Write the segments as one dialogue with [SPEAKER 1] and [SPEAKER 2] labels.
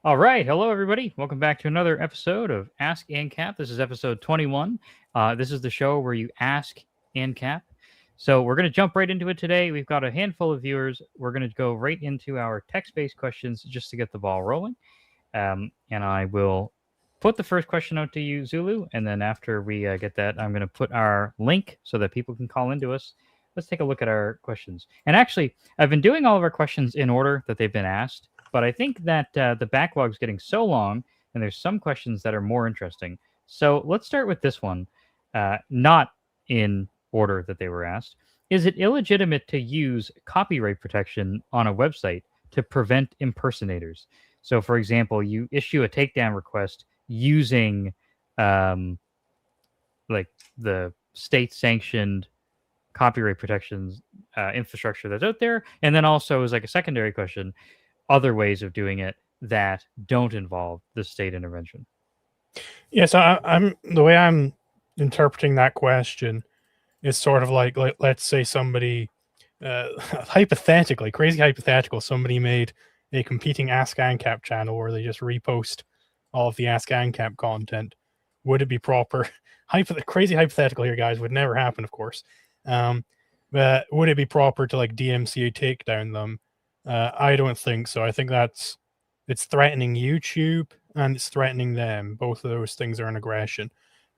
[SPEAKER 1] All right. Hello, everybody. Welcome back to another episode of Ask Ancap. This is episode 21. This is the show where you ask Ancap. So we're going to jump right into it today. We've got a handful of viewers. We're going to go right into our text-based questions just to get the ball rolling. And I will put the first question out to you, Zulu. And then after we get that, I'm going to put our link so that people can call into us. Let's take a look at our questions. And actually, I've been doing all of our questions in order that they've been asked. But I think that the backlog's getting so long, and there's some questions that are more interesting. So let's start with this one, not in order that they were asked. Is it illegitimate to use copyright protection on a website to prevent impersonators? So, for example, you issue a takedown request using like the state-sanctioned copyright protections infrastructure that's out there, and then also as like a secondary question, other ways of doing it that don't involve the state intervention.
[SPEAKER 2] Yeah, so I'm the way I'm interpreting that question is sort of like let's say somebody, hypothetically, crazy hypothetical, somebody made a competing Ask Ancap channel where they just repost all of the Ask Ancap content. Would it be proper? Crazy hypothetical here, guys, would never happen, of course. But would it be proper to like DMCA takedown them? I don't think so. I think it's threatening YouTube and it's threatening them. Both of those things are an aggression.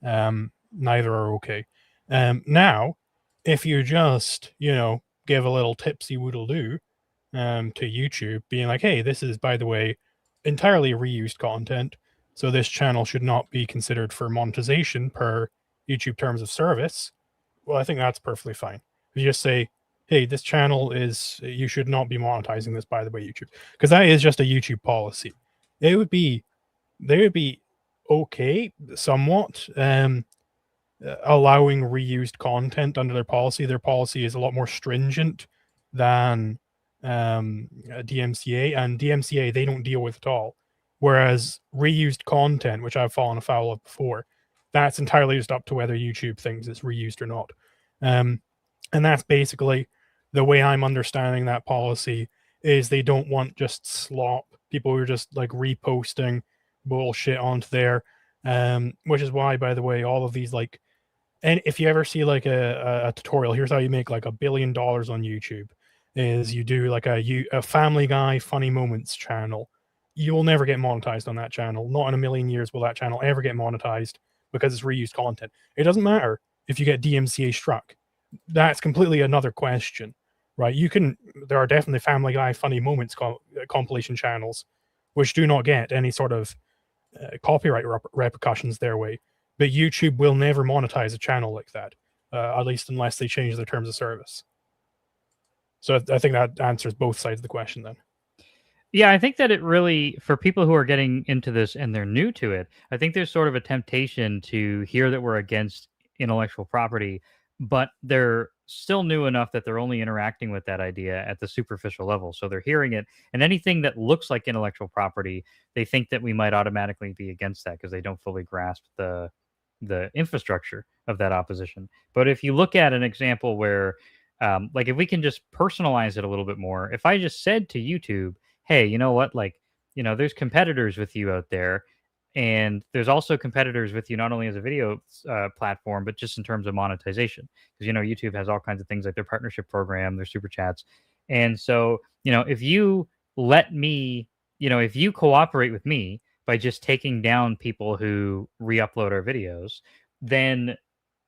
[SPEAKER 2] Neither are okay. Now, if you just, give a little tipsy woodle do to YouTube, being like, hey, this is, by the way, entirely reused content. So this channel should not be considered for monetization per YouTube terms of service. Well, I think that's perfectly fine. You just say, hey, this channel you should not be monetizing this, by the way, YouTube. Because that is just a YouTube policy. They would be okay, somewhat, allowing reused content under their policy. Their policy is a lot more stringent than DMCA, and DMCA they don't deal with at all. Whereas reused content, which I've fallen afoul of before, that's entirely just up to whether YouTube thinks it's reused or not. And that's basically the way I'm understanding that policy is they don't want just slop people who are just like reposting bullshit onto there. Which is why, by the way, all of these like, and if you ever see like a tutorial, here's how you make like $1 billion on YouTube, is you do like a Family Guy funny moments channel. You will never get monetized on that channel. Not in a million years will that channel ever get monetized because it's reused content. It doesn't matter if you get DMCA struck. That's completely another question, right? There are definitely Family Guy funny moments compilation channels which do not get any sort of copyright repercussions their way, but YouTube will never monetize a channel like that, at least unless they change their terms of service. So I think that answers both sides of the question then.
[SPEAKER 1] Yeah, I think that it really, for people who are getting into this and they're new to it, I think there's sort of a temptation to hear that we're against intellectual property, but they're still new enough that they're only interacting with that idea at the superficial level. So they're hearing it, and anything that looks like intellectual property, they think that we might automatically be against that because they don't fully grasp the infrastructure of that opposition. But if you look at an example where, like, if we can just personalize it a little bit more, if I just said to YouTube, hey, you know what? Like, there's competitors with you out there. And there's also competitors with you, not only as a video platform, but just in terms of monetization. Because, YouTube has all kinds of things like their partnership program, their super chats. And so, if you let me, if you cooperate with me by just taking down people who re-upload our videos, then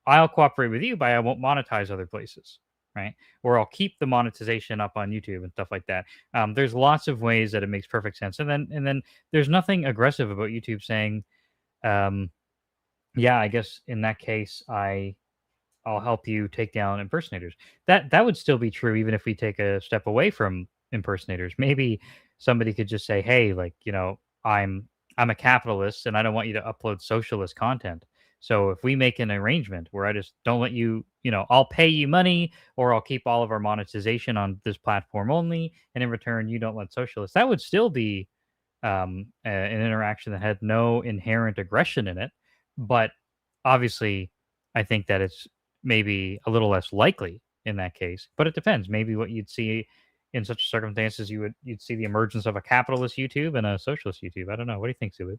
[SPEAKER 1] I'll cooperate with you, but I won't monetize other places, right? Or I'll keep the monetization up on YouTube and stuff like that. There's lots of ways that it makes perfect sense, and then there's nothing aggressive about YouTube saying, yeah, I guess in that case I'll help you take down impersonators. That would still be true even if we take a step away from impersonators. Maybe somebody could just say, hey, like, I'm a capitalist and I don't want you to upload socialist content. So if we make an arrangement where I just don't let you, I'll pay you money or I'll keep all of our monetization on this platform only, and in return you don't let socialists. That would still be an interaction that had no inherent aggression in it, but obviously, I think that it's maybe a little less likely in that case. But it depends. Maybe what you'd see in such circumstances you'd see the emergence of a capitalist YouTube and a socialist YouTube. I don't know. What do you think, Zulu?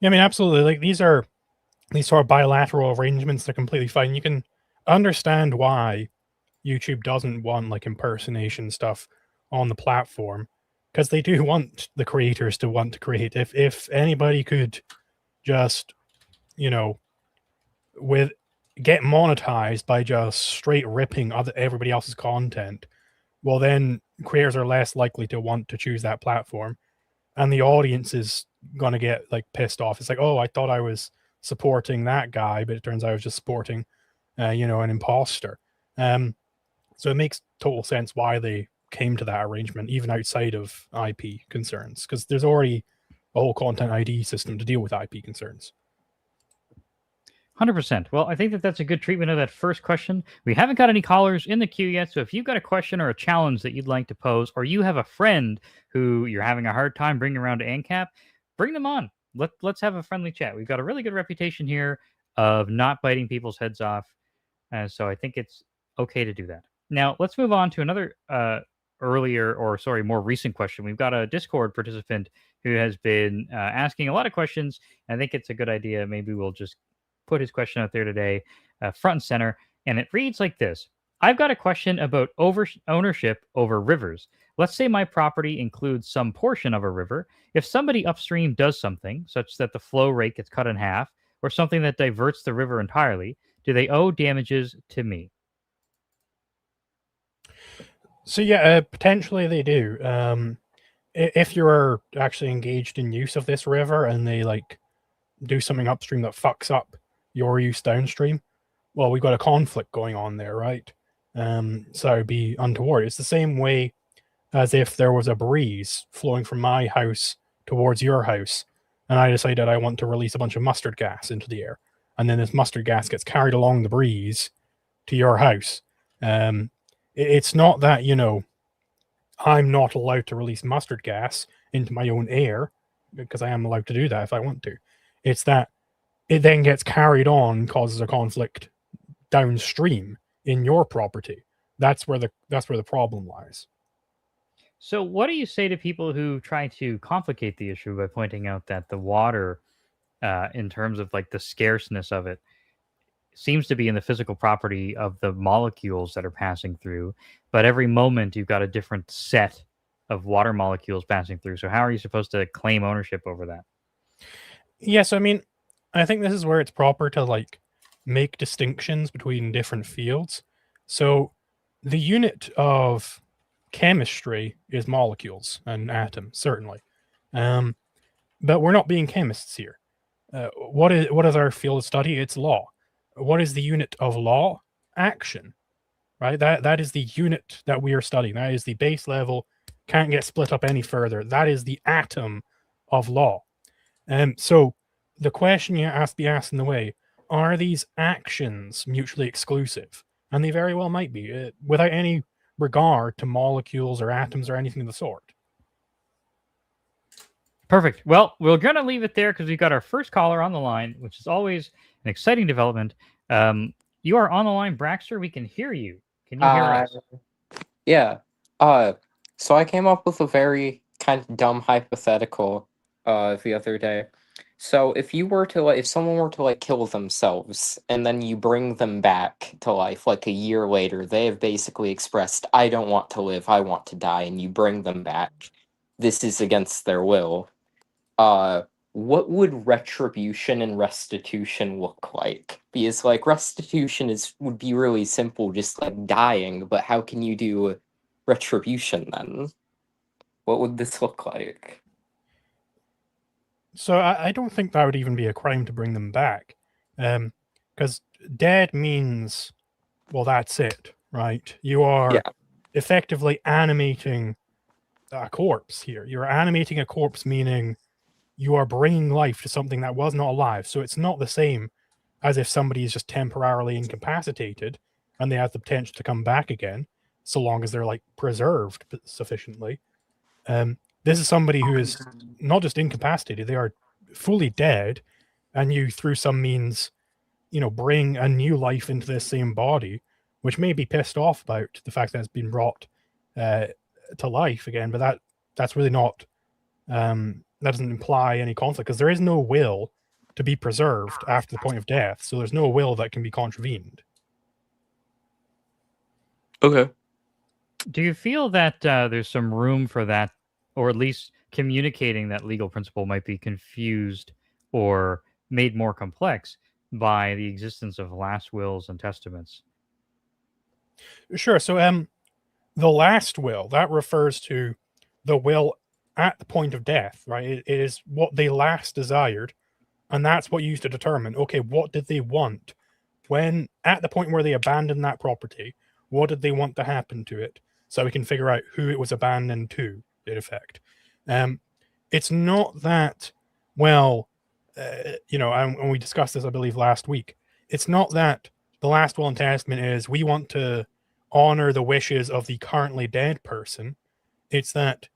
[SPEAKER 2] Yeah, I mean, absolutely. Like these sort of bilateral arrangements, they're completely fine. You can understand why YouTube doesn't want like impersonation stuff on the platform, because they do want the creators to want to create. If anybody could just, you know, with get monetized by just straight ripping everybody else's content, well then creators are less likely to want to choose that platform, and the audience is gonna get like pissed off. It's like, oh, I thought I was supporting that guy, but it turns out I was just supporting, an imposter. Um, so it makes total sense why they came to that arrangement, even outside of IP concerns, because there's already a whole content ID system to deal with IP concerns.
[SPEAKER 1] 100%. Well, I think that that's a good treatment of that first question. We haven't got any callers in the queue yet, so if you've got a question or a challenge that you'd like to pose, or you have a friend who you're having a hard time bringing around to Ancap, bring them on. Let's have a friendly chat. We've got a really good reputation here of not biting people's heads off, so I think it's okay to do that. Now, let's move on to another more recent question. We've got a Discord participant who has been asking a lot of questions. I think it's a good idea. Maybe we'll just put his question out there today, front and center. And it reads like this: I've got a question about ownership over rivers. Let's say my property includes some portion of a river. If somebody upstream does something, such that the flow rate gets cut in half, or something that diverts the river entirely, do they owe damages to me?
[SPEAKER 2] So yeah, potentially they do. If you're actually engaged in use of this river and they like do something upstream that fucks up your use downstream, well, we've got a conflict going on there, right? So that would be untoward. It's the same way as if there was a breeze flowing from my house towards your house, and I decided I want to release a bunch of mustard gas into the air, and then this mustard gas gets carried along the breeze to your house. It's not that, I'm not allowed to release mustard gas into my own air, because I am allowed to do that if I want to. It's that it then gets carried on, causes a conflict downstream in your property. That's where the problem lies.
[SPEAKER 1] So, what do you say to people who try to complicate the issue by pointing out that the water, in terms of like the scarceness of it, seems to be in the physical property of the molecules that are passing through, but every moment you've got a different set of water molecules passing through. So how are you supposed to claim ownership over that?
[SPEAKER 2] Yes, I mean, I think this is where it's proper to like make distinctions between different fields. So the unit of chemistry is molecules and atoms, certainly. But we're not being chemists here. What is our field of study? It's law. What is the unit of law? Action, right? That is the unit that we are studying. That is the base level. Can't get split up any further. That is the atom of law. So the question you have to be asked in the way: are these actions mutually exclusive? And they very well might be, without any regard to molecules or atoms or anything of the sort.
[SPEAKER 1] Perfect. Well, we're going to leave it there because we've got our first caller on the line, which is always an exciting development. You are on the line, Braxter. We can hear you. Can you hear us?
[SPEAKER 3] Yeah. So I came up with a very kind of dumb hypothetical the other day. So if someone were to like kill themselves and then you bring them back to life like a year later, they have basically expressed, I don't want to live, I want to die, and you bring them back. This is against their will. What would retribution and restitution look like? Because like restitution would be really simple, just like dying, but how can you do retribution then? What would this look like?
[SPEAKER 2] So I don't think that would even be a crime to bring them back, because dead means, well, that's it, right? You are effectively animating a corpse here. You're animating a corpse, meaning you are bringing life to something that was not alive. So it's not the same as if somebody is just temporarily incapacitated and they have the potential to come back again, so long as they're like preserved sufficiently. This is somebody who is not just incapacitated, they are fully dead, and you, through some means, bring a new life into this same body. which may be pissed off about the fact that it's been brought to life again, but that's really not that doesn't imply any conflict, because there is no will to be preserved after the point of death, so there's no will that can be contravened.
[SPEAKER 3] Okay.
[SPEAKER 1] Do you feel that there's some room for that, or at least communicating that legal principle might be confused or made more complex by the existence of last wills and testaments?
[SPEAKER 2] Sure. So the last will, that refers to the will at the point of death, right? It is what they last desired, and that's what you use to determine, okay, what did they want when at the point where they abandoned that property? What did they want to happen to it? So we can figure out who it was abandoned to, in effect. It's not that, well, and we discussed this, I believe, last week. It's not that the last will and testament is we want to honor the wishes of the currently dead person. It's that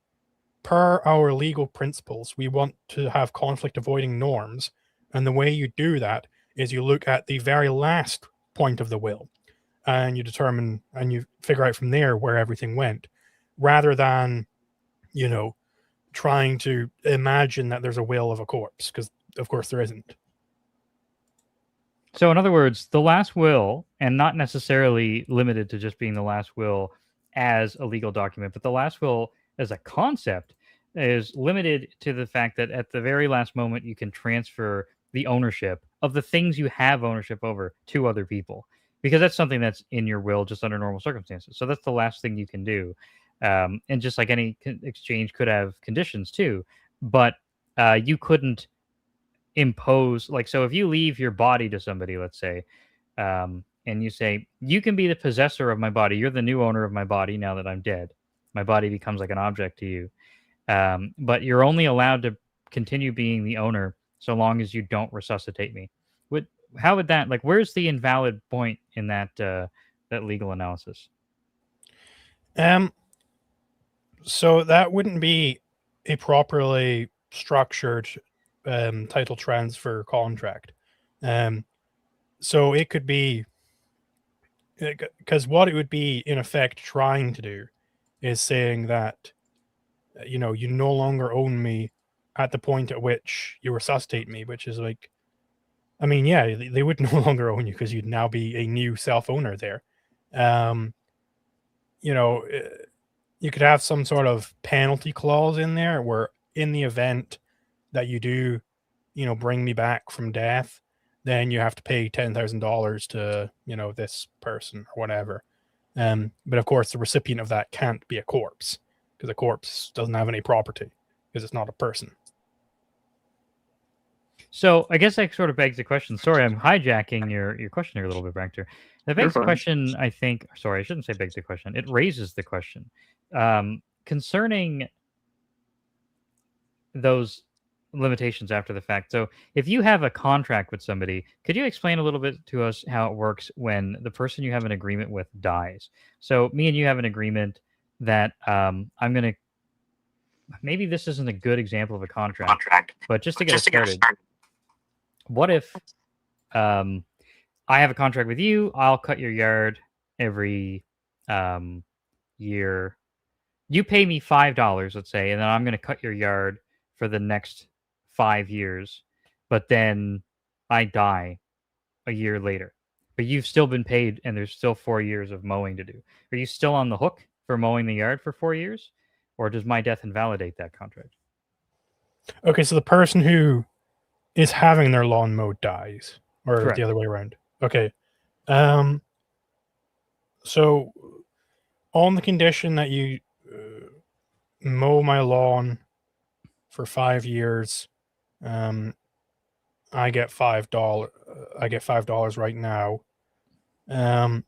[SPEAKER 2] per our legal principles, we want to have conflict avoiding norms. And the way you do that is you look at the very last point of the will and you determine and you figure out from there where everything went, rather than, trying to imagine that there's a will of a corpse, because of course there isn't.
[SPEAKER 1] So, in other words, the last will, and not necessarily limited to just being the last will as a legal document, but the last will as a concept is limited to the fact that at the very last moment, you can transfer the ownership of the things you have ownership over to other people, because that's something that's in your will just under normal circumstances. So, that's the last thing you can do. And just like any exchange could have conditions too, but you couldn't impose, like, so if you leave your body to somebody, let's say, and you say, you can be the possessor of my body, you're the new owner of my body now that I'm dead, my body becomes like an object to you, but you're only allowed to continue being the owner so long as you don't resuscitate me. How would that, like, where's the invalid point in that that legal analysis?
[SPEAKER 2] So that wouldn't be a properly structured title transfer contract. So it could be, because what it would be in effect trying to do is saying that, you no longer own me at the point at which you resuscitate me, which is like, I mean, yeah, they would no longer own you because you'd now be a new self-owner there. You could have some sort of penalty clause in there where in the event that you do, bring me back from death, then you have to pay $10,000 to, this person or whatever. But of course, the recipient of that can't be a corpse, because a corpse doesn't have any property because it's not a person.
[SPEAKER 1] So I guess that sort of begs the question. Sorry, I'm hijacking your question here a little bit, Bractor. That begs the question, I think. Sorry, I shouldn't say begs the question. It raises the question concerning those limitations after the fact. So if you have a contract with somebody, could you explain a little bit to us how it works when the person you have an agreement with dies? So me and you have an agreement that I'm going to, maybe this isn't a good example of a contract, but just to get us started, what if I have a contract with you, I'll cut your yard every year. You pay me $5, let's say, and then I'm going to cut your yard for the next 5 years, but then I die a year later. But you've still been paid, and there's still 4 years of mowing to do. Are you still on the hook for mowing the yard for 4 years, or does my death invalidate that contract?
[SPEAKER 2] Okay, so the person who is having their lawn mowed dies, or
[SPEAKER 1] Correct.
[SPEAKER 2] The other way around. Okay. So on the condition that you mow my lawn for 5 years, I get $5. I get $5 right now.
[SPEAKER 1] And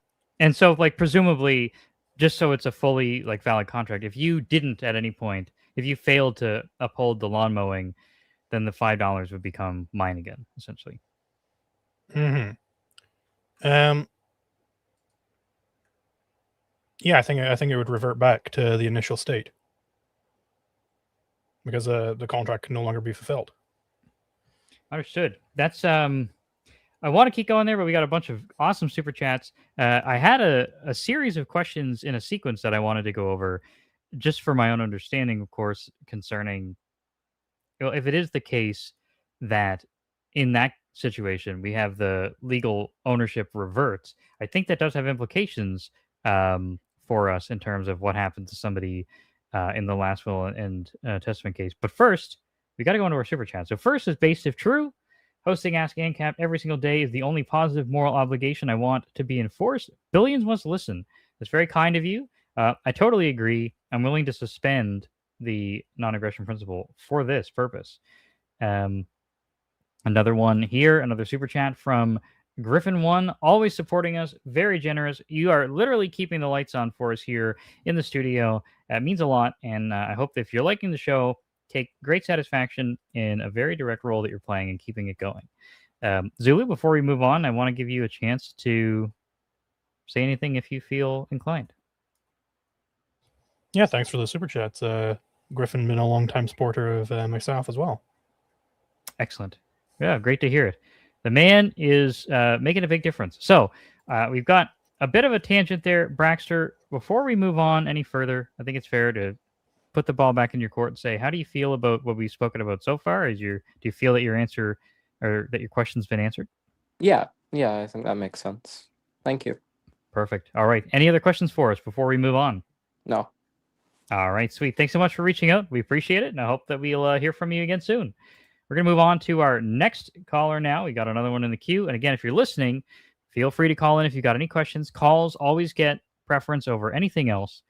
[SPEAKER 1] so, like, presumably, just so it's a fully like valid contract, if you didn't at any point, if you failed to uphold the lawn mowing, then the $5 would become mine again, essentially.
[SPEAKER 2] Yeah, I think it would revert back to the initial state because the contract can no longer be fulfilled.
[SPEAKER 1] Understood. That's I want to keep going there, but we got a bunch of awesome super chats. I had a series of questions in a sequence that I wanted to go over, just for my own understanding, of course, concerning, if it is the case that in that situation we have the legal ownership reverts, I think that does have implications for us in terms of what happened to somebody in the last will and testament case. But first, we got to go into our super chat. So first is based if true. Hosting Ask Ancap every single day is the only positive moral obligation I want to be enforced. Billions must listen. That's very kind of you. I totally agree. I'm willing to suspend the non-aggression principle for this purpose. Another one here, another super chat from Griffin1, always supporting us, very generous. You are literally keeping the lights on for us here in the studio. It means a lot, and I hope that if you're liking the show, take great satisfaction in a very direct role that you're playing and keeping it going. Zulu, before we move on, I want to give you a chance to say anything if you feel inclined.
[SPEAKER 2] Yeah, thanks for the super chats. Griffin been a long-time supporter of myself as well.
[SPEAKER 1] Excellent. Yeah, great to hear it. The man is making a big difference. So we've got a bit of a tangent there, Braxter. Before we move on any further, I think it's fair to put the ball back in your court and say, how do you feel about what we've spoken about so far? Do you feel that your answer or that your question's been answered?
[SPEAKER 3] Yeah, I think that makes sense. Thank you.
[SPEAKER 1] Perfect. All right. Any other questions for us before we move on?
[SPEAKER 3] No.
[SPEAKER 1] All right, sweet. Thanks so much for reaching out. We appreciate it, and I hope that we'll hear from you again soon. We're going to move on to our next caller now. We got another one in the queue. And again, if you're listening, feel free to call in if you've got any questions. Calls always get preference over anything else.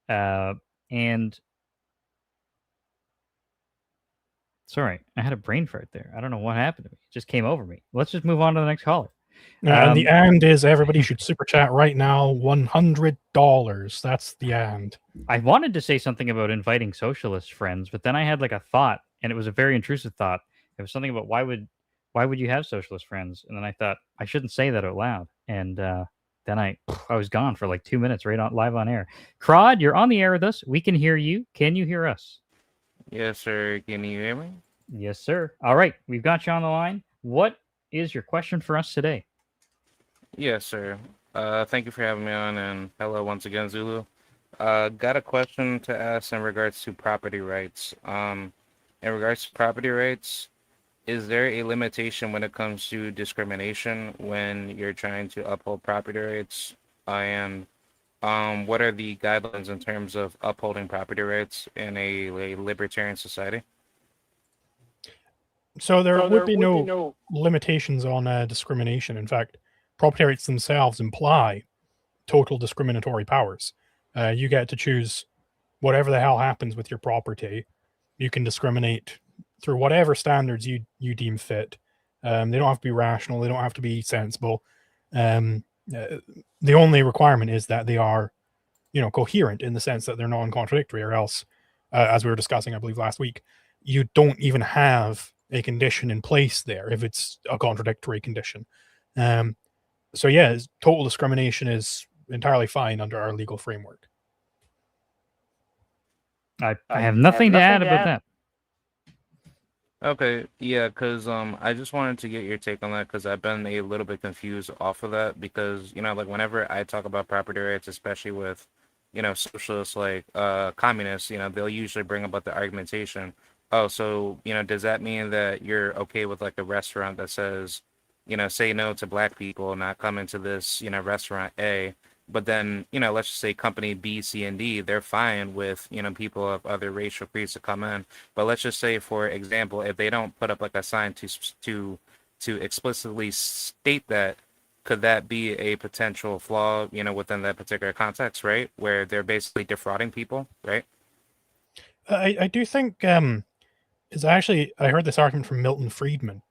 [SPEAKER 1] And sorry, I had a brain fart there. I don't know what happened to me. It just came over me. Let's just move on to the next caller.
[SPEAKER 2] And the and is everybody should super chat right now, $100. That's the and.
[SPEAKER 1] I wanted to say something about inviting socialist friends, but then I had like a thought, and it was a very intrusive thought. It was something about why would you have socialist friends? And then I thought I shouldn't say that out loud. And then I was gone for like 2 minutes, right on live on air. Crod, you're on the air with us. We can hear you. Can you hear us?
[SPEAKER 4] Yes, sir. Can you hear me?
[SPEAKER 1] Yes, sir. All right, we've got you on the line. What is your question for us today?
[SPEAKER 4] Yes, sir. Thank you for having me on, and hello once again, Zulu. Got a question to ask in regards to property rights. In regards to property rights, is there a limitation when it comes to discrimination when you're trying to uphold property rights? And what are the guidelines in terms of upholding property rights in a libertarian society?
[SPEAKER 2] So there would be no limitations on discrimination. In fact, property rights themselves imply total discriminatory powers. You get to choose whatever the hell happens with your property. You can discriminate through whatever standards you deem fit. They don't have to be rational. They don't have to be sensible. The only requirement is that they are, coherent in the sense that they're non-contradictory, or else, as we were discussing, I believe last week, you don't even have a condition in place there if it's a contradictory condition. So yeah, total discrimination is entirely fine under our legal framework.
[SPEAKER 1] I have nothing to add about that.
[SPEAKER 4] Okay, yeah, because I just wanted to get your take on that, because I've been a little bit confused off of that, because like whenever I talk about property rights, especially with socialists like communists, they'll usually bring about the argumentation, oh, so does that mean that you're okay with like a restaurant that says say no to black people not come into this restaurant A, but then let's just say company B, C, and D, they're fine with people of other racial creeds to come in. But let's just say, for example, if they don't put up like a sign to explicitly state that, could that be a potential flaw within that particular context, right, where they're basically defrauding people, right?
[SPEAKER 2] I do think is actually, I heard this argument from Milton Friedman.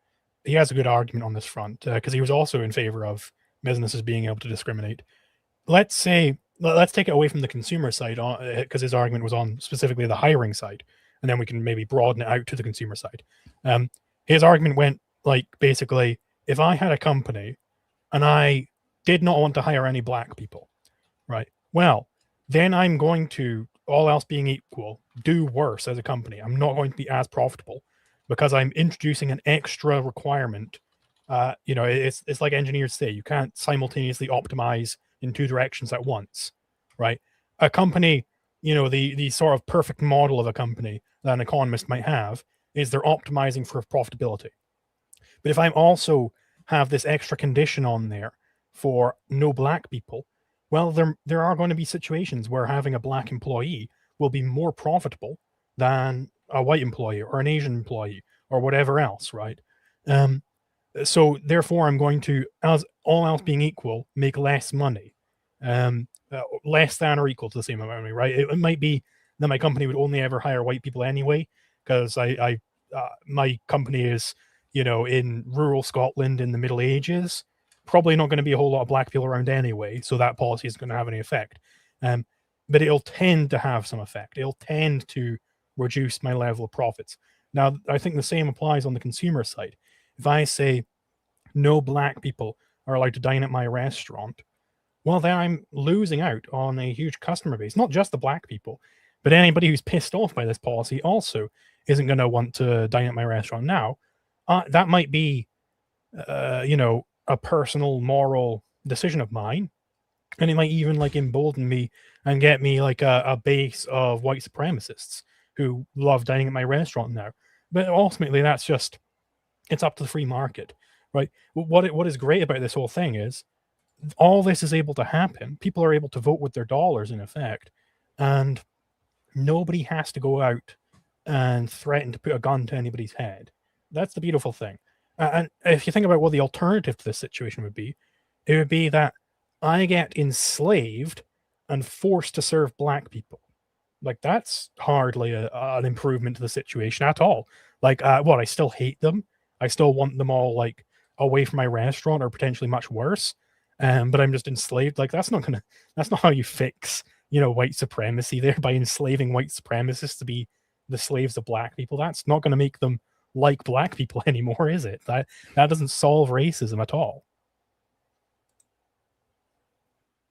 [SPEAKER 2] He has a good argument on this front, because he was also in favor of businesses being able to discriminate. Let's take it away from the consumer side, because his argument was on specifically the hiring side, and then we can maybe broaden it out to the consumer side. His argument went like, basically, if I had a company and I did not want to hire any black people, right? Well, then I'm going to, all else being equal, do worse as a company. I'm not going to be as profitable, because I'm introducing an extra requirement It's like engineers say, you can't simultaneously optimize in two directions at once, right? A company, the sort of perfect model of a company that an economist might have is they're optimizing for profitability. But if I'm also have this extra condition on there for no black people, well, there are going to be situations where having a black employee will be more profitable than a white employee or an Asian employee or whatever else, right? Um, so therefore, I'm going to, as all else being equal, make less money, less than or equal to the same amount of money, right? It might be that my company would only ever hire white people anyway, because my company is, in rural Scotland in the Middle Ages. Probably not going to be a whole lot of black people around anyway, so that policy isn't going to have any effect. Um, but it'll tend to have some effect. It'll tend to reduce my level of profits. Now, I think the same applies on the consumer side. If I say no black people are allowed to dine at my restaurant, well, then I'm losing out on a huge customer base. Not just the black people, but anybody who's pissed off by this policy also isn't going to want to dine at my restaurant now. That might be, a personal moral decision of mine, and it might even like embolden me and get me like a base of white supremacists who love dining at my restaurant now. But ultimately, it's up to the free market, right? What is great about this whole thing is all this is able to happen. People are able to vote with their dollars, in effect, and nobody has to go out and threaten to put a gun to anybody's head. That's the beautiful thing. And if you think about what the alternative to this situation would be, it would be that I get enslaved and forced to serve black people. Like that's hardly an improvement to the situation at all. Like, I still hate them. I still want them all like away from my restaurant or potentially much worse. But I'm just enslaved. Like that's not how you fix, white supremacy there by enslaving white supremacists to be the slaves of black people. That's not going to make them like black people anymore, is it? That doesn't solve racism at all.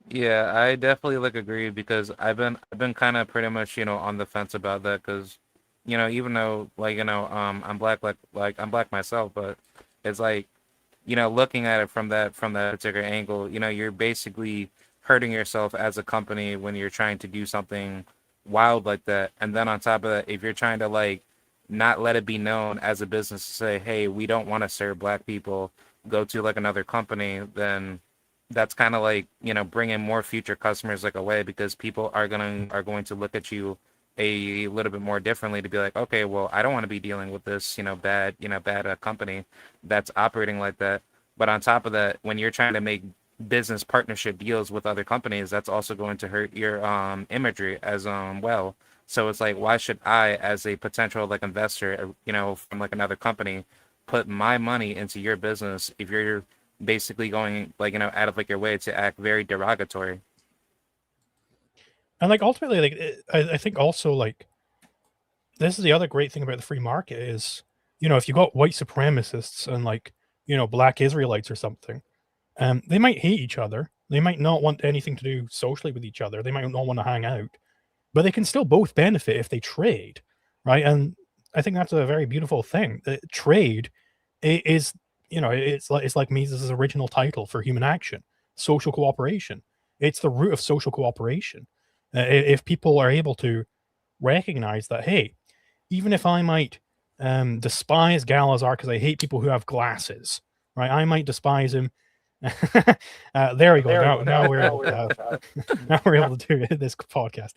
[SPEAKER 4] Yeah, I definitely like agree because I've been kind of pretty much on the fence about that because even though like I'm black like I'm black myself, but it's like looking at it from that particular angle, you're basically hurting yourself as a company when you're trying to do something wild like that. And then on top of that, if you're trying to like not let it be known as a business to say, hey, we don't want to serve black people, go to like another company, then that's kind of like bringing more future customers like away because people are going to look at you a little bit more differently to be like, okay, well, I don't want to be dealing with this bad company that's operating like that. But on top of that, when you're trying to make business partnership deals with other companies, that's also going to hurt your imagery as well. So it's like, why should I, as a potential like investor, from like another company, put my money into your business if you're basically going like out of like your way to act very derogatory?
[SPEAKER 2] And like ultimately, like I think also like this is the other great thing about the free market is, if you got white supremacists and like, black Israelites or something, they might hate each other. They might not want anything to do socially with each other. They might not want to hang out, but they can still both benefit if they trade, right? And I think that's a very beautiful thing. Trade is, it's like Mises' original title for human action, social cooperation. It's the root of social cooperation. If people are able to recognize that, hey, even if I might despise Galazar because I hate people who have glasses, right? I might despise him. There we go. Now we're able to now we're able to do this podcast.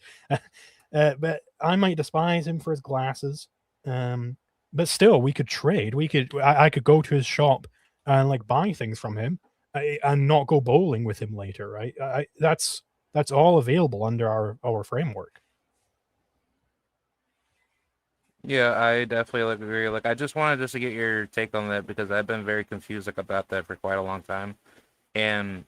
[SPEAKER 2] But I might despise him for his glasses. But still, we could trade. I could go to his shop and like buy things from him, and not go bowling with him later, right? That's all available under our framework.
[SPEAKER 4] Yeah, I definitely like agree. Like, I just wanted just to get your take on that because I've been very confused like about that for quite a long time, and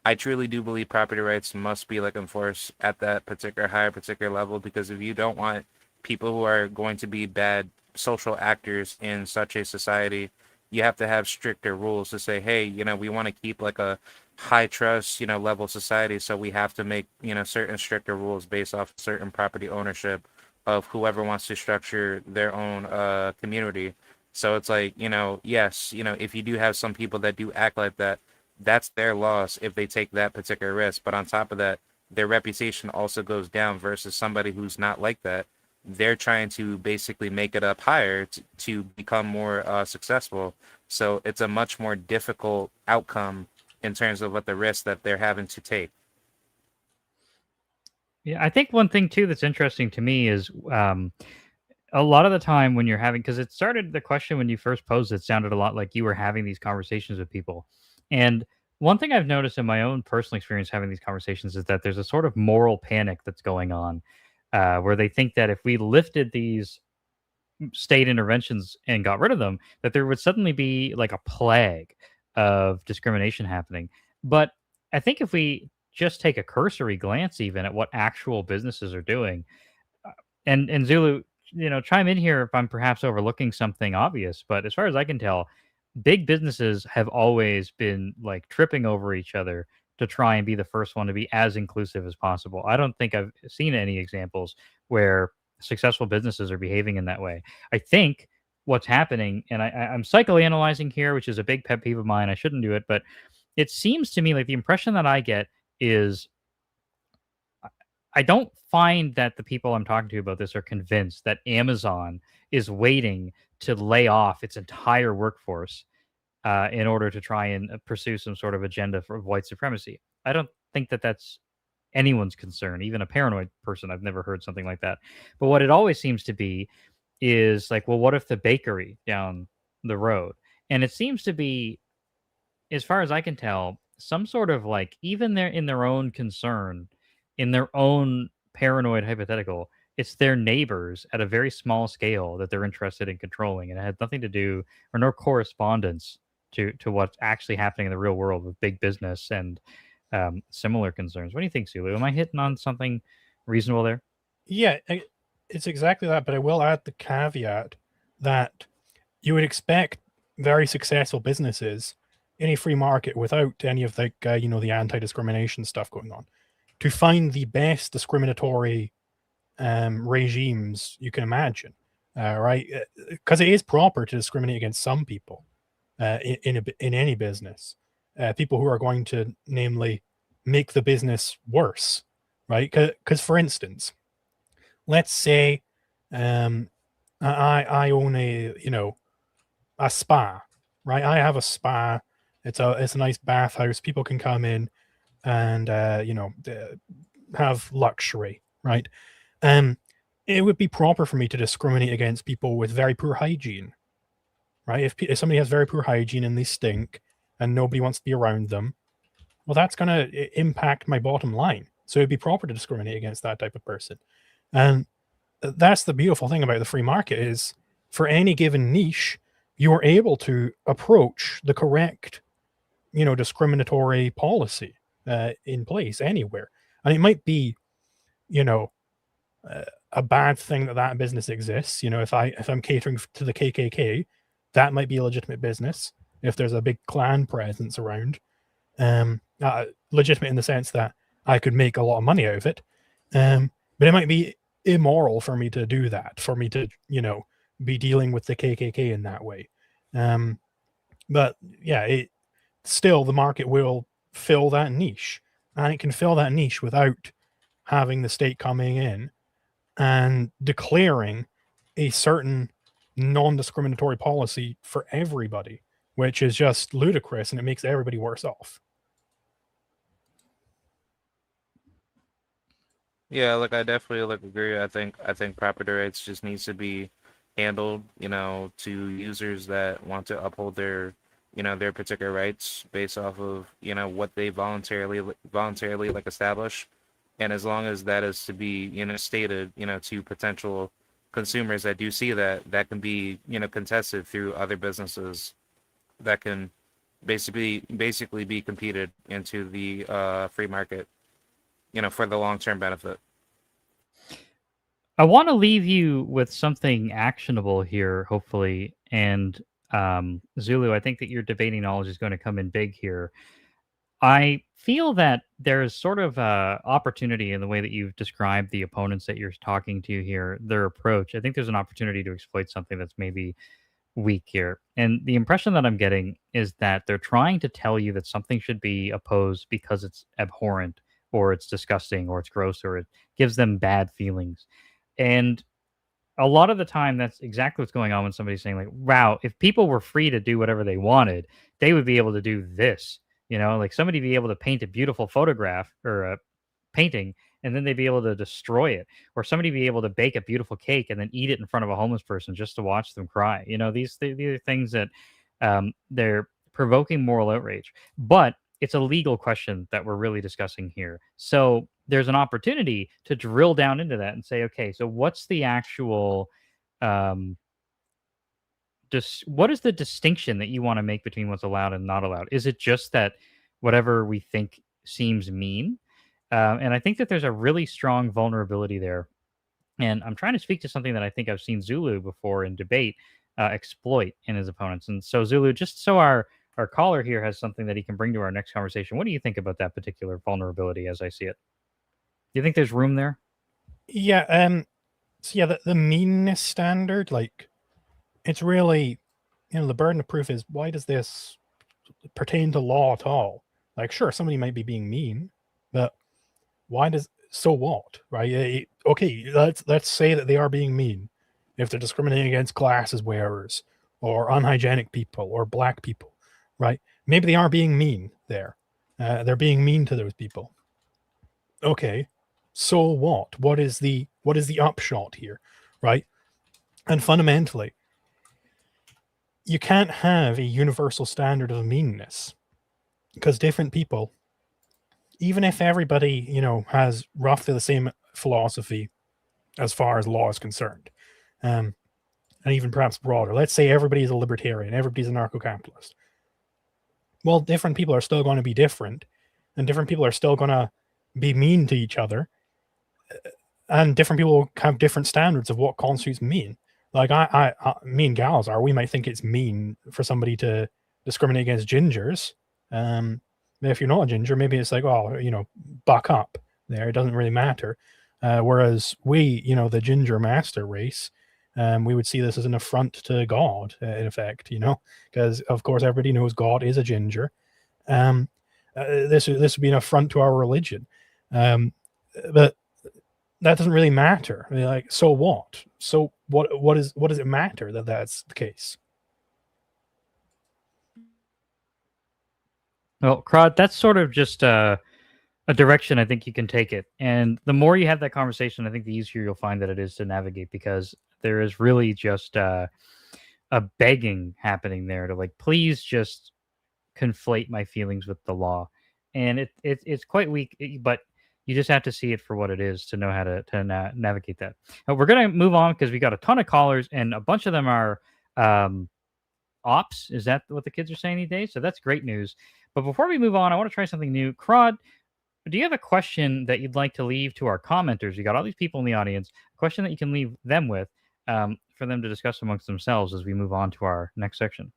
[SPEAKER 4] I truly do believe property rights must be like enforced at that particular level because if you don't want people who are going to be bad social actors in such a society, you have to have stricter rules to say, hey, we want to keep like a high trust, level society, so we have to make, certain stricter rules based off certain property ownership of whoever wants to structure their own community. So it's like, yes, if you do have some people that do act like that, that's their loss if they take that particular risk. But on top of that, their reputation also goes down versus somebody who's not like that. They're trying to basically make it up higher to become more successful. So it's a much more difficult outcome in terms of what the risk that they're having to take.
[SPEAKER 1] Yeah, I think one thing too that's interesting to me is a lot of the time when you're having, because it started, the question when you first posed it sounded a lot like you were having these conversations with people. And one thing I've noticed in my own personal experience having these conversations is that there's a sort of moral panic that's going on, where they think that if we lifted these state interventions and got rid of them, that there would suddenly be like a plague of discrimination happening. But I think if we just take a cursory glance even at what actual businesses are doing, and Zulu, chime in here if I'm perhaps overlooking something obvious, but as far as I can tell, big businesses have always been like tripping over each other to try and be the first one to be as inclusive as possible. I don't think I've seen any examples where successful businesses are behaving in that way. I think what's happening, and I'm psychoanalyzing here, which is a big pet peeve of mine. I shouldn't do it, but it seems to me like the impression that I get is I don't find that the people I'm talking to about this are convinced that Amazon is waiting to lay off its entire workforce in order to try and pursue some sort of agenda for white supremacy. I don't think that that's anyone's concern, even a paranoid person. I've never heard something like that. But what it always seems to be is like, well, what if the bakery down the road? And it seems to be, as far as I can tell, some sort of like, even their in their own concern, in their own paranoid hypothetical, it's their neighbors at a very small scale that they're interested in controlling, and it had nothing to do or no correspondence to what's actually happening in the real world with big business and similar concerns. What do you think, Sulu? Am I hitting on something reasonable there?
[SPEAKER 2] Yeah, it's exactly that. But I will add the caveat that you would expect very successful businesses in a free market without any of the the anti-discrimination stuff going on to find the best discriminatory regimes you can imagine, right? Because it is proper to discriminate against some people in any business, people who are going to, namely, make the business worse, right? Because, for instance, let's say I own a spa, right? I have a spa. It's a nice bathhouse. People can come in and have luxury, right? Um, it would be proper for me to discriminate against people with very poor hygiene, right? If somebody has very poor hygiene and they stink and nobody wants to be around them, well, that's going to impact my bottom line. So it'd be proper to discriminate against that type of person. And that's the beautiful thing about the free market is for any given niche, you are able to approach the correct, discriminatory policy in place anywhere. And it might be, you know, a bad thing that business exists. If I'm catering to the KKK, that might be a legitimate business if there's a big clan presence around. Legitimate in the sense that I could make a lot of money out of it. But it might be immoral for me to do that, for me to, be dealing with the KKK in that way. But yeah, still the market will fill that niche, and it can fill that niche without having the state coming in and declaring a certain non-discriminatory policy for everybody, which is just ludicrous, and it makes everybody worse off.
[SPEAKER 4] Yeah, like I definitely agree. I think property rights just needs to be handled, to users that want to uphold their particular rights based off of, what they voluntarily like establish. And as long as that is to be, stated, to potential consumers that do see that, that can be, contested through other businesses that can basically be competed into the free market, for the long-term benefit.
[SPEAKER 1] I want to leave you with something actionable here, hopefully. And Zulu, I think that your debating knowledge is going to come in big here. I feel that there's sort of a opportunity in the way that you've described the opponents that you're talking to here, their approach. I think there's an opportunity to exploit something that's maybe weak here. And the impression that I'm getting is that they're trying to tell you that something should be opposed because it's abhorrent or it's disgusting or it's gross or it gives them bad feelings. And a lot of the time that's exactly what's going on when somebody's saying like, wow, if people were free to do whatever they wanted, they would be able to do this. Like somebody be able to paint a beautiful photograph or a painting and then they'd be able to destroy it, or somebody be able to bake a beautiful cake and then eat it in front of a homeless person just to watch them cry. These are things that they're provoking moral outrage, but it's a legal question that we're really discussing here. So there's an opportunity to drill down into that and say, okay, so what's the actual what is the distinction that you want to make between what's allowed and not allowed? Is it just that whatever we think seems mean? And I think that there's a really strong vulnerability there. And I'm trying to speak to something that I think I've seen Zulu before in debate exploit in his opponents. And so, Zulu, just so our caller here has something that he can bring to our next conversation, what do you think about that particular vulnerability as I see it? Do you think there's room there?
[SPEAKER 2] Yeah. So yeah, the meanness standard, like, it's really, the burden of proof is, why does this pertain to law at all? Like, sure, somebody might be being mean, but why does, so what, right? Okay, let's say that they are being mean. If they're discriminating against glasses wearers or unhygienic people or black people, right? Maybe they are being mean there. They're being mean to those people. Okay, so what? What is the upshot here, right? And fundamentally, you can't have a universal standard of meanness, because different people, even if everybody, has roughly the same philosophy as far as law is concerned, and even perhaps broader. Let's say everybody's a libertarian, everybody's a anarcho-capitalist. Well, different people are still going to be different, and different people are still going to be mean to each other, and different people have different standards of what constitutes mean. Like me and Galazar, we might think it's mean for somebody to discriminate against gingers. If you're not a ginger, maybe it's like, oh, buck up there. It doesn't really matter. Whereas we, the ginger master race, we would see this as an affront to God, in effect, because of course everybody knows God is a ginger. This would be an affront to our religion. But that doesn't really matter. I mean, like, so what? So what does it matter that that's the case?
[SPEAKER 1] Well, Crod, that's sort of just a direction I think you can take it. And the more you have that conversation, I think the easier you'll find that it is to navigate, because there is really just a begging happening there to like, please just conflate my feelings with the law. And it's quite weak, but you just have to see it for what it is to know how to navigate that. Now, we're going to move on because we got a ton of callers and a bunch of them are ops. Is that what the kids are saying these days? So that's great news. But before we move on, I want to try something new. Crod, do you have a question that you'd like to leave to our commenters? You got all these people in the audience. A question that you can leave them with for them to discuss amongst themselves as we move on to our next section.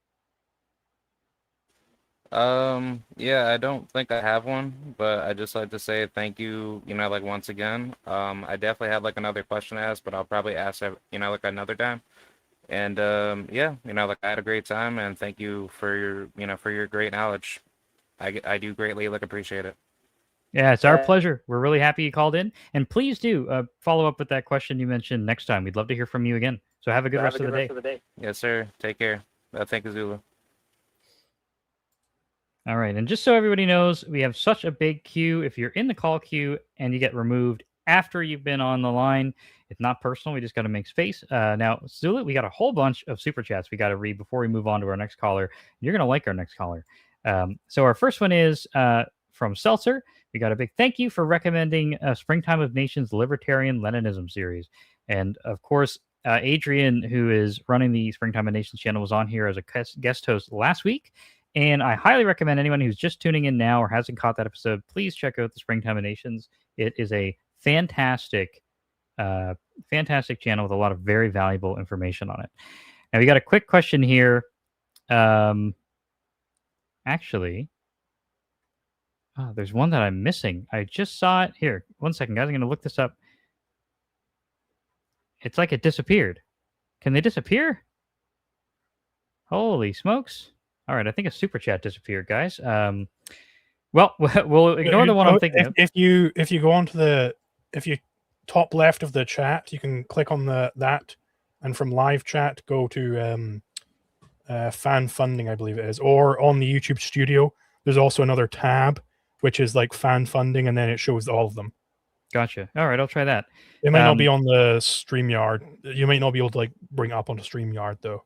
[SPEAKER 4] Yeah, I don't think I have one, but I just like to say thank you, like once again. I definitely have like another question to ask, but I'll probably ask like another time. And yeah, like I had a great time, and thank you for your great knowledge. I do greatly like appreciate it.
[SPEAKER 1] Yeah, it's our pleasure. We're really happy you called in, and please do follow up with that question you mentioned next time. We'd love to hear from you again. So have a good rest of the day.
[SPEAKER 4] Yes, sir. Take care. Thank you, Zulu.
[SPEAKER 1] All right, and just so everybody knows, we have such a big queue. If you're in the call queue and you get removed after you've been on the line, it's not personal. We just got to make space. Now, Zulu, we got a whole bunch of super chats we got to read before we move on to our next caller. You're going to like our next caller. So our first one is from Seltzer. We got a big thank you for recommending Springtime of Nations Libertarian Leninism series. And of course, Adrian, who is running the Springtime of Nations channel, was on here as a guest host last week. And I highly recommend anyone who's just tuning in now or hasn't caught that episode, please check out the Springtime of Nations. It is a fantastic channel with a lot of very valuable information on it. Now, we got a quick question here. Actually, there's one that I'm missing. I just saw it. Here, one second, guys. I'm going to look this up. It's like it disappeared. Can they disappear? Holy smokes! All right, I think a super chat disappeared, guys. Well, we'll ignore the one I'm thinking of.
[SPEAKER 2] If you go onto if you top left of the chat, you can click on that, and from live chat go to fan funding, I believe it is, or on the YouTube studio. There's also another tab which is like fan funding, and then it shows all of them.
[SPEAKER 1] Gotcha. All right, I'll try that.
[SPEAKER 2] It might not be on the StreamYard. You might not be able to like bring it up onto StreamYard though.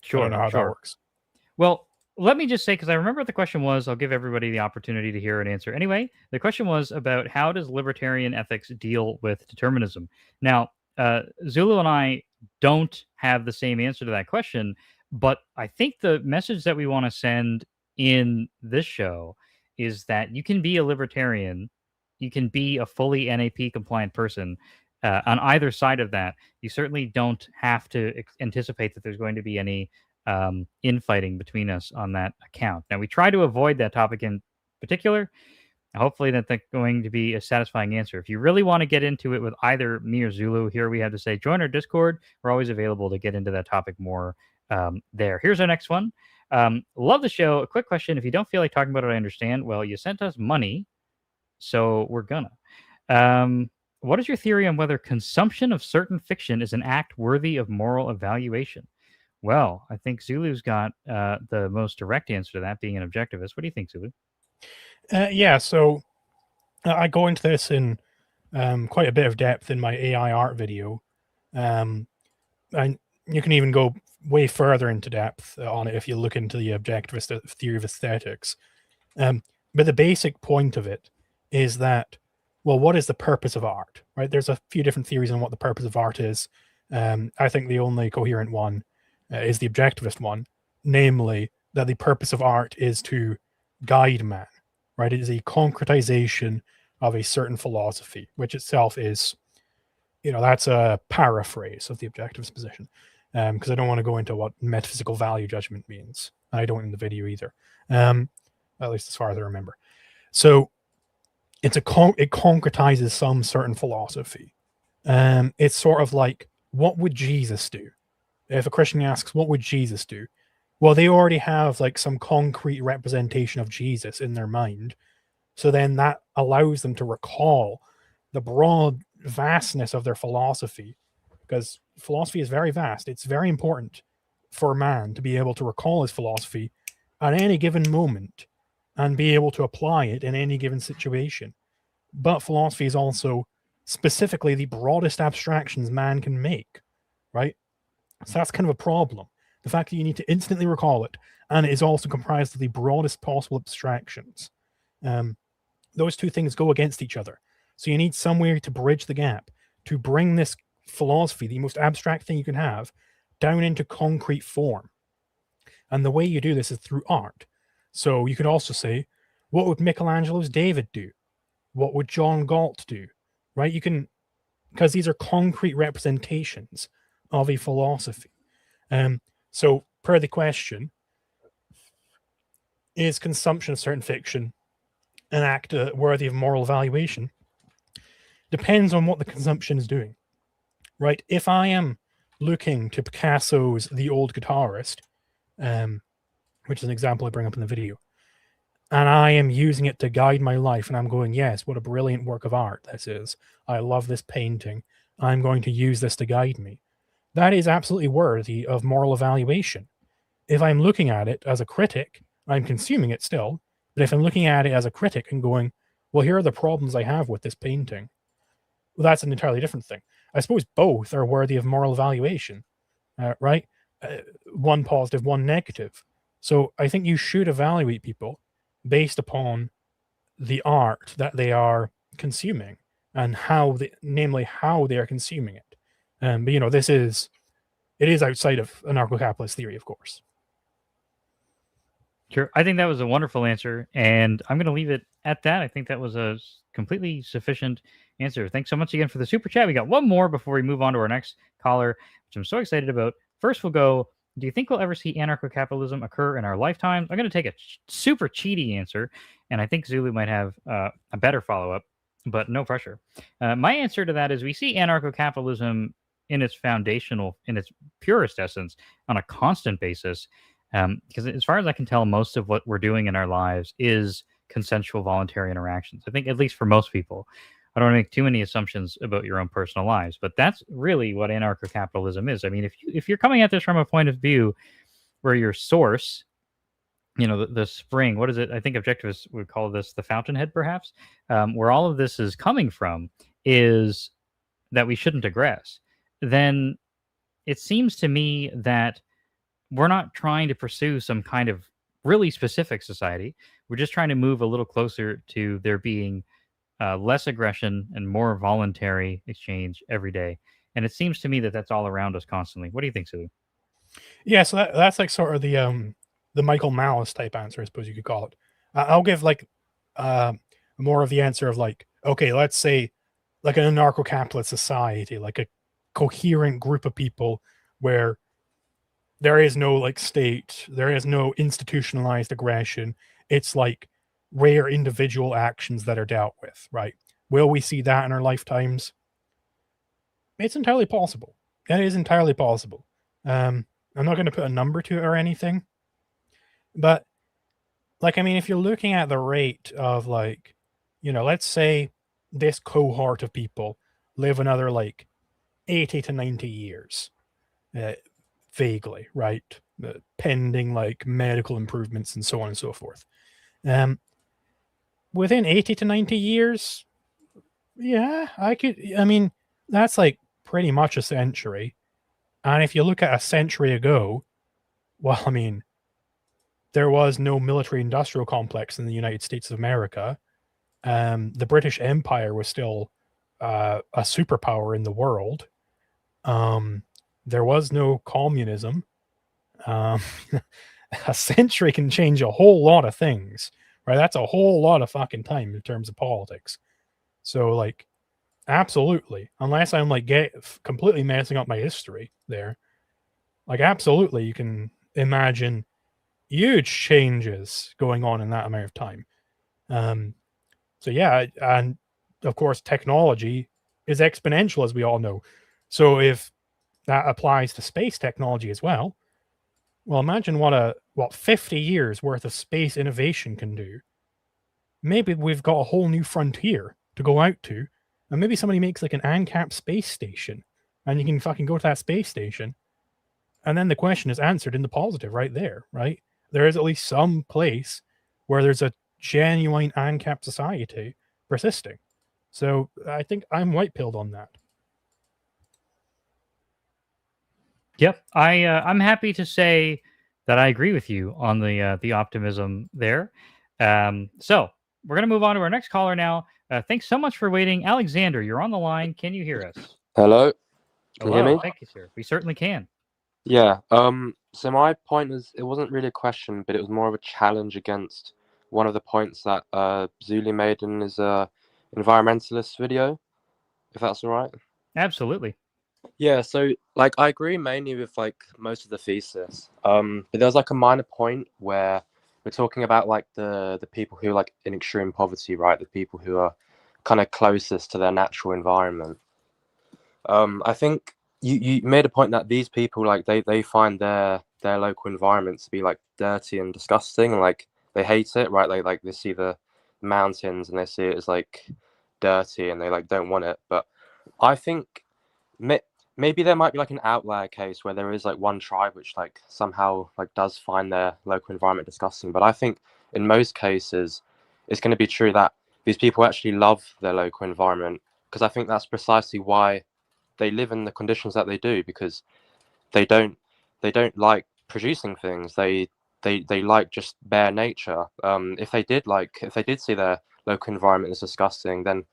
[SPEAKER 1] Sure,
[SPEAKER 2] I don't know how that works.
[SPEAKER 1] Well, let me just say, because I remember what the question was, I'll give everybody the opportunity to hear an answer. Anyway, the question was about how does libertarian ethics deal with determinism? Now, Zulu and I don't have the same answer to that question, but I think the message that we want to send in this show is that you can be a libertarian, you can be a fully NAP compliant person. On either side of that, you certainly don't have to anticipate that there's going to be any infighting between us on that account. Now, we try to avoid that topic in particular. Hopefully, that's going to be a satisfying answer. If you really want to get into it with either me or Zulu, here we have to say join our Discord. We're always available to get into that topic more there. Here's our next one. Love the show. A quick question. If you don't feel like talking about it, I understand. Well, you sent us money, so we're gonna. What is your theory on whether consumption of certain fiction is an act worthy of moral evaluation? Well, I think Zulu's got the most direct answer to that, being an objectivist. What do you think, Zulu?
[SPEAKER 2] Yeah, so I go into this in quite a bit of depth in my AI art video. And you can even go way further into depth on it if you look into the objectivist theory of aesthetics. But the basic point of it is that, well, what is the purpose of art, right? There's a few different theories on what the purpose of art is. I think the only coherent one is the objectivist one, namely that the purpose of art is to guide man, right? It is a concretization of a certain philosophy, which itself is, that's a paraphrase of the objectivist position, because I don't want to go into what metaphysical value judgment means. I don't in the video either, at least as far as I remember. So it concretizes some certain philosophy. It's sort of like, what would Jesus do? If a Christian asks, what would Jesus do? Well, they already have like some concrete representation of Jesus in their mind. So then that allows them to recall the broad vastness of their philosophy, because philosophy is very vast. It's very important for man to be able to recall his philosophy at any given moment and be able to apply it in any given situation. But philosophy is also specifically the broadest abstractions man can make, right? So that's kind of a problem. The fact that you need to instantly recall it, and it is also comprised of the broadest possible abstractions. Those two things go against each other. So you need somewhere to bridge the gap, to bring this philosophy, the most abstract thing you can have, down into concrete form. And the way you do this is through art. So you could also say, what would Michelangelo's David do? What would John Galt do? Right? You can, because these are concrete representations of a philosophy. So per the question, is consumption of certain fiction an act worthy of moral evaluation? Depends on what the consumption is doing, right? If I am looking to Picasso's The Old Guitarist, which is an example I bring up in the video, and I am using it to guide my life, and I'm going, yes, what a brilliant work of art this is. I love this painting. I'm going to use this to guide me. That is absolutely worthy of moral evaluation. If I'm looking at it as a critic, I'm consuming it still, but if I'm looking at it as a critic and going, well, here are the problems I have with this painting, well, that's an entirely different thing. I suppose both are worthy of moral evaluation, right? One positive, one negative. So I think you should evaluate people based upon the art that they are consuming and namely how they are consuming it. But it is outside of anarcho-capitalist theory, of course.
[SPEAKER 1] Sure. I think that was a wonderful answer, and I'm going to leave it at that. I think that was a completely sufficient answer. Thanks so much again for the super chat. We got one more before we move on to our next caller, which I'm so excited about. First, we'll go, do you think we'll ever see anarcho-capitalism occur in our lifetime? I'm going to take a super cheaty answer, and I think Zulu might have a better follow-up, but no pressure. My answer to that is we see anarcho-capitalism in its foundational, in its purest essence, on a constant basis. Because as far as I can tell, most of what we're doing in our lives is consensual, voluntary interactions. I think, at least for most people. I don't want to make too many assumptions about your own personal lives, but that's really what anarcho-capitalism is. I mean, if you're coming at this from a point of view where your source, the spring, what is it? I think objectivists would call this the fountainhead, perhaps, where all of this is coming from is that we shouldn't digress, then it seems to me that we're not trying to pursue some kind of really specific society. We're just trying to move a little closer to there being less aggression and more voluntary exchange every day. And it seems to me that that's all around us constantly. What do you think, Sulu?
[SPEAKER 2] Yeah, so that's like sort of the Michael Malice type answer, I suppose you could call it. I'll give like more of the answer of like, okay, let's say like an anarcho-capitalist society, like a coherent group of people where there is no like state, there is no institutionalized aggression. It's like rare individual actions that are dealt with, right? Will we see that in our lifetimes? It's entirely possible. It is entirely possible. I'm not going to put a number to it or anything, but like, I mean, if you're looking at the rate of like, let's say this cohort of people live another like 80 to 90 years, vaguely, right? Pending like medical improvements and so on and so forth. Within 80 to 90 years, yeah, I mean, that's like pretty much a century. And if you look at a century ago, well, I mean, there was no military industrial complex in the United States of America. The British Empire was still a superpower in the world. There was no communism. A century can change a whole lot of things, right? That's a whole lot of fucking time in terms of politics. So, like, absolutely, unless I'm like completely messing up my history there, like, absolutely, you can imagine huge changes going on in that amount of time. So yeah, and of course, technology is exponential, as we all know. So if that applies to space technology as well, well, imagine what 50 years worth of space innovation can do. Maybe we've got a whole new frontier to go out to, and maybe somebody makes like an Ancap space station, and you can fucking go to that space station, and then the question is answered in the positive right there, right? There is at least some place where there's a genuine Ancap society persisting. So I think I'm white-pilled on that.
[SPEAKER 1] Yep, I'm happy to say that I agree with you on the optimism there. So we're gonna move on to our next caller now. Thanks so much for waiting, Alexander. You're on the line. Can you hear us?
[SPEAKER 5] Hello, can you hear
[SPEAKER 1] Hello.
[SPEAKER 5] me?
[SPEAKER 1] Thank you, sir. We certainly can.
[SPEAKER 5] Yeah. So my point is, it wasn't really a question, but it was more of a challenge against one of the points that Zuli made in his environmentalist video, if that's all right.
[SPEAKER 1] Absolutely.
[SPEAKER 5] Yeah. So like, I agree mainly with like most of the thesis. But there's like a minor point where we're talking about like the people who are like in extreme poverty, right? The people who are kind of closest to their natural environment. I think you made a point that these people like they find their local environment to be like dirty and disgusting, and like they hate it, right? Like they see the mountains and they see it as like dirty and they like don't want it. But I think maybe there might be like an outlier case where there is like one tribe which like somehow like does find their local environment disgusting. But I think in most cases it's going to be true that these people actually love their local environment, because I think that's precisely why they live in the conditions that they do, because they don't like producing things. They like just bare nature. If they did see their local environment as disgusting, then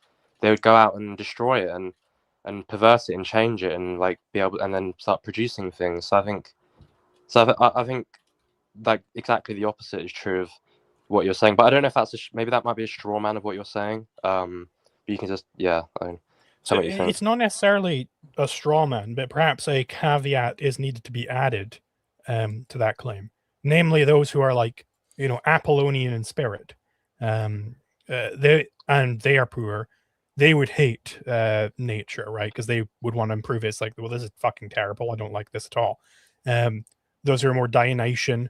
[SPEAKER 5] they would go out and destroy it and pervert it and change it and like be able and then start producing things. So I think like exactly the opposite is true of what you're saying. But I don't know if that's maybe that might be a straw man of what you're saying. But you can just
[SPEAKER 2] So it's not necessarily a straw man, but perhaps a caveat is needed to be added to that claim. Namely, those who are like, Apollonian in spirit. They are poor. they would hate nature, right? Because they would want to improve it. It's like, well, this is fucking terrible. I don't like this at all. Those who are more Dionysian,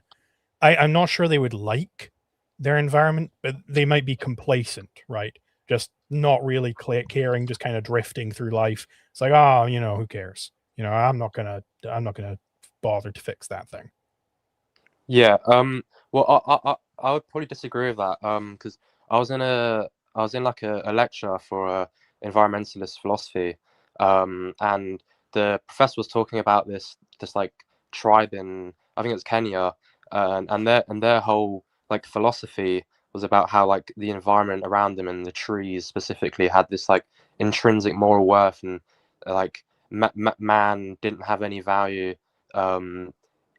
[SPEAKER 2] I'm not sure they would like their environment, but they might be complacent, right? Just not really caring, just kind of drifting through life. It's like, oh, who cares? I'm not gonna bother to fix that thing.
[SPEAKER 5] Yeah. Well, I would probably disagree with that. Because I was in like a lecture for environmentalist philosophy. And the professor was talking about this like tribe in, I think it's Kenya, and their whole like philosophy was about how like the environment around them and the trees specifically had this like intrinsic moral worth, and like man didn't have any value. Um,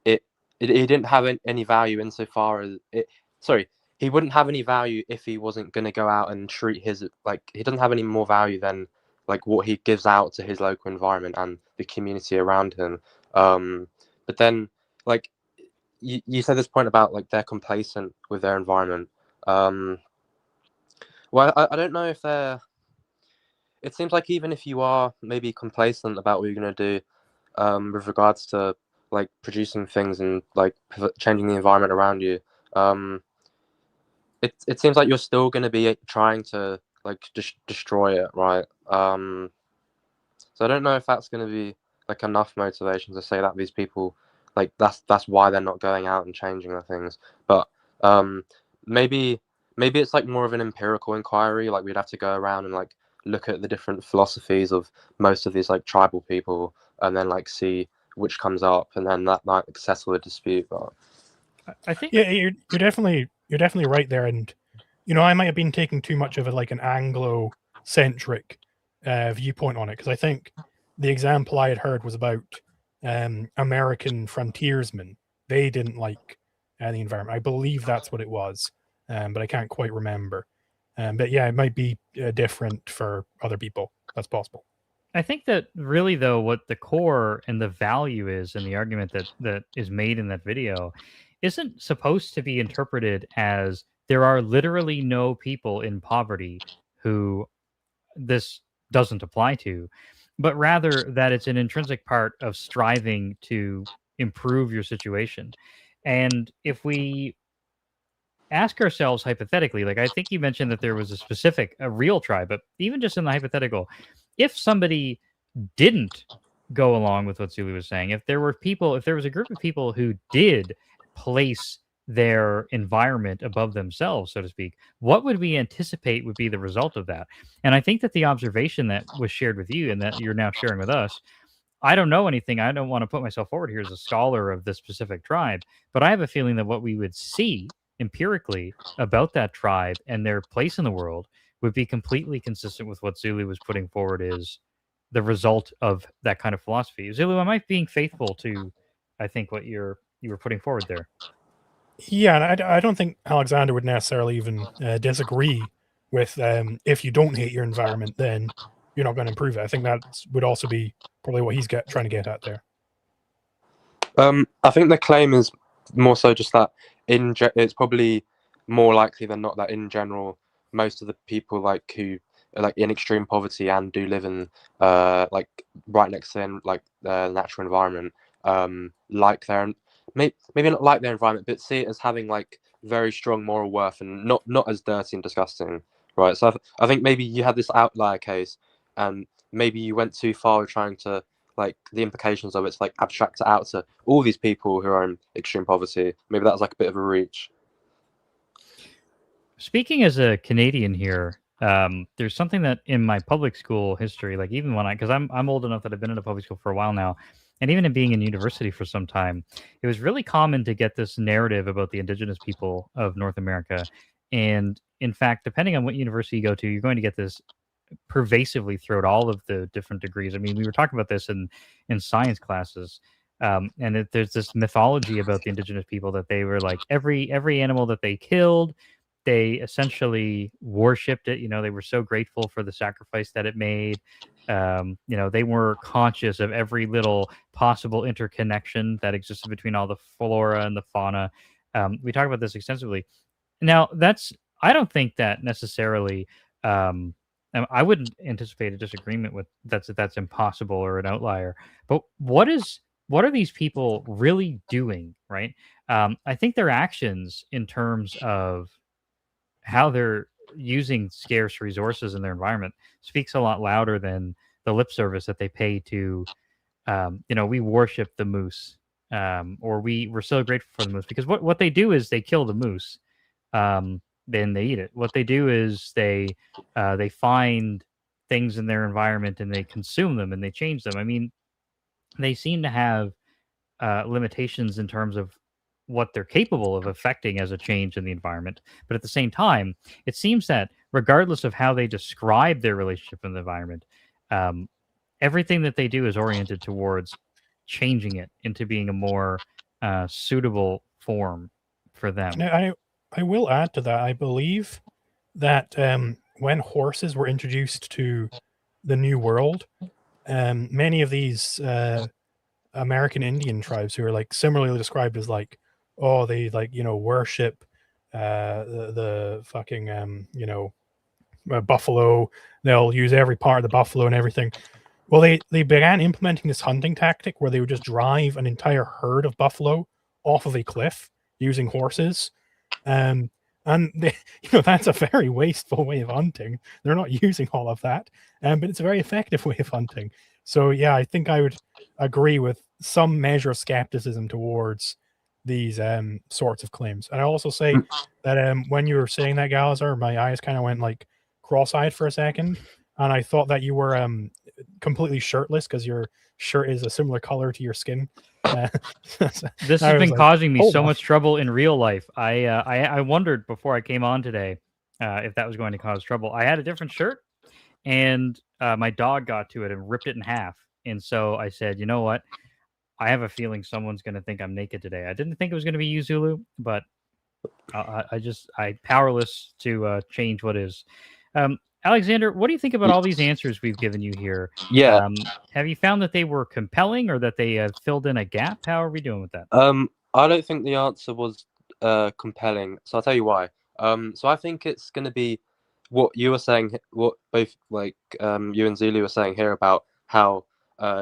[SPEAKER 5] it didn't have any value insofar as it. Sorry, he wouldn't have any value if he wasn't going to go out and treat his, like, he doesn't have any more value than like what he gives out to his local environment and the community around him. But then, like, you said this point about like they're complacent with their environment. Well, I don't know if they're. It seems like even if you are maybe complacent about what you're going to do, with regards to like producing things and like changing the environment around you, um, it seems like you're still going to be trying to like destroy it, right? So I don't know if that's going to be like enough motivation to say that these people, like, that's why they're not going out and changing the things. But um, maybe it's like more of an empirical inquiry. Like we'd have to go around and like look at the different philosophies of most of these like tribal people, and then like see which comes up, and then that might settle the dispute. But
[SPEAKER 1] I think
[SPEAKER 2] Yeah, you're definitely right there, and I might have been taking too much of a like an Anglo-centric viewpoint on it, because I think the example I had heard was about American frontiersmen. They didn't like the environment. I believe that's what it was, but I can't quite remember. But yeah, it might be different for other people. That's possible.
[SPEAKER 1] I think that really, though, what the core and the value is in the argument that is made in that video isn't supposed to be interpreted as there are literally no people in poverty who this doesn't apply to, but rather that it's an intrinsic part of striving to improve your situation. And if we ask ourselves hypothetically, like I think you mentioned that there was a real tribe, but even just in the hypothetical, if somebody didn't go along with what Zulu was saying, if there was a group of people who did place their environment above themselves, so to speak, what would we anticipate would be the result of that? And I think that the observation that was shared with you and that you're now sharing with us, I don't know anything. I don't want to put myself forward here as a scholar of this specific tribe, but I have a feeling that what we would see empirically about that tribe and their place in the world would be completely consistent with what Zulu was putting forward is the result of that kind of philosophy. Zulu, am I being faithful to, I think, what you were putting forward there?
[SPEAKER 2] Yeah, and I don't think Alexander would necessarily even disagree with if you don't hate your environment, then you're not going to improve it. I think that would also be probably what he's trying to get at there.
[SPEAKER 5] I think the claim is more so just that it's probably more likely than not that in general, most of the people like who are like in extreme poverty and do live in like right next to them, like the natural environment, like their maybe not like their environment, but see it as having like very strong moral worth and not as dirty and disgusting, right? So I think maybe you had this outlier case, and maybe you went too far with trying to like the implications of it's like abstract it out to all these people who are in extreme poverty. Maybe that was like a bit of a reach.
[SPEAKER 1] Speaking as a Canadian here, there's something that in my public school history, like even when because I'm old enough that I've been in a public school for a while now, and even in being in university for some time, it was really common to get this narrative about the indigenous people of North America. And in fact, depending on what university you go to, you're going to get this pervasively throughout all of the different degrees. I mean, we were talking about this in science classes, and there's this mythology about the indigenous people that they were like every animal that they killed, they essentially worshipped it. They were so grateful for the sacrifice that it made. They were conscious of every little possible interconnection that existed between all the flora and the fauna. We talk about this extensively. Now, I don't think that necessarily I wouldn't anticipate a disagreement with that's impossible or an outlier. But what are these people really doing, right? I think their actions in terms of how they're using scarce resources in their environment speaks a lot louder than the lip service that they pay to. We worship the moose, or we're so grateful for the moose because what they do is they kill the moose, then they eat it. What they do is they find things in their environment and they consume them and they change them. I mean, they seem to have limitations in terms of what they're capable of affecting as a change in the environment. But at the same time, it seems that regardless of how they describe their relationship in the environment, um, everything that they do is oriented towards changing it into being a more suitable form for them.
[SPEAKER 2] I will add to that. I believe that when horses were introduced to the New World, many of these American Indian tribes who are like similarly described as like, oh, they like worship the fucking buffalo. They'll use every part of the buffalo and everything. Well, they began implementing this hunting tactic where they would just drive an entire herd of buffalo off of a cliff using horses. And they, that's a very wasteful way of hunting. They're not using all of that, but it's a very effective way of hunting. So yeah, I think I would agree with some measure of skepticism towards these sorts of claims. And I also say that when you were saying that, Galazar, my eyes kind of went like cross-eyed for a second, and I thought that you were completely shirtless because your shirt is a similar color to your skin.
[SPEAKER 1] This has been causing me so much trouble in real life. I wondered before I came on today if that was going to cause trouble. I had a different shirt, and my dog got to it and ripped it in half. And so I said, you know what? I have a feeling someone's going to think I'm naked today. I didn't think it was going to be you, Zulu, but I powerless to change what is. Alexander, what do you think about all these answers we've given you here?
[SPEAKER 5] Yeah.
[SPEAKER 1] Have you found that they were compelling or that they filled in a gap? How are we doing with that?
[SPEAKER 5] I don't think the answer was compelling. So I'll tell you why. So I think it's going to be what you were saying, what both like you and Zulu were saying here about how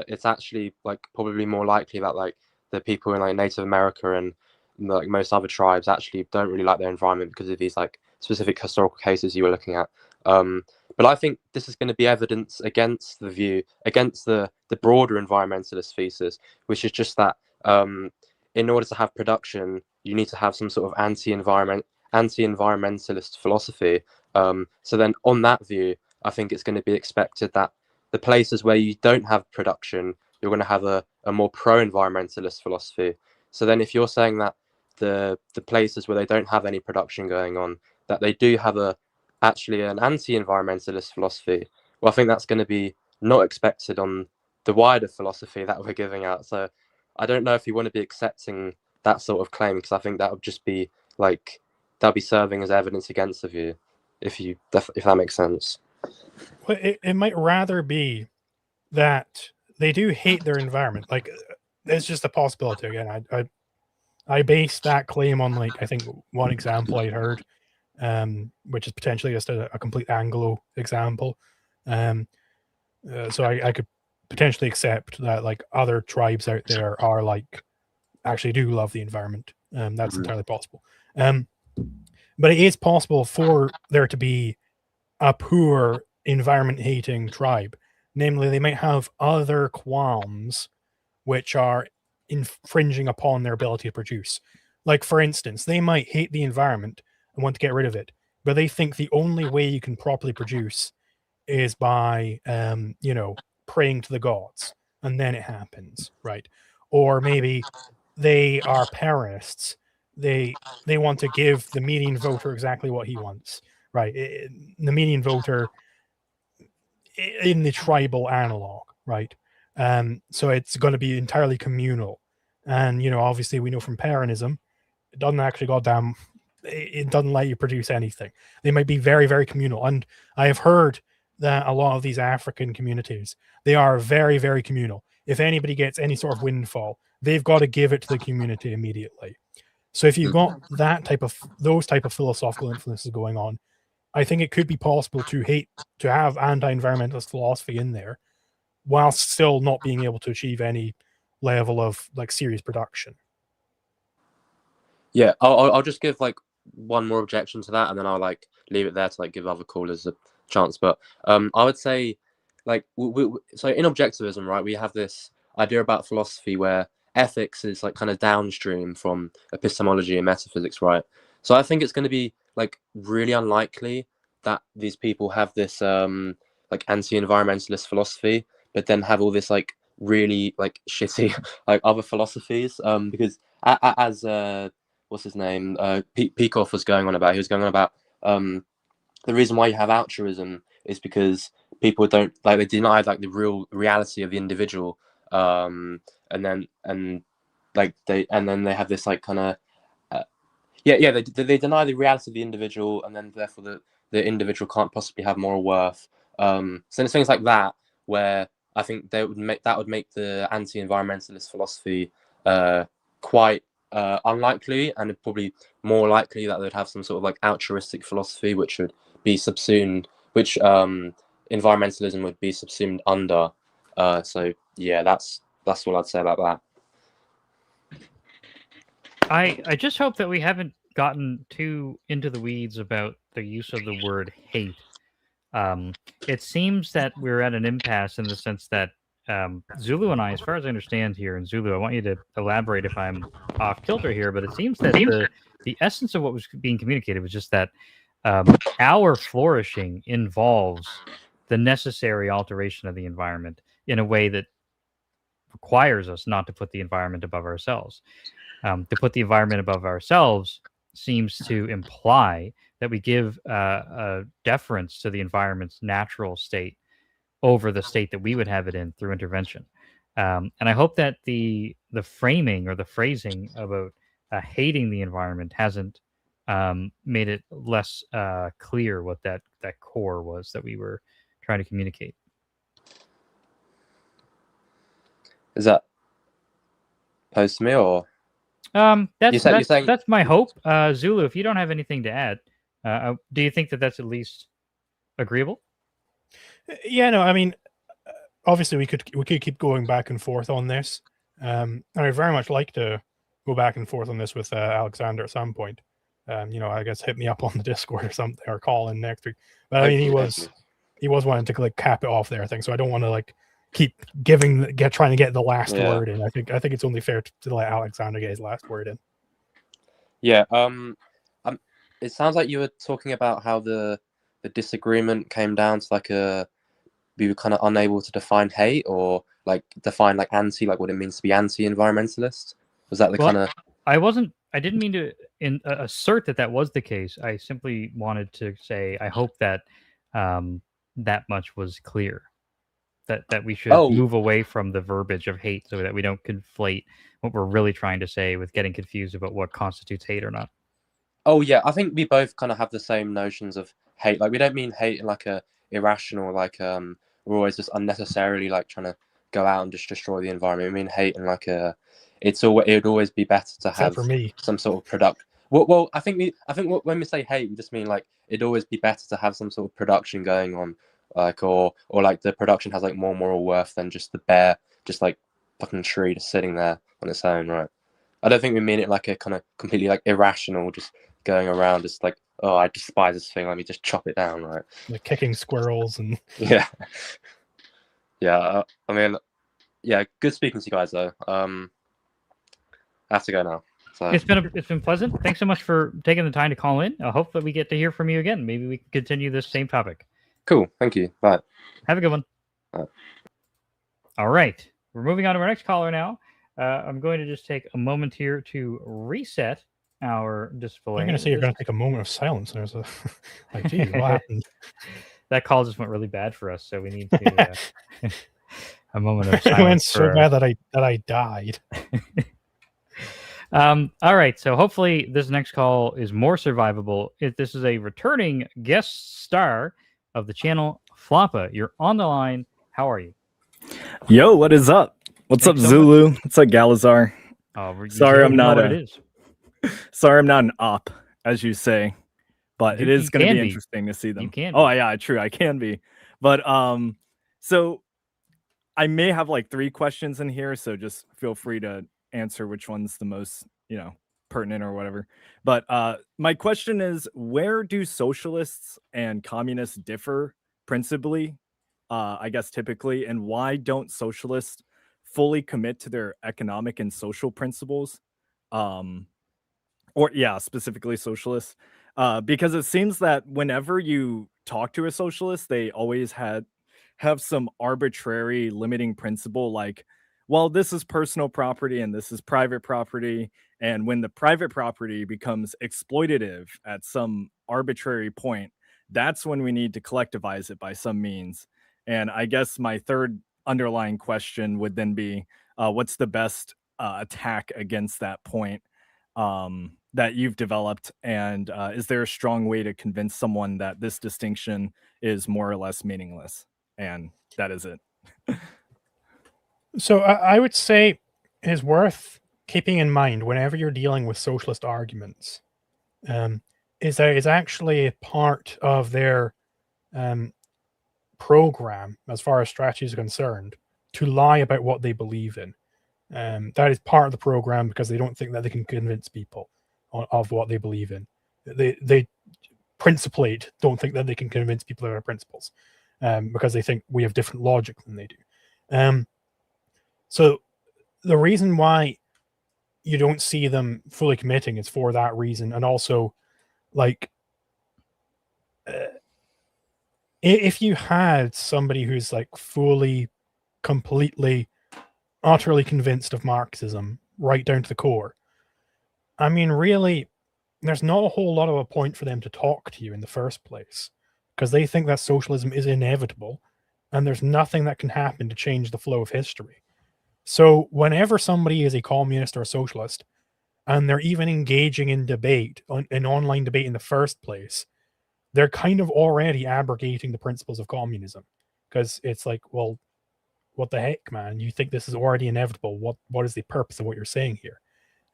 [SPEAKER 5] it's actually like probably more likely that like the people in like Native America and like most other tribes actually don't really like their environment because of these like specific historical cases you were looking at. But I think this is going to be evidence against the view, against the broader environmentalist thesis, which is just that in order to have production, you need to have some sort of anti-environmentalist philosophy. So then on that view, I think it's going to be expected that the places where you don't have production, you're going to have a more pro-environmentalist philosophy. So then if you're saying that the places where they don't have any production going on, that they do have actually an anti-environmentalist philosophy, well, I think that's going to be not expected on the wider philosophy that we're giving out. So I don't know if you want to be accepting that sort of claim, because I think that would just be like, that'll be serving as evidence against the view, if that makes sense.
[SPEAKER 2] Well, it might rather be that they do hate their environment. Like, it's just a possibility. Again, I base that claim on like I think one example I heard, which is potentially just a complete Anglo example. So I could potentially accept that like other tribes out there are like actually do love the environment. That's entirely possible. But it is possible for there to be a poor environment hating tribe. Namely, they might have other qualms which are infringing upon their ability to produce. Like, for instance, they might hate the environment and want to get rid of it, but they think the only way you can properly produce is by, praying to the gods, and then it happens, right? Or maybe they are parasites. They want to give the median voter exactly what he wants, right? The median voter in the tribal analog, right? So it's going to be entirely communal. And, obviously we know from Parianism, it doesn't actually it doesn't let you produce anything. They might be very, very communal. And I have heard that a lot of these African communities, they are very, very communal. If anybody gets any sort of windfall, they've got to give it to the community immediately. So if you've got those type of philosophical influences going on, I think it could be possible to have anti-environmentalist philosophy in there, whilst still not being able to achieve any level of like serious production.
[SPEAKER 5] Yeah, I'll just give like one more objection to that, and then I'll like leave it there to like give other callers a chance. But I would say like so in objectivism, right, we have this idea about philosophy where ethics is like kind of downstream from epistemology and metaphysics, right? So I think it's going to be like really unlikely that these people have this like anti-environmentalist philosophy, but then have all this like really like shitty like other philosophies because as what's his name? Peikoff was going on about. He was going on about the reason why you have altruism is because people don't like they deny like the real reality of the individual, and then they have this like kind of they deny the reality of the individual, and then therefore the individual can't possibly have moral worth. So there's things like that where I think that would make the anti-environmentalist philosophy quite unlikely, and probably more likely that they'd have some sort of like altruistic philosophy which would be subsumed, which environmentalism would be subsumed under. So yeah, that's what I'd say about that.
[SPEAKER 1] I just hope that we haven't gotten too into the weeds about the use of the word hate. It seems that we're at an impasse in the sense that Zulu and I, as far as I understand here, and Zulu, I want you to elaborate if I'm off kilter here, but it seems that the essence of what was being communicated was just that our flourishing involves the necessary alteration of the environment in a way that requires us not to put the environment above ourselves. To put the environment above ourselves seems to imply that we give a deference to the environment's natural state over the state that we would have it in through intervention. And I hope that the framing or the phrasing about hating the environment hasn't made it less clear what that core was that we were trying to communicate.
[SPEAKER 5] Is that posed to me or?
[SPEAKER 1] That's my hope. Zulu, if you don't have anything to add, do you think that that's at least agreeable?
[SPEAKER 2] Yeah, no, I mean, obviously we could keep going back and forth on this. And I'd very much like to go back and forth on this with Alexander at some point. I guess hit me up on the Discord or something, or call in next week. But I mean, he was wanting to like cap it off there, I think. So I don't want to like keep trying to get the last word in. I think it's only fair to let Alexander get his last word in.
[SPEAKER 5] Yeah. It sounds like you were talking about how the disagreement came down to like we were kind of unable to define hate or like define like what it means to be anti-environmentalist. Was that the kind of?
[SPEAKER 1] I didn't mean to assert that was the case. I simply wanted to say I hope that that much was clear. That we should move away from the verbiage of hate so that we don't conflate what we're really trying to say with getting confused about what constitutes hate or not.
[SPEAKER 5] Oh yeah, I think we both kind of have the same notions of hate. Like we don't mean hate in like a irrational, like we're always just unnecessarily like trying to go out and just destroy the environment. We mean hate in like it would always be better to have some sort of product. Well, I think when we say hate, we just mean like it'd always be better to have some sort of production going on. Like or like the production has like more moral worth than just the bare just like fucking tree just sitting there on its own, right? I don't think we mean it like a kind of completely like irrational just going around just like, oh, I despise this thing, let me just chop it down, right?
[SPEAKER 2] Like kicking squirrels and
[SPEAKER 5] yeah. I mean, yeah, good speaking to you guys though. I have to go now. So.
[SPEAKER 1] It's been pleasant. Thanks so much for taking the time to call in. I hope that we get to hear from you again. Maybe we can continue this same topic.
[SPEAKER 5] Cool. Thank you. Bye.
[SPEAKER 1] Have a good one.
[SPEAKER 5] Bye.
[SPEAKER 1] All right. We're moving on to our next caller now. I'm going to just take a moment here to reset our display.
[SPEAKER 2] I'm going to say you're going to take a moment of silence. There's a like, geez, what happened?
[SPEAKER 1] That call just went really bad for us, so we need to a moment of silence.
[SPEAKER 2] It went so bad that I died.
[SPEAKER 1] All right, so hopefully this next call is more survivable. This is a returning guest star of the channel, Floppa. You're on the line. How are you?
[SPEAKER 6] Yo, what is up? What's up, Zulu? What's up, Galazar?
[SPEAKER 1] Sorry, I'm not
[SPEAKER 6] sorry, I'm not an op, as you say. but it
[SPEAKER 1] You
[SPEAKER 6] is going to
[SPEAKER 1] can
[SPEAKER 6] be
[SPEAKER 1] be.
[SPEAKER 6] interesting to see them.
[SPEAKER 1] can
[SPEAKER 6] Oh
[SPEAKER 1] be.
[SPEAKER 6] yeah, true. I can be, but so I may have like 3 questions in here, so just feel free to answer which one's the most, pertinent or whatever. But my question is, where do socialists and communists differ principally? I guess typically, and why don't socialists fully commit to their economic and social principles? Um, or yeah, specifically socialists. Because it seems that whenever you talk to a socialist, they always have some arbitrary limiting principle like, well, this is personal property and this is private property. And when the private property becomes exploitative at some arbitrary point, that's when we need to collectivize it by some means. And I guess my third underlying question would then be, what's the best attack against that point that you've developed? And is there a strong way to convince someone that this distinction is more or less meaningless? And that is it.
[SPEAKER 2] So I would say it is worth keeping in mind whenever you're dealing with socialist arguments, is that it's actually a part of their program, as far as strategy is concerned, to lie about what they believe in. That is part of the program because they don't think that they can convince people of what they believe in. They principally don't think that they can convince people of their principles because they think we have different logic than they do. So the reason why you don't see them fully committing is for that reason, and also like if you had somebody who's like fully, completely, utterly convinced of Marxism right down to the core, I mean, really, there's not a whole lot of a point for them to talk to you in the first place because they think that socialism is inevitable and there's nothing that can happen to change the flow of history. So whenever somebody is a communist or a socialist and they're even engaging in debate, in online debate in the first place, they're kind of already abrogating the principles of communism because it's like, well, what the heck, man? You think this is already inevitable? What is the purpose of what you're saying here?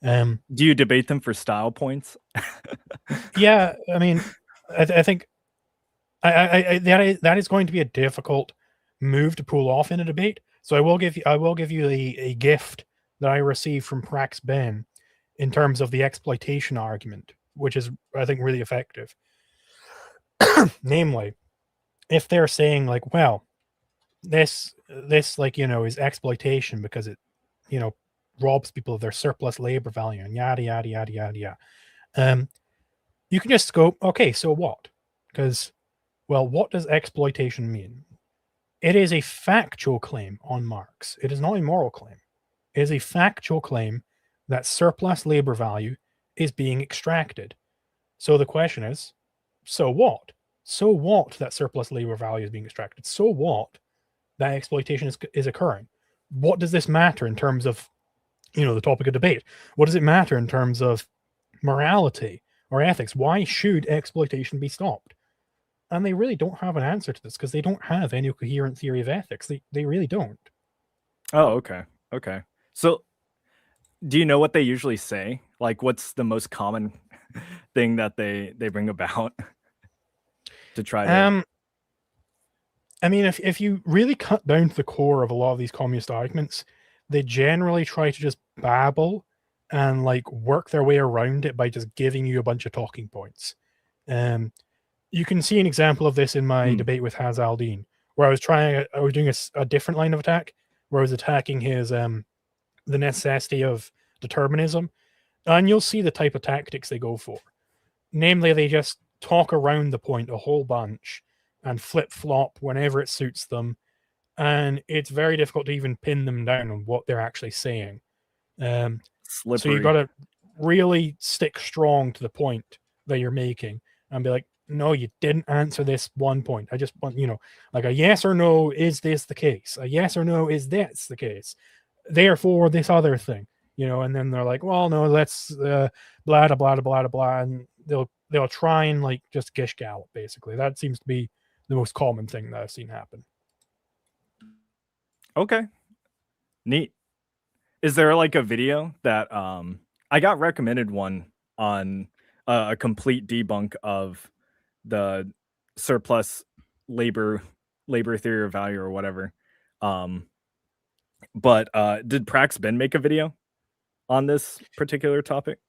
[SPEAKER 6] Do you debate them for style points?
[SPEAKER 2] Yeah, I mean, I think that is going to be a difficult move to pull off in a debate. So I will give you a gift that I received from Prax Ben in terms of the exploitation argument, which is I think really effective. Namely, if they're saying like, well, this like is exploitation because it robs people of their surplus labor value and yada yada yada yada yada. You can just go, okay, so what? Because, well, what does exploitation mean? It is a factual claim on Marx. It is not a moral claim. It is a factual claim that surplus labor value is being extracted. So the question is, so what? So what that surplus labor value is being extracted? So what that exploitation is occurring? What does this matter in terms of, the topic of debate? What does it matter in terms of morality or ethics? Why should exploitation be stopped? And they really don't have an answer to this because they don't have any coherent theory of ethics. They really don't.
[SPEAKER 6] Oh, okay. Okay. So do you know what they usually say? Like what's the most common thing that they bring about to try to
[SPEAKER 2] I mean, if you really cut down to the core of a lot of these communist arguments, they generally try to just babble and like work their way around it by just giving you a bunch of talking points. You can see an example of this in my debate with Haz Aldin, where I was doing a different line of attack, where I was attacking his the necessity of determinism, and you'll see the type of tactics they go for. Namely, they just talk around the point a whole bunch and flip flop whenever it suits them, and it's very difficult to even pin them down on what they're actually saying. So
[SPEAKER 6] slippery.
[SPEAKER 2] you've got to really stick strong to the point that you're making and be like, no, you didn't answer this one point. I just want, like a yes or no, is this the case? A yes or no, is this the case? Therefore, this other thing, and then they're like, well, no, let's blah, blah, blah, blah, blah, and they'll try and like just gish gallop, basically. That seems to be the most common thing that I've seen happen.
[SPEAKER 6] Okay. Neat. Is there like a video that I got recommended one on a complete debunk of the surplus labor theory of value or whatever. But did Prax Ben make a video on this particular topic?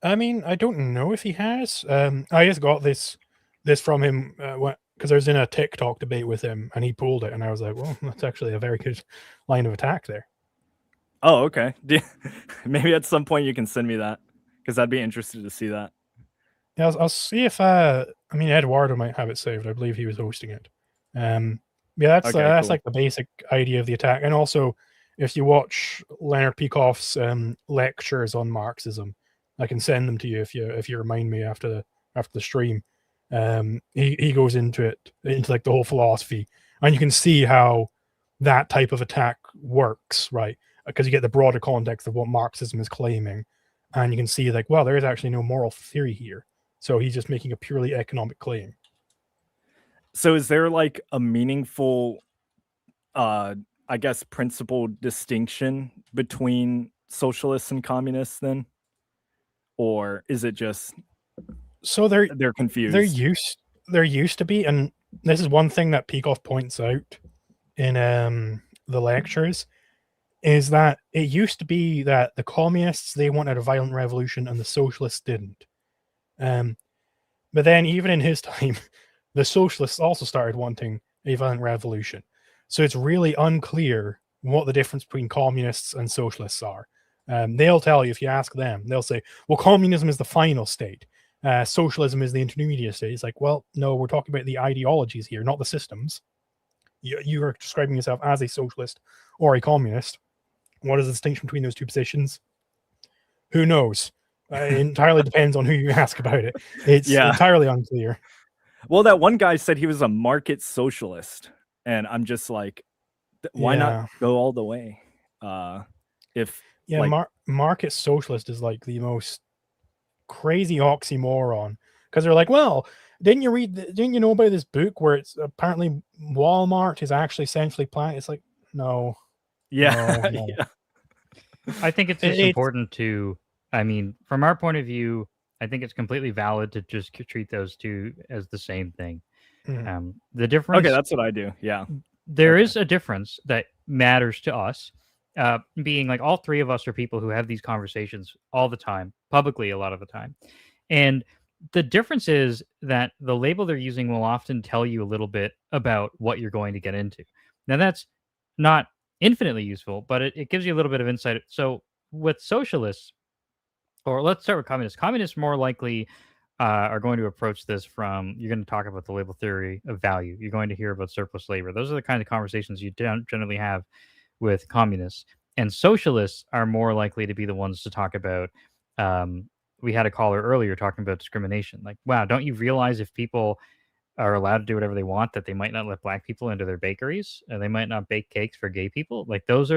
[SPEAKER 2] I mean, I don't know if he has. I just got this from him because I was in a TikTok debate with him, and he pulled it, and I was like, "Well, that's actually a very good line of attack there."
[SPEAKER 6] Oh, okay. Maybe at some point you can send me that, because I'd be interested to see that.
[SPEAKER 2] Yeah, I'll see if I mean, Eduardo might have it saved. I believe he was hosting it. Yeah, that's
[SPEAKER 6] Okay, cool.
[SPEAKER 2] like the basic idea of the attack. And also, if you watch Leonard Peikoff's lectures on Marxism, I can send them to you if you remind me after the stream. He goes into like the whole philosophy, and you can see how that type of attack works, right? Because you get the broader context of what Marxism is claiming, and you can see like, well, there is actually no moral theory here. So he's just making a purely economic claim.
[SPEAKER 6] So is there like a meaningful, I guess, principle distinction between socialists and communists then? Or is it just
[SPEAKER 2] So
[SPEAKER 6] they're confused?
[SPEAKER 2] There used to be, and this is one thing that Peikoff points out in the lectures, is that it used to be that the communists, they wanted a violent revolution and the socialists didn't. But then even in his time, the socialists also started wanting a violent revolution. So it's really unclear what the difference between communists and socialists are. They'll tell you, if you ask them, they'll say, well, communism is the final state. Socialism is the intermediate state. It's like, well, no, we're talking about the ideologies here, not the systems. You are describing yourself as a socialist or a communist. What is the distinction between those two positions? Who knows? It entirely depends on who you ask about it. It's entirely unclear.
[SPEAKER 6] Well, that one guy said he was a market socialist, and I'm just like, why not go all the way?
[SPEAKER 2] Market socialist is like the most crazy oxymoron, because they're like, well, didn't you know about this book where it's apparently Walmart is actually centrally planned? It's like, no.
[SPEAKER 6] Yeah.
[SPEAKER 1] I think it's just important to, I mean, from our point of view, I think it's completely valid to just treat those two as the same thing.
[SPEAKER 2] Mm-hmm.
[SPEAKER 1] The difference.
[SPEAKER 6] Okay, that's what I do. Yeah.
[SPEAKER 1] There is a difference that matters to us, being like all three of us are people who have these conversations all the time, publicly a lot of the time. And the difference is that the label they're using will often tell you a little bit about what you're going to get into. Now, that's not infinitely useful, but it gives you a little bit of insight. So with socialists, or let's start with communists. Communists more likely are going to approach this from, you're going to talk about the label theory of value. You're going to hear about surplus labor. Those are the kind of conversations you generally have with communists. And socialists are more likely to be the ones to talk about, we had a caller earlier talking about discrimination. Like, wow, don't you realize if people are allowed to do whatever they want, that they might not let black people into their bakeries, and they might not bake cakes for gay people? Like, those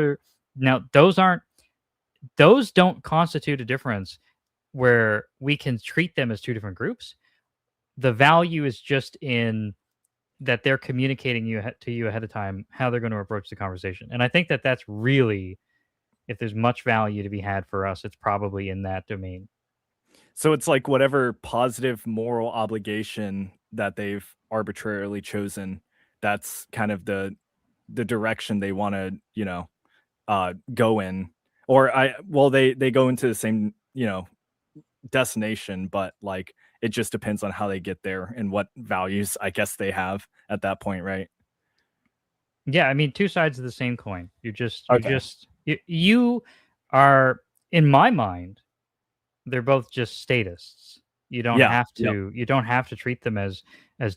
[SPEAKER 1] don't constitute a difference where we can treat them as two different groups. The value is just in that they're communicating to you ahead of time how they're going to approach the conversation. And I think that that's really, if there's much value to be had for us, it's probably in that domain.
[SPEAKER 6] So it's like whatever positive moral obligation that they've arbitrarily chosen, that's kind of the direction they want to, go in. Or they go into the same, destination, but like it just depends on how they get there and what values I guess they have at that point, right?
[SPEAKER 1] Yeah, I mean, two sides of the same coin. You are, in my mind, they're both just statists. You don't have to you don't have to treat them as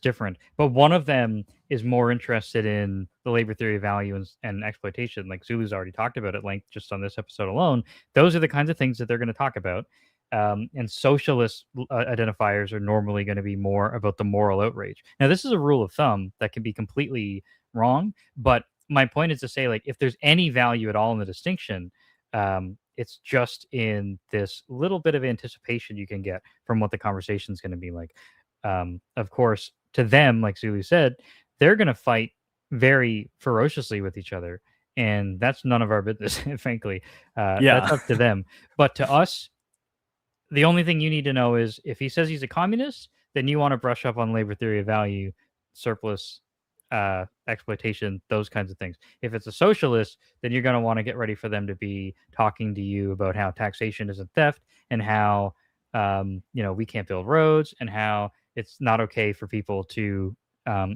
[SPEAKER 1] different. But one of them is more interested in the labor theory of value and exploitation, like Zulu's already talked about at length just on this episode alone. Those are the kinds of things that they're going to talk about. And socialist identifiers are normally going to be more about the moral outrage. Now, this is a rule of thumb that can be completely wrong, but my point is to say, like, if there's any value at all in the distinction, it's just in this little bit of anticipation you can get from what the conversation is going to be like. Of course, to them, like Zulu said, they're going to fight very ferociously with each other, and that's none of our business, frankly. That's up to them. But to us, the only thing you need to know is if he says he's a communist, then you want to brush up on labor theory of value, surplus exploitation, those kinds of things. If it's a socialist, then you're going to want to get ready for them to be talking to you about how taxation isn't theft and how we can't build roads and how it's not okay for people to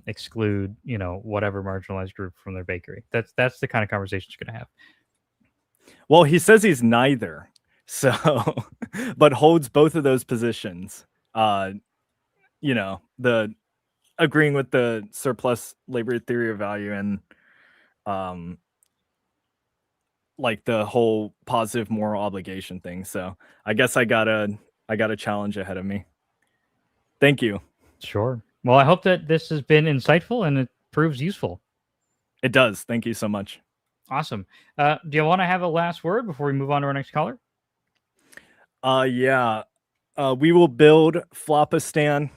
[SPEAKER 1] exclude whatever marginalized group from their bakery. That's the kind of conversation you're going to have.
[SPEAKER 6] Well, he says he's neither, so but holds both of those positions. The agreeing with the surplus labor theory of value and like the whole positive moral obligation thing. So I guess I got a challenge ahead of me. Thank you.
[SPEAKER 1] Sure. Well, I hope that this has been insightful and it proves useful.
[SPEAKER 6] It does. Thank you so much.
[SPEAKER 1] Awesome. Do you want to have a last word before we move on to our next caller?
[SPEAKER 6] Yeah. We will build Flopistan.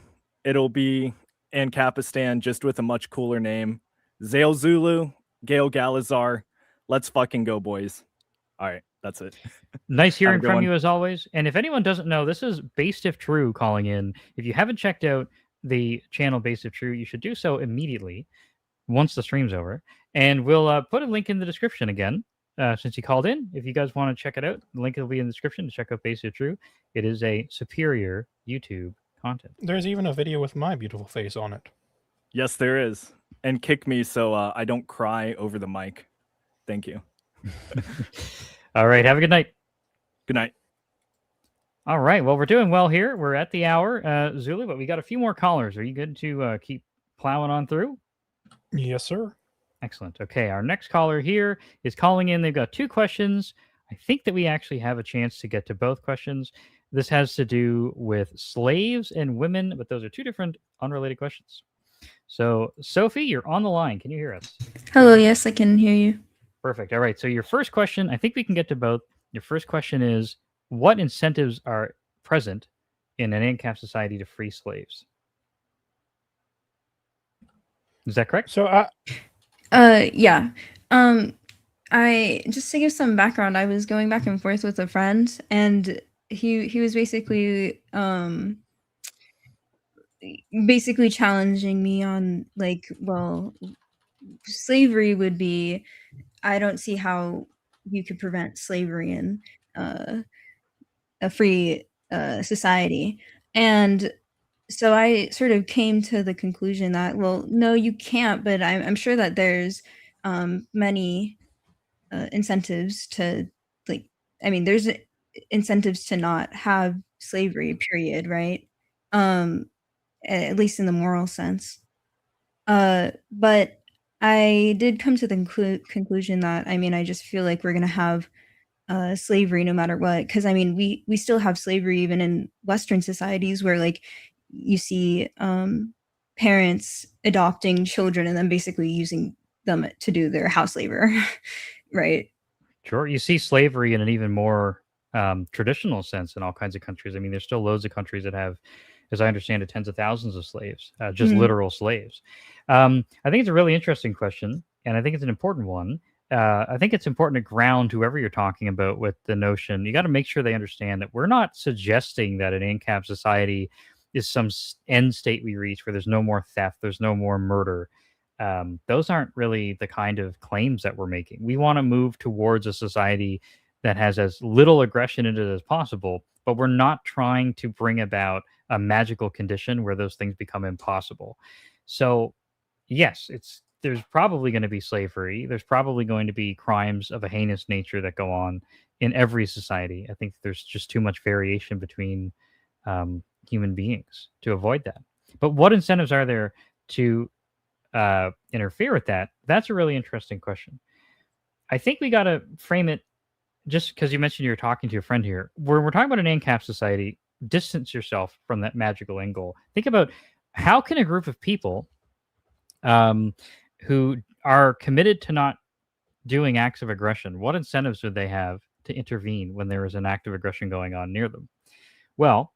[SPEAKER 6] It'll be Ancapistan, just with a much cooler name. Zale Zulu, Gail Galazar. Let's fucking go, boys. All right, that's it.
[SPEAKER 1] Nice hearing from you as always. And if anyone doesn't know, this is Based If True calling in. If you haven't checked out the channel Based If True, you should do so immediately once the stream's over. And we'll put a link in the description again. Since he called in, if you guys want to check it out, the link will be in the description to check out Based If True. It is a superior YouTube content.
[SPEAKER 2] There's even a video with my beautiful face on it.
[SPEAKER 6] Yes, there is. And kick me so I don't cry over the mic. Thank you.
[SPEAKER 1] All right. Have a good night.
[SPEAKER 6] Good night.
[SPEAKER 1] All right. Well, we're doing well here. We're at the hour, Zulu, but we got a few more callers. Are you good to keep plowing on through?
[SPEAKER 2] Yes, sir.
[SPEAKER 1] Excellent. Okay. Our next caller here is calling in. They've got 2 questions. I think that we actually have a chance to get to both questions. This has to do with slaves and women, but those are 2 different unrelated questions. So, Sophie, you're on the line. Can you hear us?
[SPEAKER 7] Hello. Yes, I can hear you.
[SPEAKER 1] Perfect. All right. So your first question, I think we can get to both. Your first question is, what incentives are present in an Ancap society to free slaves? Is that correct?
[SPEAKER 2] So,
[SPEAKER 7] yeah. I just to give some background, I was going back and forth with a friend, and he was basically challenging me on like, well, slavery would be, I don't see how you could prevent slavery in a free society. And so I sort of came to the conclusion that, well, no, you can't, but I'm sure that there's many incentives to, like, I mean, there's incentives to not have slavery, period, right? At least in the moral sense. But I did come to the conclusion that, I mean, I just feel like we're going to have slavery no matter what. Because, I mean, we still have slavery even in Western societies where, like, you see parents adopting children and then basically using them to do their house labor, right?
[SPEAKER 1] Sure. You see slavery in an even more traditional sense in all kinds of countries. I mean, there's still loads of countries that have, as I understand it, tens of thousands of slaves, just literal slaves. I think it's a really interesting question, and I think it's an important one. I think it's important to ground whoever you're talking about with the notion. You got to make sure they understand that we're not suggesting that an Ancap society is some end state we reach where there's no more theft, there's no more murder. Those aren't really the kind of claims that we're making. We want to move towards a society that has as little aggression in it as possible, but we're not trying to bring about a magical condition where those things become impossible. So, yes, there's probably going to be slavery. There's probably going to be crimes of a heinous nature that go on in every society. I think there's just too much variation between human beings to avoid that. But what incentives are there to interfere with that? That's a really interesting question. I think we got to frame it, just because you mentioned you're talking to a friend here. We're talking about an Ancap society. Distance yourself from that magical end goal. Think about how can a group of people who are committed to not doing acts of aggression, what incentives would they have to intervene when there is an act of aggression going on near them? Well,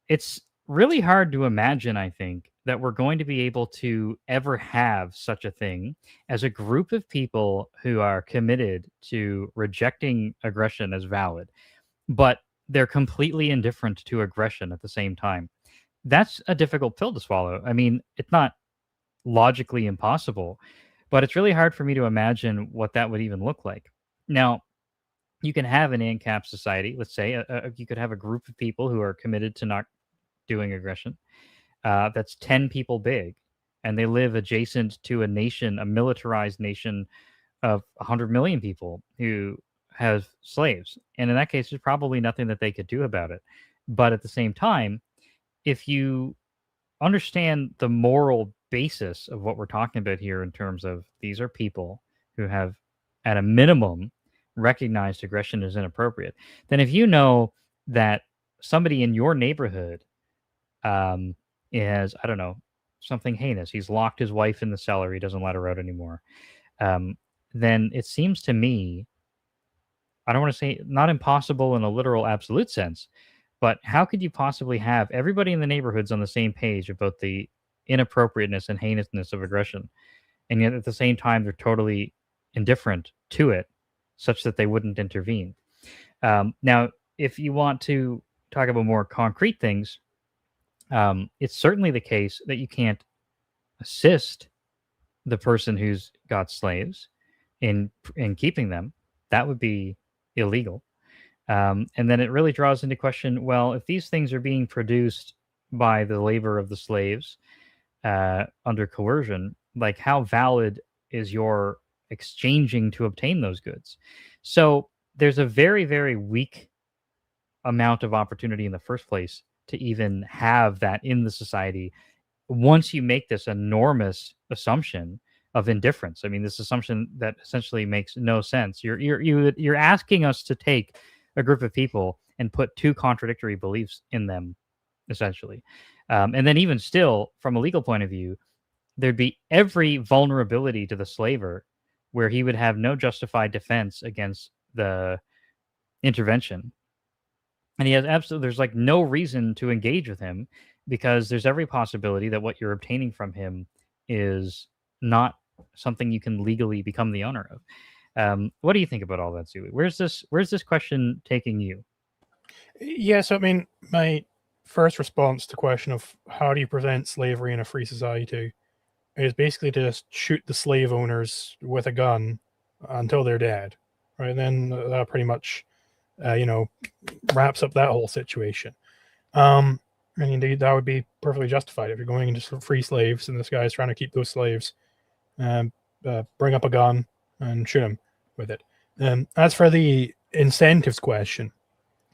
[SPEAKER 1] it's really hard to imagine, I think, that we're going to be able to ever have such a thing as a group of people who are committed to rejecting aggression as valid, but they're completely indifferent to aggression at the same time. that's a difficult pill to swallow. I mean, it's not logically impossible, but it's really hard for me to imagine what that would even look like. Now, you can have an Ancap society. Let's say you could have a group of people who are committed to not doing aggression. That's 10 people big, and they live adjacent to a nation, a militarized nation of 100 million people who have slaves. And in that case, there's probably nothing that they could do about it. But at the same time, if you understand the moral basis of what we're talking about here in terms of these are people who have, at a minimum, recognized aggression is inappropriate, then if you know that somebody in your neighborhood is, I don't know, something heinous, he's locked his wife in the cellar, he doesn't let her out anymore, then it seems to me, I don't want to say not impossible in a literal absolute sense, but how could you possibly have everybody in the neighborhoods on the same page about the inappropriateness and heinousness of aggression, and yet at the same time they're totally indifferent to it, such that they wouldn't intervene? Now, if you want to talk about more concrete things, it's certainly the case that you can't assist the person who's got slaves in keeping them. That would be illegal. And then it really draws into question, well, if these things are being produced by the labor of the slaves under coercion, like how valid is your exchanging to obtain those goods? So there's a very, very weak amount of opportunity in the first place to even have that in the society once you make this enormous assumption of indifference. I mean, this assumption that essentially makes no sense. You're asking us to take a group of people and put two contradictory beliefs in them, essentially. And then even still, from a legal point of view, there'd be every vulnerability to the slaver where he would have no justified defense against the intervention. And he has absolutely, there's like no reason to engage with him because there's every possibility that what you're obtaining from him is not something you can legally become the owner of. What do you think about all that, Zui? Where's this question taking you?
[SPEAKER 2] Yeah, so I mean, my first response to the question of how do you prevent slavery in a free society is basically to just shoot the slave owners with a gun until they're dead, right? And then that pretty much, wraps up that whole situation. And indeed, that would be perfectly justified if you're going into free slaves and this guy is trying to keep those slaves. Bring up a gun and shoot him with it. As for the incentives question,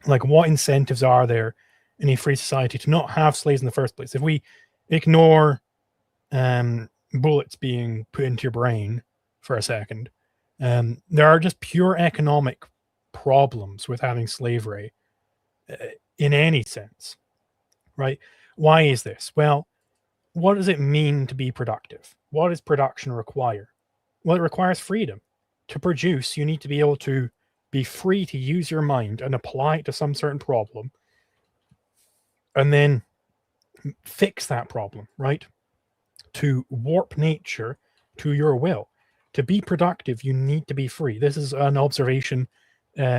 [SPEAKER 2] like what incentives are there in a free society to not have slaves in the first place? If we ignore bullets being put into your brain for a second, there are just pure economic problems with having slavery in any sense, right? Why is this? Well, what does it mean to be productive? What does production require? Well, it requires freedom. To produce, you need to be able to be free to use your mind and apply it to some certain problem and then fix that problem, right? To warp nature to your will. To be productive, you need to be free. This is an observation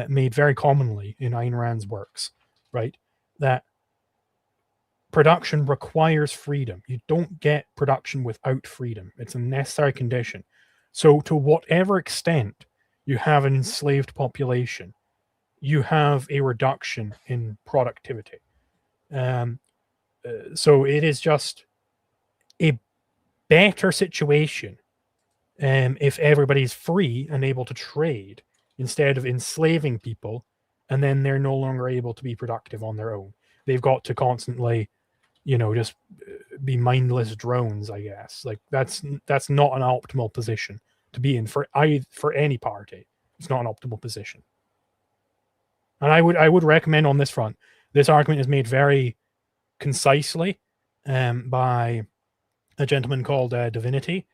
[SPEAKER 2] made very commonly in Ayn Rand's works, right? That production requires freedom. You don't get production without freedom. It's a necessary condition. So to whatever extent you have an enslaved population, you have a reduction in productivity. So it is just a better situation if everybody's free and able to trade instead of enslaving people and then they're no longer able to be productive on their own. They've got to constantly, just be mindless drones, I guess. Like that's not an optimal position to be in for any party. It's not an optimal position. And I would recommend on this front, this argument is made very concisely by a gentleman called Divinity,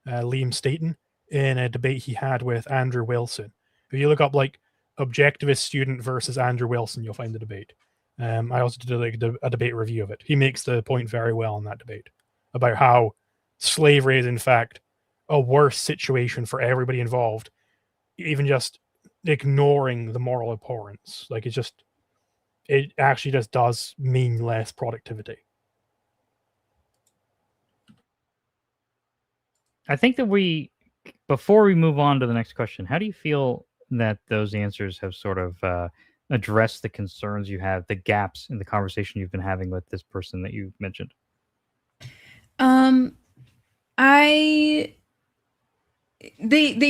[SPEAKER 2] Liam Staten, in a debate he had with Andrew Wilson. If you look up like objectivist student versus Andrew Wilson, you'll find the debate. I also did a debate review of it. He makes the point very well in that debate about how slavery is in fact a worse situation for everybody involved, even just ignoring the moral abhorrence. Like it actually just does mean less productivity.
[SPEAKER 1] I think that before we move on to the next question, how do you feel that those answers have sort of addressed the concerns you have, the gaps in the conversation you've been having with this person that you mentioned?
[SPEAKER 7] They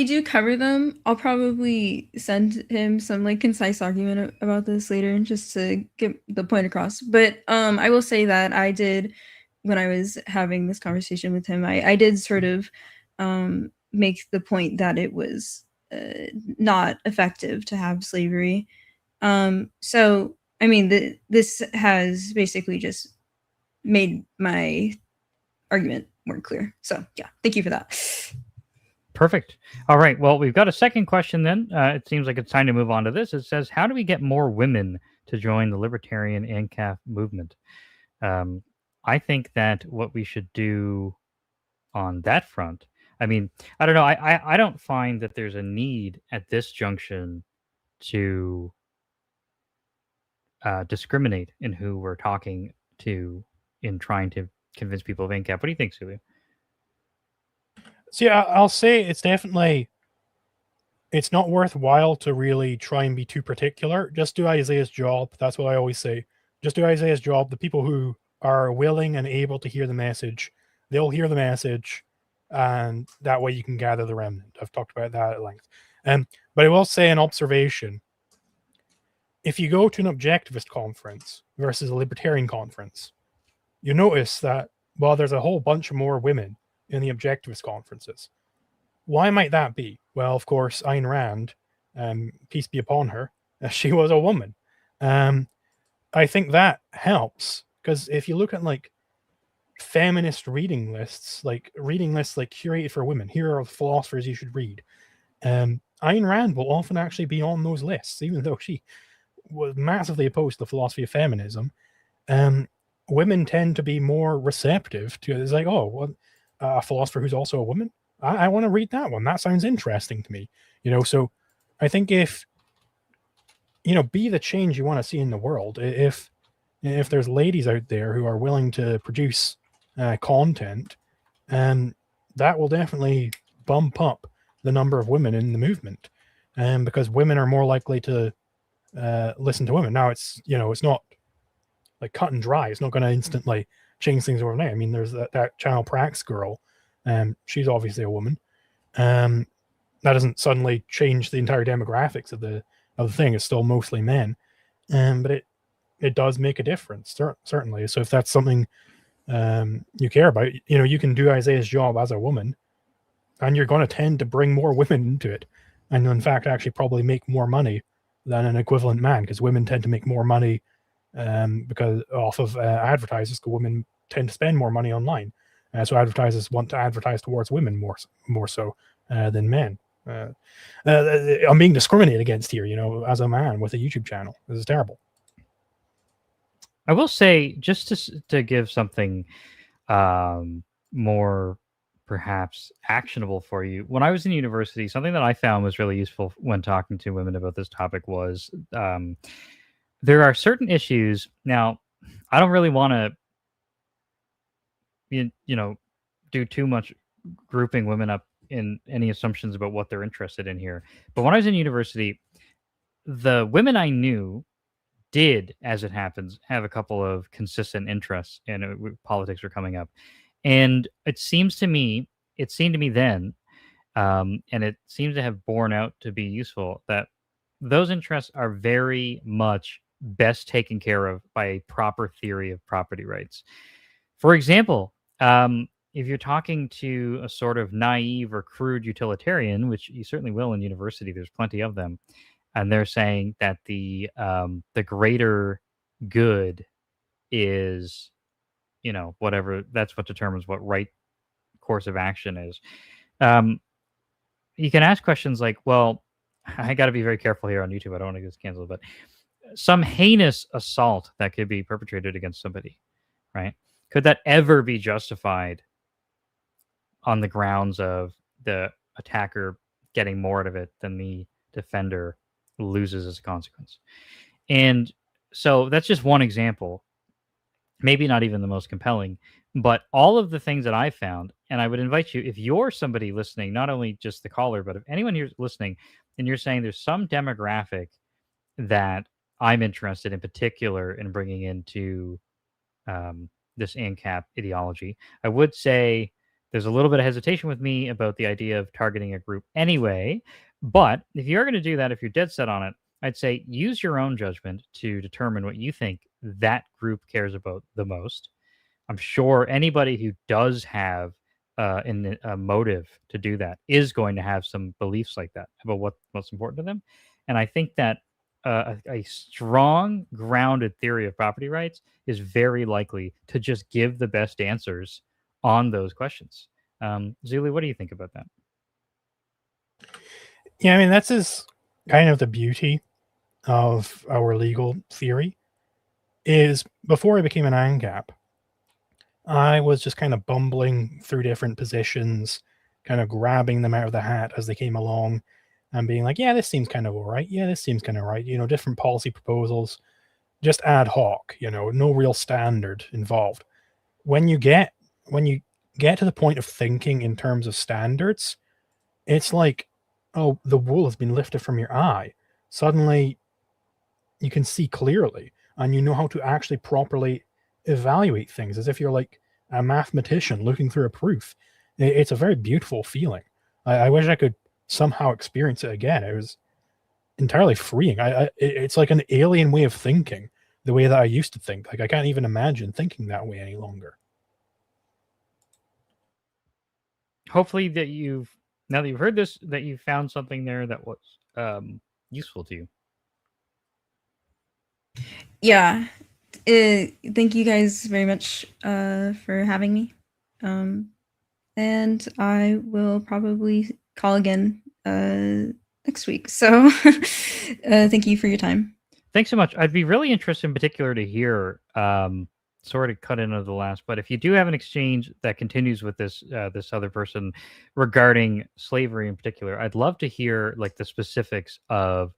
[SPEAKER 7] do cover them. I'll probably send him some like concise argument about this later, just to get the point across. But I will say that I did, when I was having this conversation with him, I did sort of make the point that it was not effective to have slavery. So I mean, this has basically just made my argument more clear. So yeah, thank you for that.
[SPEAKER 1] Perfect. All right. Well, we've got a second question then. It seems like it's time to move on to this. It says, how do we get more women to join the libertarian Ancap movement? I think that what we should do on that front, I mean, I don't know. I don't find that there's a need at this junction to discriminate in who we're talking to in trying to convince people of Ancap. What do you think, Celia?
[SPEAKER 2] So yeah, I'll say it's not worthwhile to really try and be too particular. Just do Isaiah's job. That's what I always say. Just do Isaiah's job. The people who are willing and able to hear the message, they'll hear the message, and that way you can gather the remnant. I've talked about that at length. But I will say an observation. If you go to an objectivist conference versus a libertarian conference, you notice that, well, there's a whole bunch of more women in the objectivist conferences. Why might that be? Well, of course, Ayn Rand, peace be upon her, she was a woman. I think that helps, because if you look at like feminist reading lists like curated for women, here are the philosophers you should read. Ayn Rand will often actually be on those lists, even though she was massively opposed to the philosophy of feminism. Women tend to be more receptive to it. It's like, oh, well, a philosopher who's also a woman, I want to read that one. That sounds interesting to me. So I think if, be the change you want to see in the world. If there's ladies out there who are willing to produce content, that will definitely bump up the number of women in the movement, because women are more likely to listen to women. Now it's not like cut and dry. It's not going to instantly change things overnight. I mean, there's that Channel Prax girl, she's obviously a woman. That doesn't suddenly change the entire demographics of the thing. It's still mostly men, but it does make a difference, certainly. So if that's something you care about, you can do Isaiah's job as a woman, and you're going to tend to bring more women into it, and in fact actually probably make more money than an equivalent man, because women tend to make more money because off of advertisers, because women tend to spend more money online. So advertisers want to advertise towards women more so than men. I'm being discriminated against here, as a man with a YouTube channel. This is terrible.
[SPEAKER 1] I will say, just to give something more perhaps actionable for you, when I was in university, something that I found was really useful when talking to women about this topic was there are certain issues. Now, I don't really want to do too much grouping women up in any assumptions about what they're interested in here. But when I was in university, the women I knew did, as it happens, have a couple of consistent interests, and politics were coming up. And it seemed to me then, and it seems to have borne out to be useful, that those interests are very much best taken care of by a proper theory of property rights. For example, if you're talking to a sort of naive or crude utilitarian, which you certainly will in university, there's plenty of them, and they're saying that the greater good is, whatever, that's what determines what right course of action is. You can ask questions like, well, I got to be very careful here on YouTube. I don't want to get canceled, but some heinous assault that could be perpetrated against somebody, right? Could that ever be justified on the grounds of the attacker getting more out of it than the defender loses as a consequence? And so that's just one example, maybe not even the most compelling, But all of the things that I found, and I would invite you, if you're somebody listening, not only just the caller, but if anyone here's listening, and you're saying there's some demographic that I'm interested in particular in bringing into this Ancap ideology, I would say there's a little bit of hesitation with me about the idea of targeting a group anyway. But if you're going to do that, if you're dead set on it, I'd say use your own judgment to determine what you think that group cares about the most. I'm sure anybody who does have a motive to do that is going to have some beliefs like that about what's important to them. And I think that a strong, grounded theory of property rights is very likely to just give the best answers on those questions. Zuli, what do you think about that?
[SPEAKER 2] Yeah, I mean, that's kind of the beauty of our legal theory is before I became an Ancap, I was just kind of bumbling through different positions, kind of grabbing them out of the hat as they came along and being like, yeah, this seems kind of all right. Yeah, this seems kind of right. Different policy proposals, just ad hoc, no real standard involved. When you get to the point of thinking in terms of standards, it's like, oh, the wool has been lifted from your eye. Suddenly you can see clearly and you know how to actually properly evaluate things as if you're like a mathematician looking through a proof. It's a very beautiful feeling. I wish I could somehow experience it again. It was entirely freeing. It's like an alien way of thinking, the way that I used to think. Like I can't even imagine thinking that way any longer.
[SPEAKER 1] Hopefully that now that you've heard this, that you found something there that was useful to you.
[SPEAKER 7] Yeah. Thank you guys very much for having me. And I will probably call again next week. So thank you for your time.
[SPEAKER 1] Thanks so much. I'd be really interested in particular to hear, sorry to cut into the last, but if you do have an exchange that continues with this other person regarding slavery in particular, I'd love to hear like the specifics of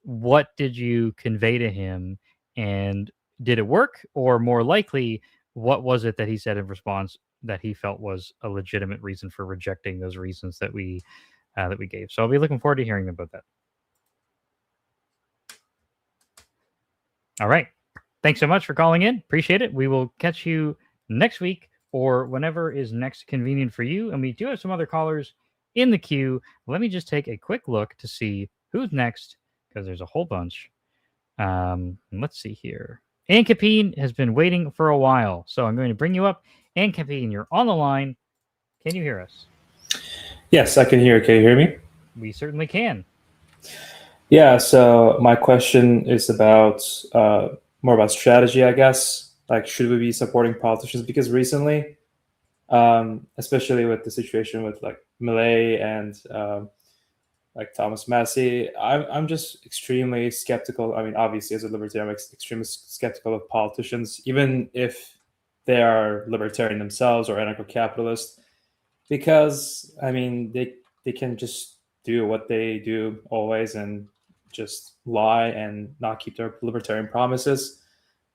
[SPEAKER 1] what did you convey to him and did it work? Or more likely, what was it that he said in response that he felt was a legitimate reason for rejecting those reasons that we gave? So I'll be looking forward to hearing about that. All right. Thanks so much for calling in. Appreciate it. We will catch you next week or whenever is next convenient for you. And we do have some other callers in the queue. Let me just take a quick look to see who's next because there's a whole bunch. Let's see here. Ancapine has been waiting for a while, so I'm going to bring you up. Ancapine, you're on the line. Can you hear us?
[SPEAKER 8] Yes, I can hear. Can you hear me?
[SPEAKER 1] We certainly can.
[SPEAKER 8] Yeah, so my question is about more about strategy, I guess. Like, should we be supporting politicians? Because recently, especially with the situation with like Milei and like Thomas Massey, I'm just extremely skeptical. I mean, obviously, as a libertarian, I'm extremely skeptical of politicians, even if they are libertarian themselves or anarcho-capitalist, because I mean, they can just do what they do always and just lie and not keep their libertarian promises,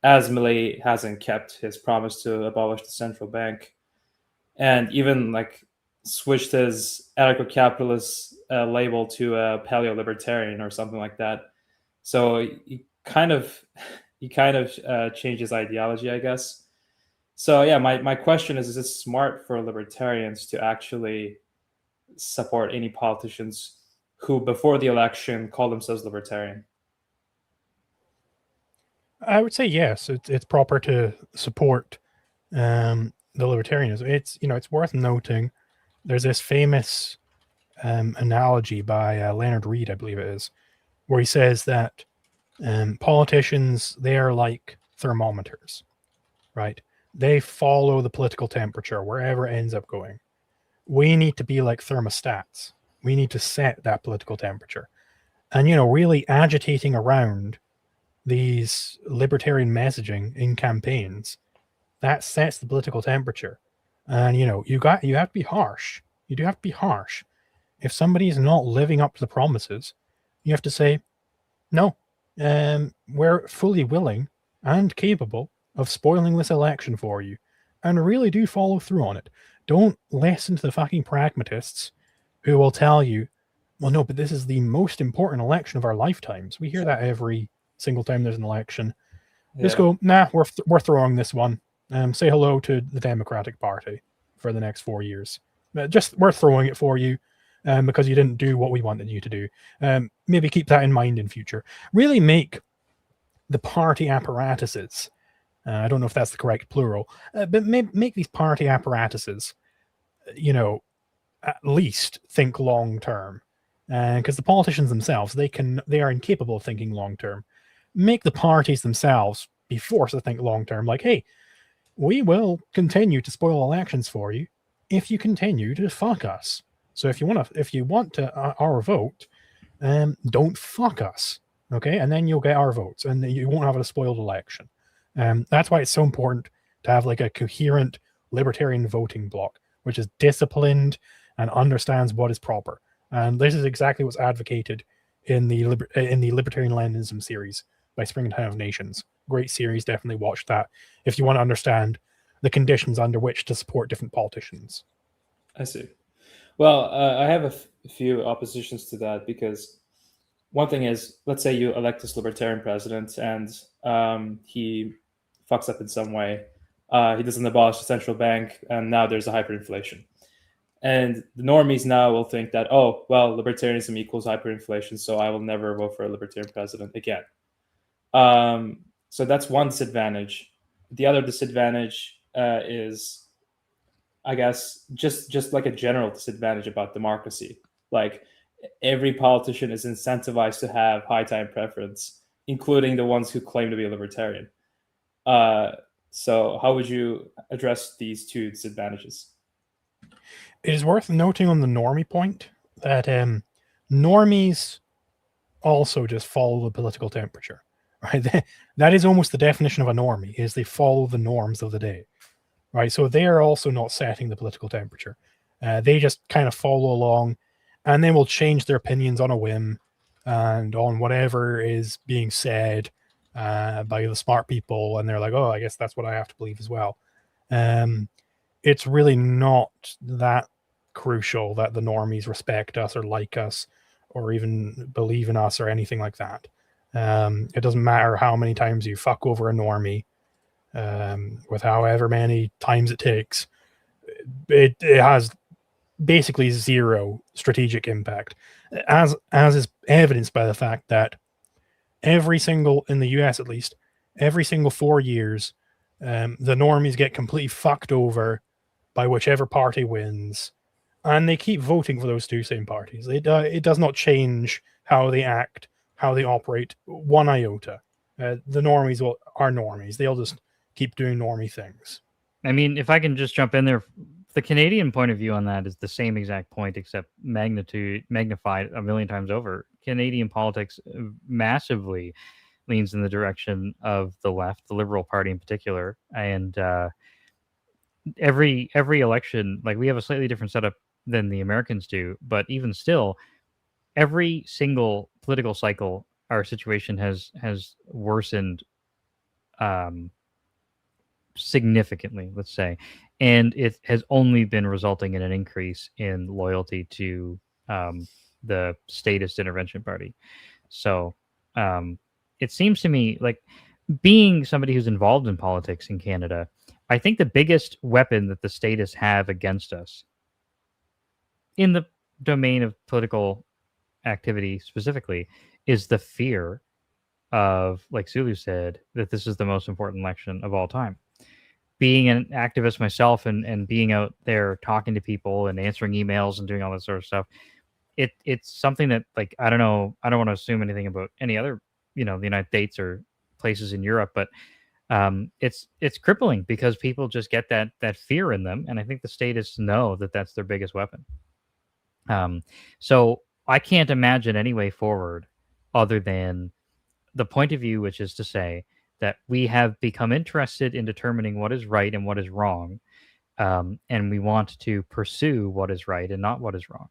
[SPEAKER 8] as Milei hasn't kept his promise to abolish the central bank, and even like switched his anarcho-capitalist label to a paleo-libertarian or something like that. So he kind of changed his ideology, I guess. So yeah, my question is it smart for libertarians to actually support any politicians who before the election call themselves libertarian?
[SPEAKER 2] I would say yes. It's proper to support the libertarianism. It's worth noting. There's this famous analogy by Leonard Reed, I believe it is, where he says that politicians, they are like thermometers, right? They follow the political temperature wherever it ends up going. We need to be like thermostats. We need to set that political temperature. And, really agitating around these libertarian messaging in campaigns, that sets the political temperature. And, you have to be harsh. You do have to be harsh. If somebody is not living up to the promises, you have to say, no, we're fully willing and capable of spoiling this election for you. and really do follow through on it. Don't listen to the fucking pragmatists who will tell you, well, no, but this is the most important election of our lifetimes. We hear that every single time there's an election. Just go, nah, we're throwing this one. Say hello to the Democratic Party for the next 4 years. We're throwing it for you because you didn't do what we wanted you to do. Maybe keep that in mind in future. Really make the party apparatuses. I don't know if that's the correct plural, but make these party apparatuses, at least think long term, because the politicians themselves they are incapable of thinking long term. Make the parties themselves be forced to think long term. Like, hey, we will continue to spoil elections for you if you continue to fuck us. So if you want to our vote, don't fuck us, okay? And then you'll get our votes, and you won't have a spoiled election. That's why it's so important to have like a coherent libertarian voting bloc, which is disciplined and understands what is proper. And this is exactly what's advocated in the Libertarian Leninism series by Springtime of Nations. Great series, definitely watch that if you want to understand the conditions under which to support different politicians.
[SPEAKER 8] I see. Well, I have a few oppositions to that, because one thing is, let's say you elect this libertarian president and he fucks up in some way. He doesn't abolish the central bank, and now there's a hyperinflation. And the normies now will think that, oh, well, libertarianism equals hyperinflation, so I will never vote for a libertarian president again. So that's one disadvantage. The other disadvantage is, I guess, just like a general disadvantage about democracy. Like, every politician is incentivized to have high time preference, including the ones who claim to be a libertarian. So how would you address these two disadvantages?
[SPEAKER 2] It is worth noting on the normie point that normies also just follow the political temperature, right? That is almost the definition of a normie, is they follow the norms of the day, right? So they are also not setting the political temperature. They just kind of follow along, and then will change their opinions on a whim and on whatever is being said by the smart people, and they're like, oh, I guess that's what I have to believe as well. It's really not that crucial that the normies respect us or like us or even believe in us or anything like that. It doesn't matter how many times you fuck over a normie, with however many times it takes. It has basically zero strategic impact, as is evidenced by the fact that in the US at least, every single 4 years, the normies get completely fucked over by whichever party wins, and they keep voting for those two same parties. It does not change how they act, how they operate one iota. The normies are normies. They'll just keep doing normie things.
[SPEAKER 1] I mean, if I can just jump in there, the Canadian point of view on that is the same exact point, except magnified a million times over. Canadian politics massively leans in the direction of the left, the Liberal Party in particular, and every election, like, we have a slightly different setup than the Americans do, but even still, every single political cycle, our situation has worsened significantly, let's say, and it has only been resulting in an increase in loyalty to the statist intervention party. So it seems to me like, being somebody who's involved in politics in Canada, I think the biggest weapon that the statists have against us in the domain of political activity specifically is the fear of, like Zulu said, that this is the most important election of all time. Being an activist myself and being out there talking to people and answering emails and doing all that sort of stuff, it's something that, like, I don't know, I don't want to assume anything about any other, the United States or places in Europe, but it's crippling because people just get that fear in them, and I think the statists know that that's their biggest weapon. So I can't imagine any way forward other than the point of view, which is to say that we have become interested in determining what is right and what is wrong, and we want to pursue what is right and not what is wrong.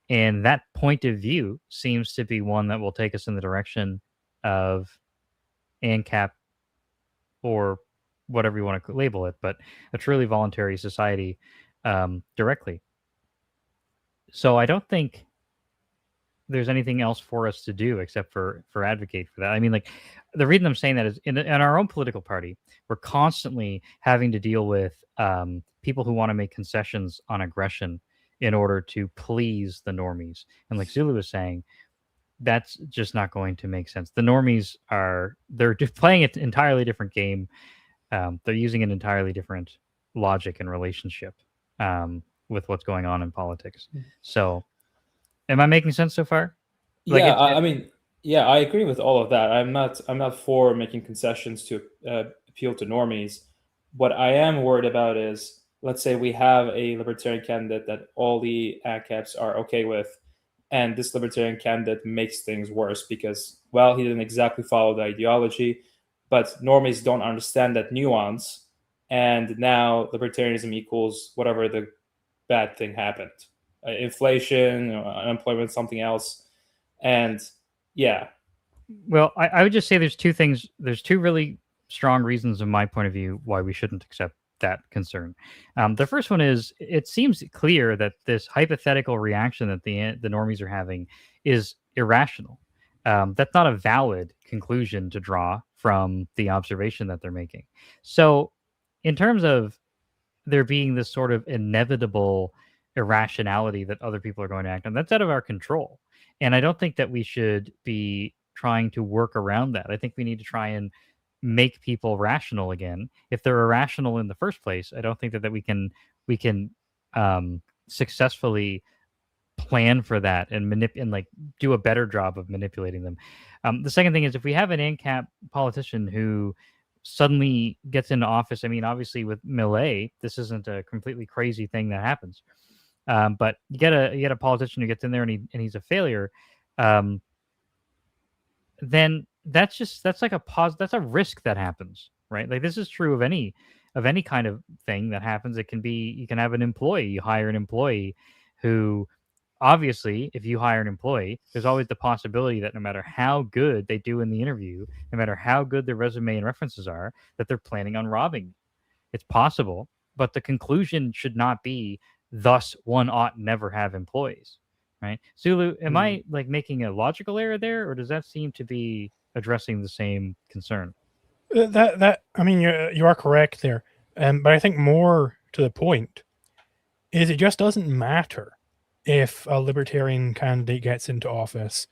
[SPEAKER 1] And that point of view seems to be one that will take us in the direction of Ancap or whatever you want to label it, but a truly voluntary society directly. So I don't think there's anything else for us to do except for advocate for that. I mean, like, the reason I'm saying that is in our own political party, we're constantly having to deal with people who want to make concessions on aggression in order to please the normies. And like Zulu was saying, that's just not going to make sense. The normies they're just playing an entirely different game. They're using an entirely different logic and relationship with what's going on in politics. So, am I making sense so far? Like,
[SPEAKER 8] Yeah, I mean, yeah, I agree with all of that. I'm not for making concessions to appeal to normies. What I am worried about is, let's say we have a libertarian candidate that all the ANCAPs are okay with, and this libertarian candidate makes things worse because, well, he didn't exactly follow the ideology, but normies don't understand that nuance, and now libertarianism equals whatever the bad thing happened. Inflation, unemployment, something else. And yeah.
[SPEAKER 1] Well, I would just say there's two things. There's two really strong reasons, in my point of view, why we shouldn't accept that concern. The first one is it seems clear that this hypothetical reaction that the normies are having is irrational. That's not a valid conclusion to draw from the observation that they're making. So, in terms of there being this sort of inevitable irrationality that other people are going to act on, that's out of our control. And I don't think that we should be trying to work around that. I think we need to try and make people rational again. If they're irrational in the first place, I don't think that we can successfully plan for that and like do a better job of manipulating them. The second thing is, if we have an Ancap politician who suddenly gets into office, I mean, obviously with Millet, this isn't a completely crazy thing that happens. But you get a politician who gets in there and he's a failure, then that's like that's a risk that happens, right? Like, this is true of any kind of thing that happens. It can be, you can have an employee, you hire an employee who, obviously, if you hire an employee, there's always the possibility that no matter how good they do in the interview, no matter how good their resume and references are, that they're planning on robbing you. It's possible, but the conclusion should not be, thus one ought never have employees, right? Zulu, am I like making a logical error there, or does that seem to be addressing the same concern?
[SPEAKER 2] That I mean, you are correct there, but I think more to the point is it just doesn't matter if a libertarian candidate gets into office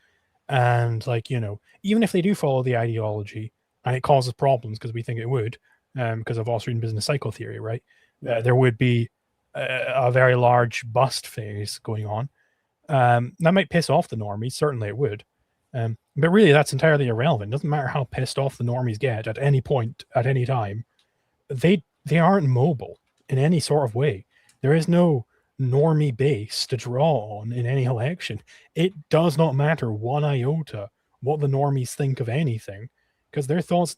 [SPEAKER 2] and, like, even if they do follow the ideology and it causes problems, because we think it would, because of Austrian business cycle theory, right? There would be a very large bust phase going on. That might piss off the normies, certainly it would. But really, that's entirely irrelevant. It doesn't matter how pissed off the normies get at any point, at any time. They aren't mobile in any sort of way. There is no normie base to draw on in any election. It does not matter one iota what the normies think of anything, because their thoughts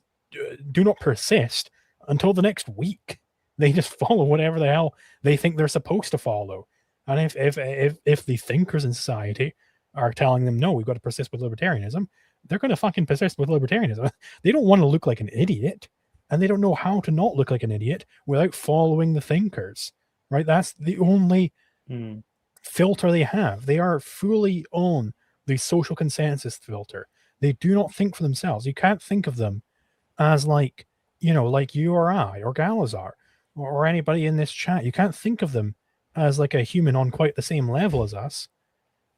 [SPEAKER 2] do not persist until the next week. They just follow whatever the hell they think they're supposed to follow. And if the thinkers in society are telling them, no, we've got to persist with libertarianism, they're going to fucking persist with libertarianism. They don't want to look like an idiot, and they don't know how to not look like an idiot without following the thinkers, right? That's the only filter they have. They are fully on the social consensus filter. They do not think for themselves. You can't think of them as like you or I or Galazar or anybody in this chat. You can't think of them as like a human on quite the same level as us.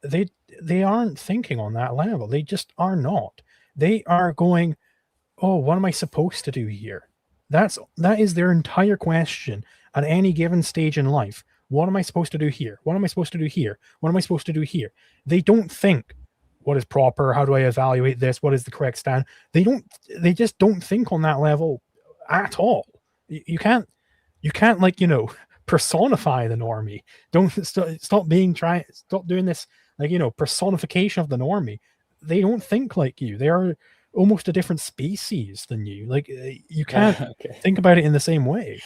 [SPEAKER 2] They aren't thinking on that level. They just are not. They are going, oh, what am I supposed to do here? That is their entire question at any given stage in life. What am I supposed to do here? What am I supposed to do here? What am I supposed to do here? They don't think, what is proper? How do I evaluate this? What is the correct stand? They just don't think on that level at all. You can't like, personify the normie. Don't stop doing this, like, personification of the normie. They don't think like you. They are almost a different species than you. Like, you can't think about it in the same way.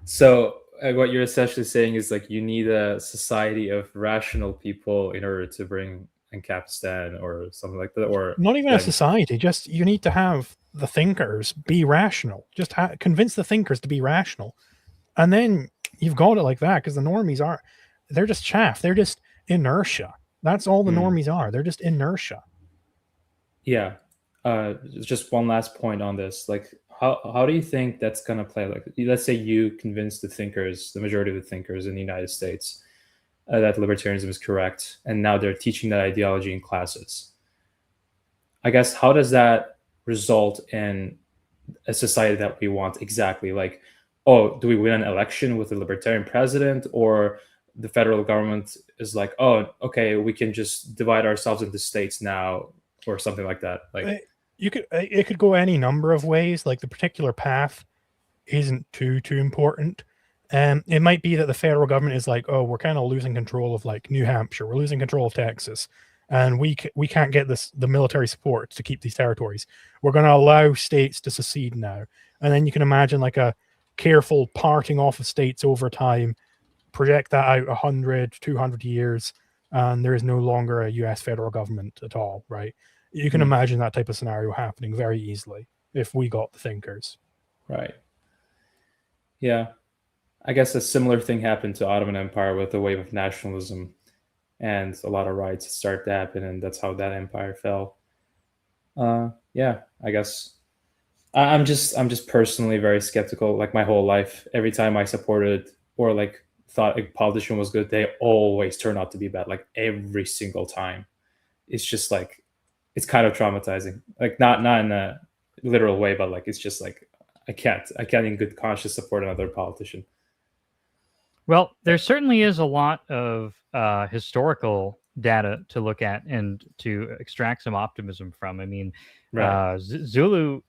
[SPEAKER 8] So what you're essentially saying is, like, you need a society of rational people in order to bring Ancapistan or something like that, or
[SPEAKER 2] not even a society. Just you need to have the thinkers be rational. Just convince the thinkers to be rational, and then you've got it like that. Because the normies they're just chaff. They're just inertia. That's all the normies are. They're just inertia.
[SPEAKER 8] Yeah. Just one last point on this. Like, how do you think that's gonna play? Like, let's say you convince the thinkers, the majority of the thinkers in the United States, that libertarianism is correct, and now they're teaching that ideology in classes. I guess, how does that result in a society that we want exactly? Like, oh, do we win an election with a libertarian president, or the federal government is like, oh, okay, we can just divide ourselves into states now, or something like that? Like,
[SPEAKER 2] it could go any number of ways. Like, the particular path isn't too important. It might be that the federal government is like, oh, we're kind of losing control of like New Hampshire, we're losing control of Texas, and we can't get the military support to keep these territories. We're going to allow states to secede now. And then you can imagine like a careful parting off of states over time, project that out 100, 200 years, and there is no longer a US federal government at all, right? You can imagine that type of scenario happening very easily if we got the thinkers.
[SPEAKER 8] Right. Yeah. I guess a similar thing happened to Ottoman Empire with the wave of nationalism, and a lot of riots started to happen, and that's how that empire fell. Yeah, I guess I'm just personally very skeptical. Like, my whole life, every time I supported or like thought a politician was good, they always turn out to be bad. Like, every single time. It's just like, it's kind of traumatizing. Like, not in a literal way, but like, it's just like, I can't in good conscience support another politician.
[SPEAKER 1] Well, there certainly is a lot of historical data to look at and to extract some optimism from. I mean,
[SPEAKER 8] Right.
[SPEAKER 1] Zulu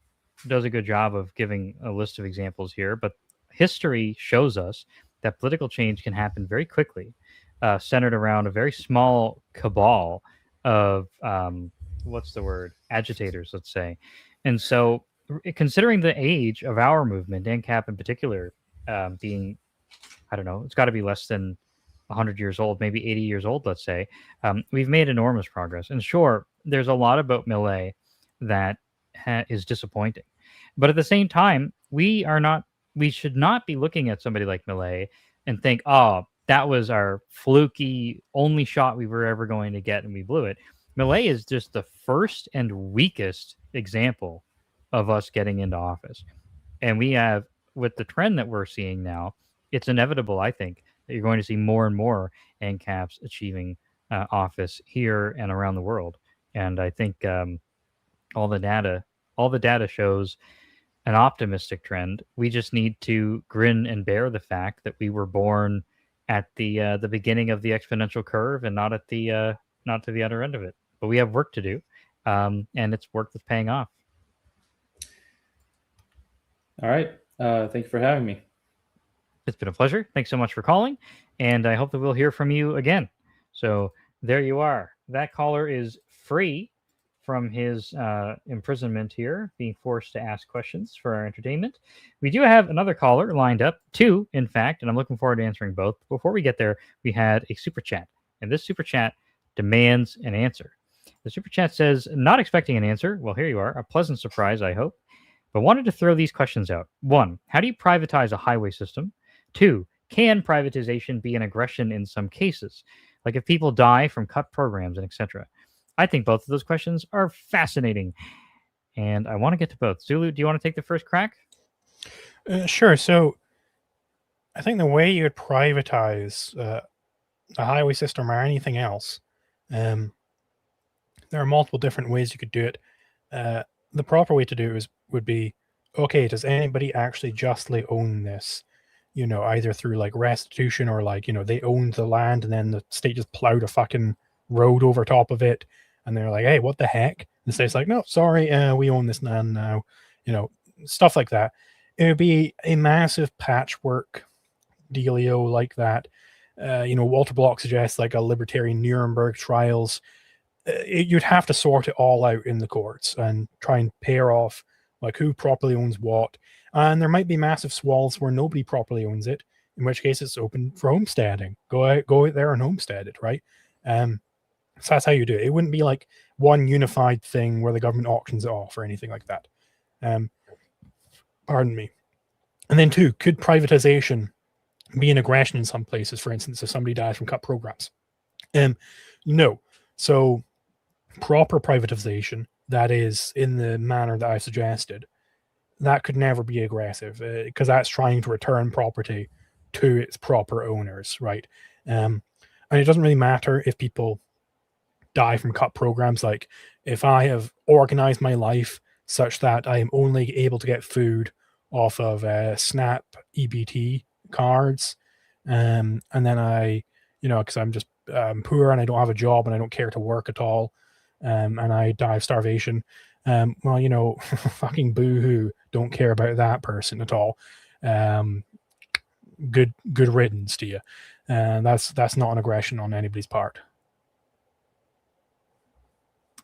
[SPEAKER 1] does a good job of giving a list of examples here, but history shows us that political change can happen very quickly, centered around a very small cabal of agitators, let's say. And so, considering the age of our movement, Ancap in particular, being, I don't know, it's got to be less than 100 years old, maybe 80 years old, let's say. We've made enormous progress. And sure, there's a lot about Millet that is disappointing. But at the same time, we should not be looking at somebody like Millet and think, oh, that was our fluky only shot we were ever going to get and we blew it. Millet is just the first and weakest example of us getting into office. And we have, with the trend that we're seeing now, it's inevitable, I think, that you're going to see more and more ANCAPs achieving office here and around the world. And I think all the data shows an optimistic trend. We just need to grin and bear the fact that we were born at the beginning of the exponential curve and not to the other end of it. But we have work to do, and it's work that's paying off.
[SPEAKER 8] All right. Thank you for having me.
[SPEAKER 1] It's been a pleasure. Thanks so much for calling, and I hope that we'll hear from you again. So there you are. That caller is free from his imprisonment here, being forced to ask questions for our entertainment. We do have another caller lined up, two, in fact, and I'm looking forward to answering both. Before we get there, we had a super chat, and this super chat demands an answer. The super chat says, not expecting an answer. Well, here you are. A pleasant surprise, I hope. But wanted to throw these questions out. 1, how do you privatize a highway system? 2, can privatization be an aggression in some cases? Like if people die from cut programs and etc. I think both of those questions are fascinating. And I want to get to both. Zulu, do you want to take the first crack?
[SPEAKER 2] Sure. So I think the way you would privatize a highway system or anything else, there are multiple different ways you could do it. The proper way to do it would be, okay, does anybody actually justly own this? You know, either through like restitution or like, you know, they owned the land and then the state just plowed a fucking road over top of it. And they're like, hey, what the heck? The state's like, no, sorry, we own this land now. You know, stuff like that. It would be a massive patchwork dealio like that. You know, Walter Block suggests like a libertarian Nuremberg trials. You'd have to sort it all out in the courts and try and pair off like who properly owns what. And there might be massive swaths where nobody properly owns it, in which case it's open for homesteading. Go out there and homestead it, right? So that's how you do it. It wouldn't be like one unified thing where the government auctions it off or anything like that. Pardon me. And then 2, could privatization be an aggression in some places? For instance, if somebody dies from cut programs. No. So proper privatization, that is in the manner that I suggested, that could never be aggressive, because that's trying to return property to its proper owners, right? And it doesn't really matter if people die from cut programs. Like, if I have organized my life such that I am only able to get food off of SNAP EBT cards, and then I, because I'm just poor and I don't have a job and I don't care to work at all, and I die of starvation, well, fucking boo-hoo, don't care about that person at all. Good riddance to you. And that's not an aggression on anybody's part.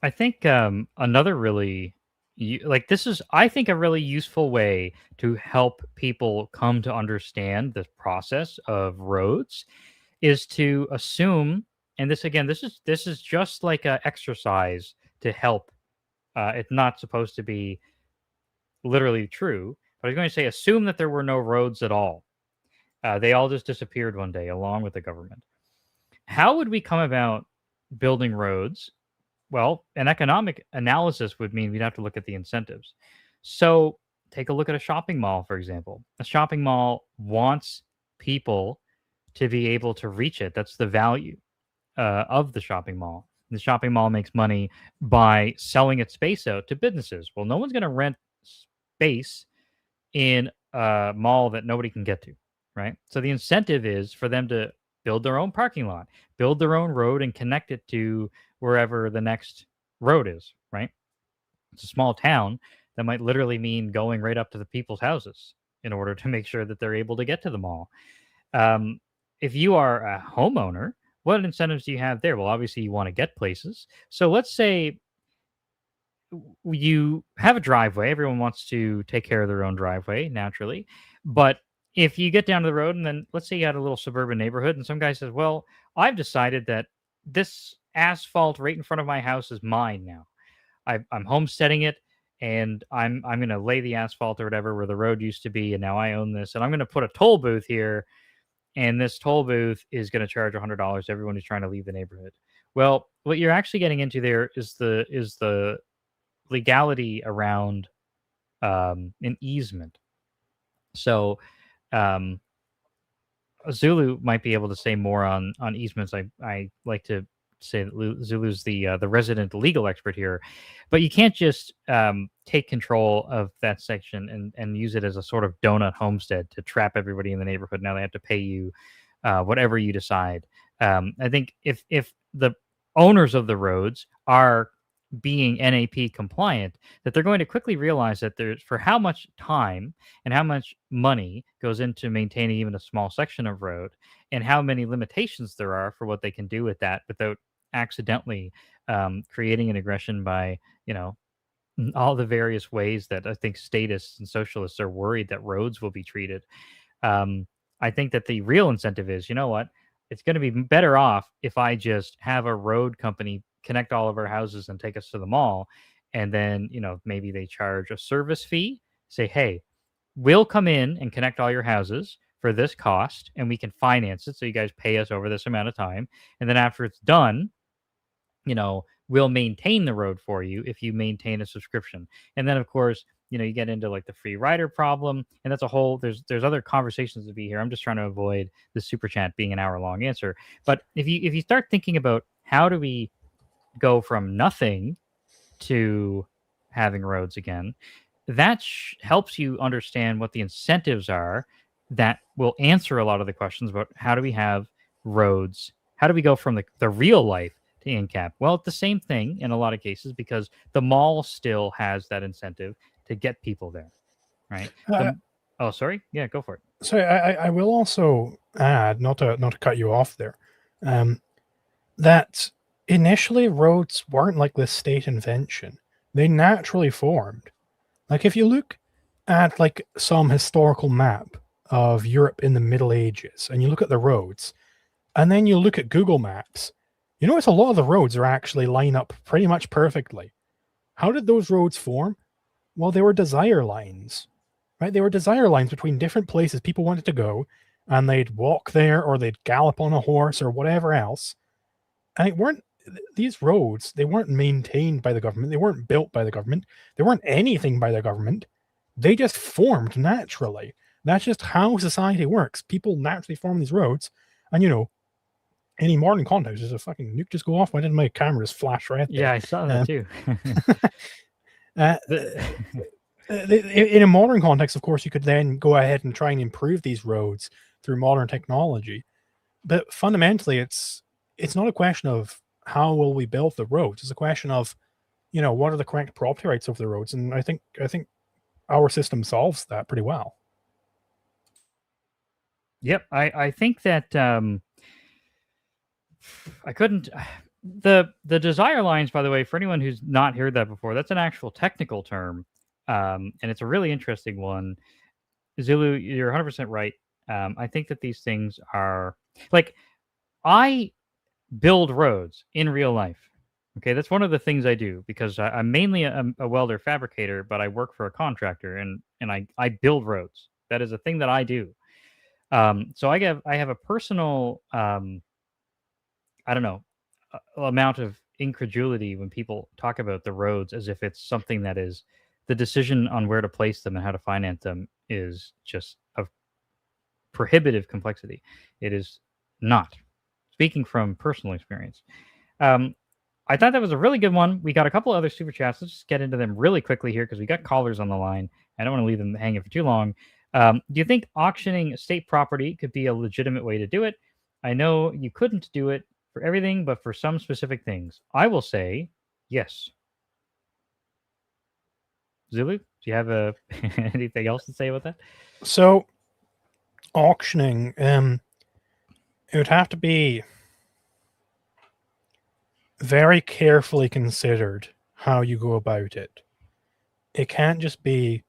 [SPEAKER 1] I think another really this is, I think, a really useful way to help people come to understand the process of roads is to assume, and this is just like an exercise to help. It's not supposed to be literally true, but I was going to say, assume that there were no roads at all. They all just disappeared one day along with the government. How would we come about building roads? Well, an economic analysis would mean we'd have to look at the incentives. So take a look at a shopping mall, for example. A shopping mall wants people to be able to reach it. That's the value of the shopping mall. The shopping mall makes money by selling its space out to businesses. Well, no one's going to rent space in a mall that nobody can get to, right? So the incentive is for them to build their own parking lot, build their own road, and connect it to wherever the next road is, right? It's a small town. That might literally mean going right up to the people's houses in order to make sure that they're able to get to the mall. If you are a homeowner, what incentives do you have there? Well, obviously you want to get places. So let's say you have a driveway. Everyone wants to take care of their own driveway, naturally. But if you get down to the road, and then let's say you had a little suburban neighborhood, and some guy says, well, I've decided that this asphalt right in front of my house is mine now. I'm homesteading it, and I'm going to lay the asphalt or whatever where the road used to be, and now I own this, and I'm going to put a toll booth here, and this toll booth is going to charge $100 to everyone who's trying to leave the neighborhood. Well, what you're actually getting into there is the legality around an easement. So Zulu might be able to say more on easements. I like to say that Zulu's the resident legal expert here, but you can't just take control of that section and use it as a sort of donut homestead to trap everybody in the neighborhood. Now they have to pay you whatever you decide. I think if the owners of the roads are being NAP compliant, that they're going to quickly realize that there's, for how much time and how much money goes into maintaining even a small section of road, and how many limitations there are for what they can do with that without accidentally creating an aggression by, all the various ways that I think statists and socialists are worried that roads will be treated. I think that the real incentive is, you know what? It's going to be better off if I just have a road company connect all of our houses and take us to the mall. And then, maybe they charge a service fee, say, hey, we'll come in and connect all your houses for this cost, and we can finance it. So you guys pay us over this amount of time. And then after it's done, we'll maintain the road for you if you maintain a subscription. And then, of course, you get into like the free rider problem, and that's a whole, there's other conversations to be here. I'm just trying to avoid the super chat being an hour-long answer. But if you start thinking about how do we go from nothing to having roads again, that helps you understand what the incentives are that will answer a lot of the questions about how do we have roads, how do we go from the real life to Ancap. Well, it's the same thing in a lot of cases, because the mall still has that incentive to get people there, right? Oh, sorry. Yeah, go for it.
[SPEAKER 2] So I will also add, not to cut you off there, that initially roads weren't like this state invention. They naturally formed. Like, if you look at like some historical map of Europe in the Middle Ages, and you look at the roads, and then you look at Google Maps, you notice a lot of the roads are actually line up pretty much perfectly. How did those roads form? Well, they were desire lines, right? They were desire lines between different places people wanted to go, and they'd walk there or they'd gallop on a horse or whatever else. And it weren't these roads, they weren't maintained by the government, they weren't built by the government, they weren't anything by the government. They just formed naturally. That's just how society works. People naturally form these roads, and any modern context, there's a fucking nuke just go off. Why didn't my camera just flash red there?
[SPEAKER 1] Yeah, I saw that too.
[SPEAKER 2] In a modern context, of course, you could then go ahead and try and improve these roads through modern technology. But fundamentally, it's not a question of how will we build the roads. It's a question of, what are the correct property rights over the roads, and I think our system solves that pretty well.
[SPEAKER 1] Yep, I think that I couldn't. The desire lines, by the way, for anyone who's not heard that before, that's an actual technical term, and it's a really interesting one. Zulu, you're 100% right. I think that these things are like I build roads in real life. Okay, that's one of the things I do because I'm mainly a welder fabricator, but I work for a contractor and I build roads. That is a thing that I do. So I have a personal I don't know amount of incredulity when people talk about the roads as if it's something that is the decision on where to place them and how to finance them is just of prohibitive complexity. It is not. Speaking from personal experience. I thought that was a really good one. We got a couple other super chats. Let's just get into them really quickly here because we got callers on the line. I don't want to leave them hanging for too long. Do you think auctioning state property could be a legitimate way to do it? I know you couldn't do it for everything, but for some specific things. I will say yes. Zulu, do you have anything else to say about that?
[SPEAKER 2] So, auctioning, it would have to be very carefully considered how you go about it. It can't just be,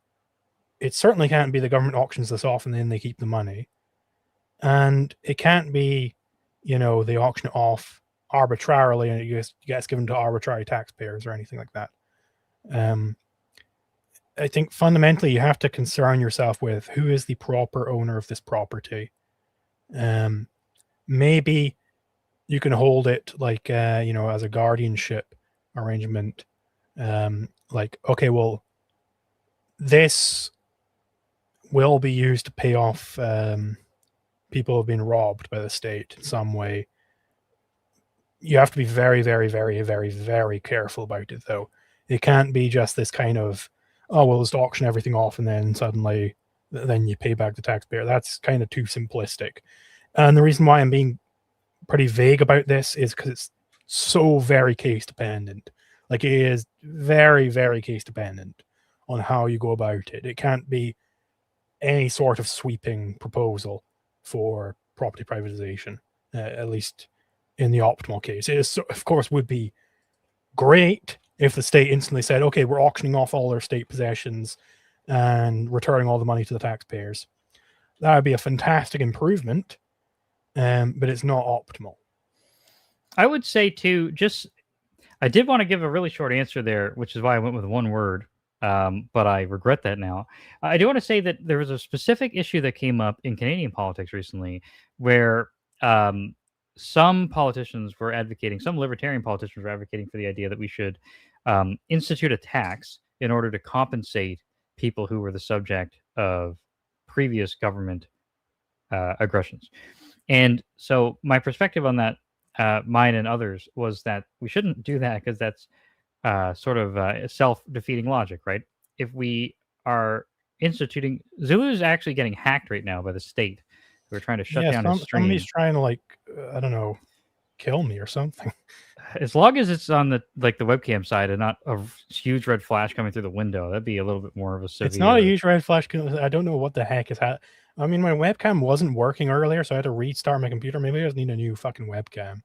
[SPEAKER 2] it certainly can't be the government auctions this off and then they keep the money. And it can't be, they auction it off arbitrarily and it gets given to arbitrary taxpayers or anything like that. I think fundamentally you have to concern yourself with who is the proper owner of this property. Maybe you can hold it like as a guardianship arrangement. Like, okay, well, this will be used to pay off people who have been robbed by the state in some way. You have to be very, very, very, very, very careful about it, though. It can't be just this kind of, oh, we'll just auction everything off and then suddenly then you pay back the taxpayer. That's kind of too simplistic. And the reason why I'm being pretty vague about this is because it's so very case dependent. Like, it is very, very case dependent on how you go about it. It can't be any sort of sweeping proposal for property privatization, at least in the optimal case. It is, of course, would be great if the state instantly said, okay, we're auctioning off all our state possessions and returning all the money to the taxpayers. That would be a fantastic improvement, but it's not optimal.
[SPEAKER 1] I would say, too, I did want to give a really short answer there, which is why I went with one word, but I regret that now. I do want to say that there was a specific issue that came up in Canadian politics recently where some politicians were advocating, some libertarian politicians were advocating for the idea that we should institute a tax in order to compensate people who were the subject of previous government aggressions. And so my perspective on that, mine and others, was that we shouldn't do that because that's sort of self-defeating logic, right? If we are instituting, Zulu's actually getting hacked right now by the state. We're trying to shut down his stream.
[SPEAKER 2] Somebody's trying to, like, I don't know, kill me or something.
[SPEAKER 1] As long as it's on the webcam side and not a huge red flash coming through the window, that'd be a little bit more of a severe.
[SPEAKER 2] It's not a huge red flash. I don't know what the heck is happening. I mean, my webcam wasn't working earlier, so I had to restart my computer. Maybe I just need a new fucking webcam.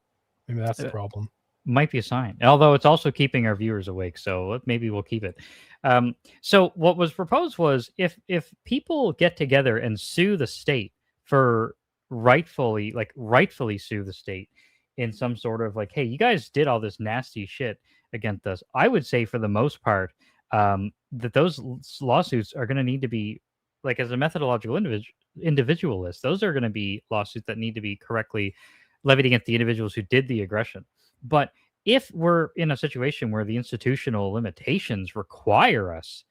[SPEAKER 2] Maybe that's the problem.
[SPEAKER 1] Might be a sign. Although it's also keeping our viewers awake, so maybe we'll keep it. So what was proposed was if people get together and sue the state for rightfully sue the state in some sort of like, hey, you guys did all this nasty shit against us. I would say for the most part, that those lawsuits are going to need to be, like, as a methodological individualist, those are going to be lawsuits that need to be correctly levied against the individuals who did the aggression. But if we're in a situation where the institutional limitations require us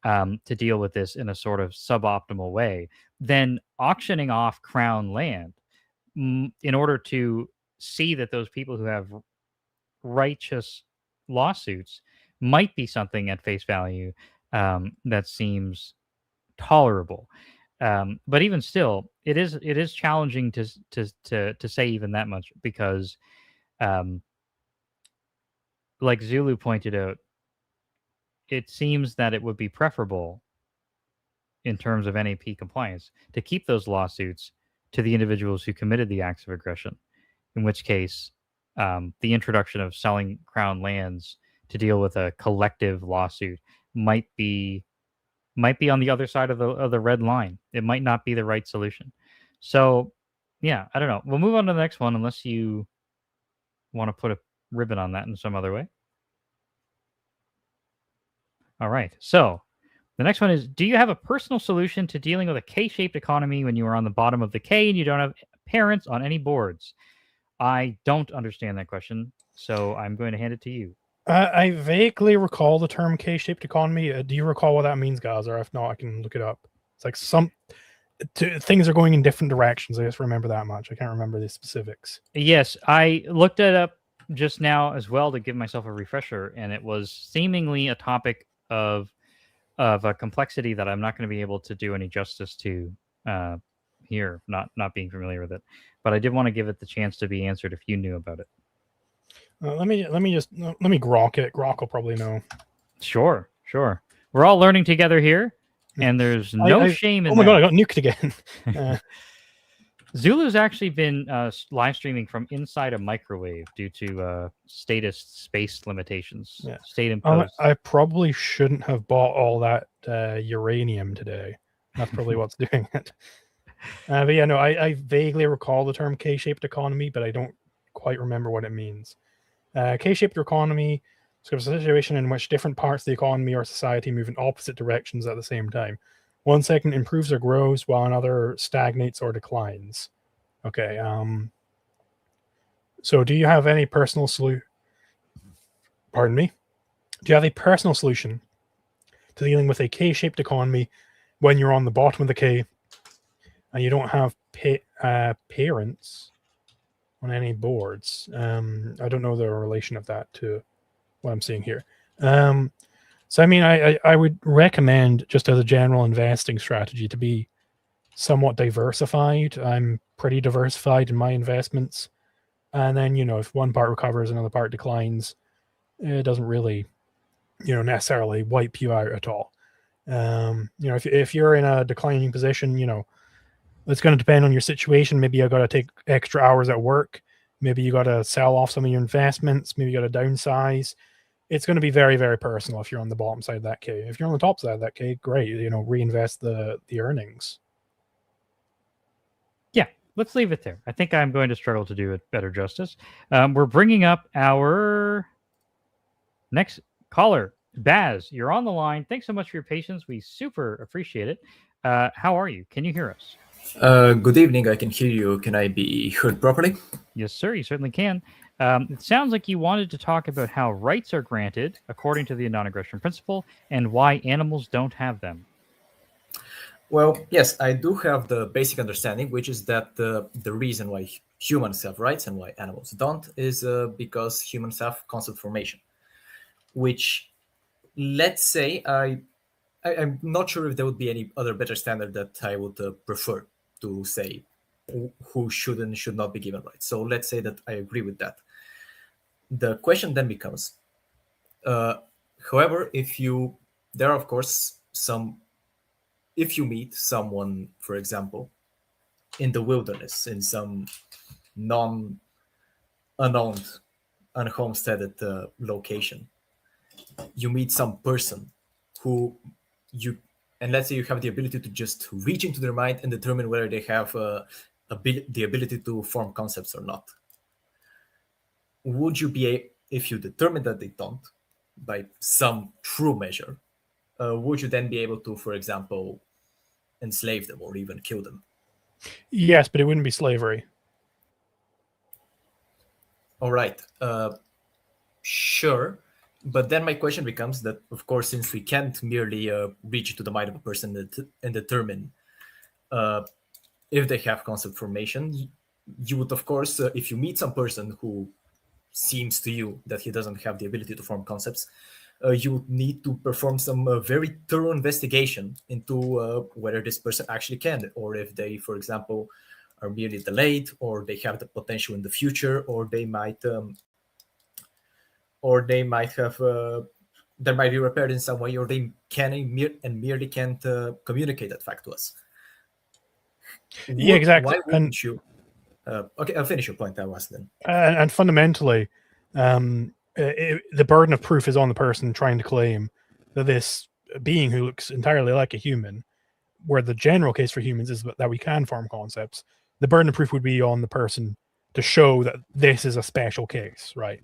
[SPEAKER 1] to deal with this in a sort of suboptimal way, then auctioning off crown land in order to see that those people who have righteous lawsuits might be something at face value that seems tolerable. But even still, it is challenging to say even that much, because, like Zulu pointed out, it seems that it would be preferable in terms of NAP compliance to keep those lawsuits to the individuals who committed the acts of aggression, in which case the introduction of selling crown lands to deal with a collective lawsuit might be on the other side of the red line. It might not be the right solution. So, yeah, I don't know. We'll move on to the next one, unless you want to put a ribbon on that in some other way. All right. So the next one is, do you have a personal solution to dealing with a K-shaped economy when you are on the bottom of the K and you don't have parents on any boards? I don't understand that question, so I'm going to hand it to you.
[SPEAKER 2] I vaguely recall the term K-shaped economy. Do you recall what that means, guys? Or if not, I can look it up. It's like things are going in different directions. I just remember that much. I can't remember the specifics.
[SPEAKER 1] Yes, I looked it up just now as well to give myself a refresher, and it was seemingly a topic of a complexity that I'm not going to be able to do any justice to here, not being familiar with it. But I did want to give it the chance to be answered if you knew about it.
[SPEAKER 2] Let me grok it. Grok will probably know.
[SPEAKER 1] Sure. We're all learning together here, and there's no shame in that.
[SPEAKER 2] Oh my god, I got nuked again.
[SPEAKER 1] Zulu's actually been live streaming from inside a microwave due to statist space limitations.
[SPEAKER 2] Yeah.
[SPEAKER 1] State imposed.
[SPEAKER 2] I probably shouldn't have bought all that uranium today. That's probably what's doing it. But yeah, no, I vaguely recall the term K-shaped economy, but I don't quite remember what it means. K-shaped economy is a situation in which different parts of the economy or society move in opposite directions at the same time. One segment improves or grows while another stagnates or declines. Okay. So do you have any personal solution? Pardon me? Do you have a personal solution to dealing with a K-shaped economy when you're on the bottom of the K and you don't have parents on any boards? I don't know the relation of that to what I'm seeing here. So, I mean, I would recommend, just as a general investing strategy, to be somewhat diversified. I'm pretty diversified in my investments. And then, if one part recovers, another part declines, it doesn't really, necessarily wipe you out at all. If you're in a declining position, it's going to depend on your situation. Maybe you got to take extra hours at work. Maybe you got to sell off some of your investments. Maybe you got to downsize. It's going to be very, very personal if you're on the bottom side of that K. If you're on the top side of that K, great. Reinvest the earnings.
[SPEAKER 1] Yeah, let's leave it there. I think I'm going to struggle to do it better justice. We're bringing up our next caller. Baz, you're on the line. Thanks so much for your patience. We super appreciate it. How are you? Can you hear us?
[SPEAKER 9] Good evening. I can hear you. Can I be heard properly?
[SPEAKER 1] Yes, sir. You certainly can. It sounds like you wanted to talk about how rights are granted according to the non-aggression principle and why animals don't have them.
[SPEAKER 9] Well, yes, I do have the basic understanding, which is that the reason why humans have rights and why animals don't is because humans have concept formation, which, let's say, I'm not sure if there would be any other better standard that I would prefer to say who should and should not be given rights. So let's say that I agree with that. The question then becomes, however, if you meet someone, for example, in the wilderness, in some unhomesteaded location, you meet some person who and let's say you have the ability to just reach into their mind and determine whether they have the ability to form concepts or not. Would you be, if you determine that they don't, by some true measure, would you then be able to, for example, enslave them or even kill them?
[SPEAKER 2] Yes, but it wouldn't be slavery.
[SPEAKER 9] All right. Sure. But then my question becomes that, of course, since we can't merely reach into the mind of a person and determine if they have concept formation, you would, of course, if you meet some person who seems to you that he doesn't have the ability to form concepts, you would need to perform some very thorough investigation into whether this person actually can, or if they, for example, are merely delayed, or they have the potential in the future, or they might have there might be repaired in some way, or they can and merely can't communicate that fact to us.
[SPEAKER 2] Yeah, exactly.
[SPEAKER 9] Why wouldn't you? Okay, I'll finish your point. I was then.
[SPEAKER 2] And fundamentally, the burden of proof is on the person trying to claim that this being who looks entirely like a human, where the general case for humans is that we can form concepts, the burden of proof would be on the person to show that this is a special case, right?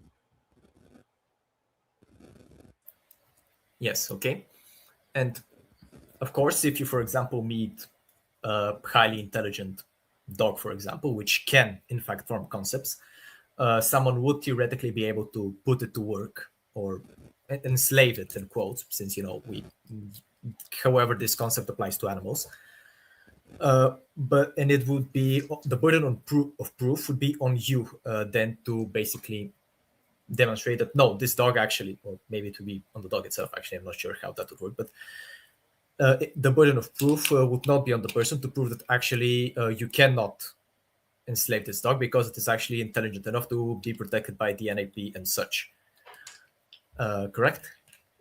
[SPEAKER 9] Yes, okay. And of course, if you, for example, meet a highly intelligent dog, for example, which can in fact form concepts, someone would theoretically be able to put it to work or enslave it, in quotes, since however this concept applies to animals. But it would be the burden of proof would be on you then to basically demonstrate that no, this dog actually, or maybe to be on the dog itself. Actually, I'm not sure how that would work, but the burden of proof would not be on the person to prove that actually you cannot enslave this dog because it is actually intelligent enough to be protected by the NAP and such. Correct?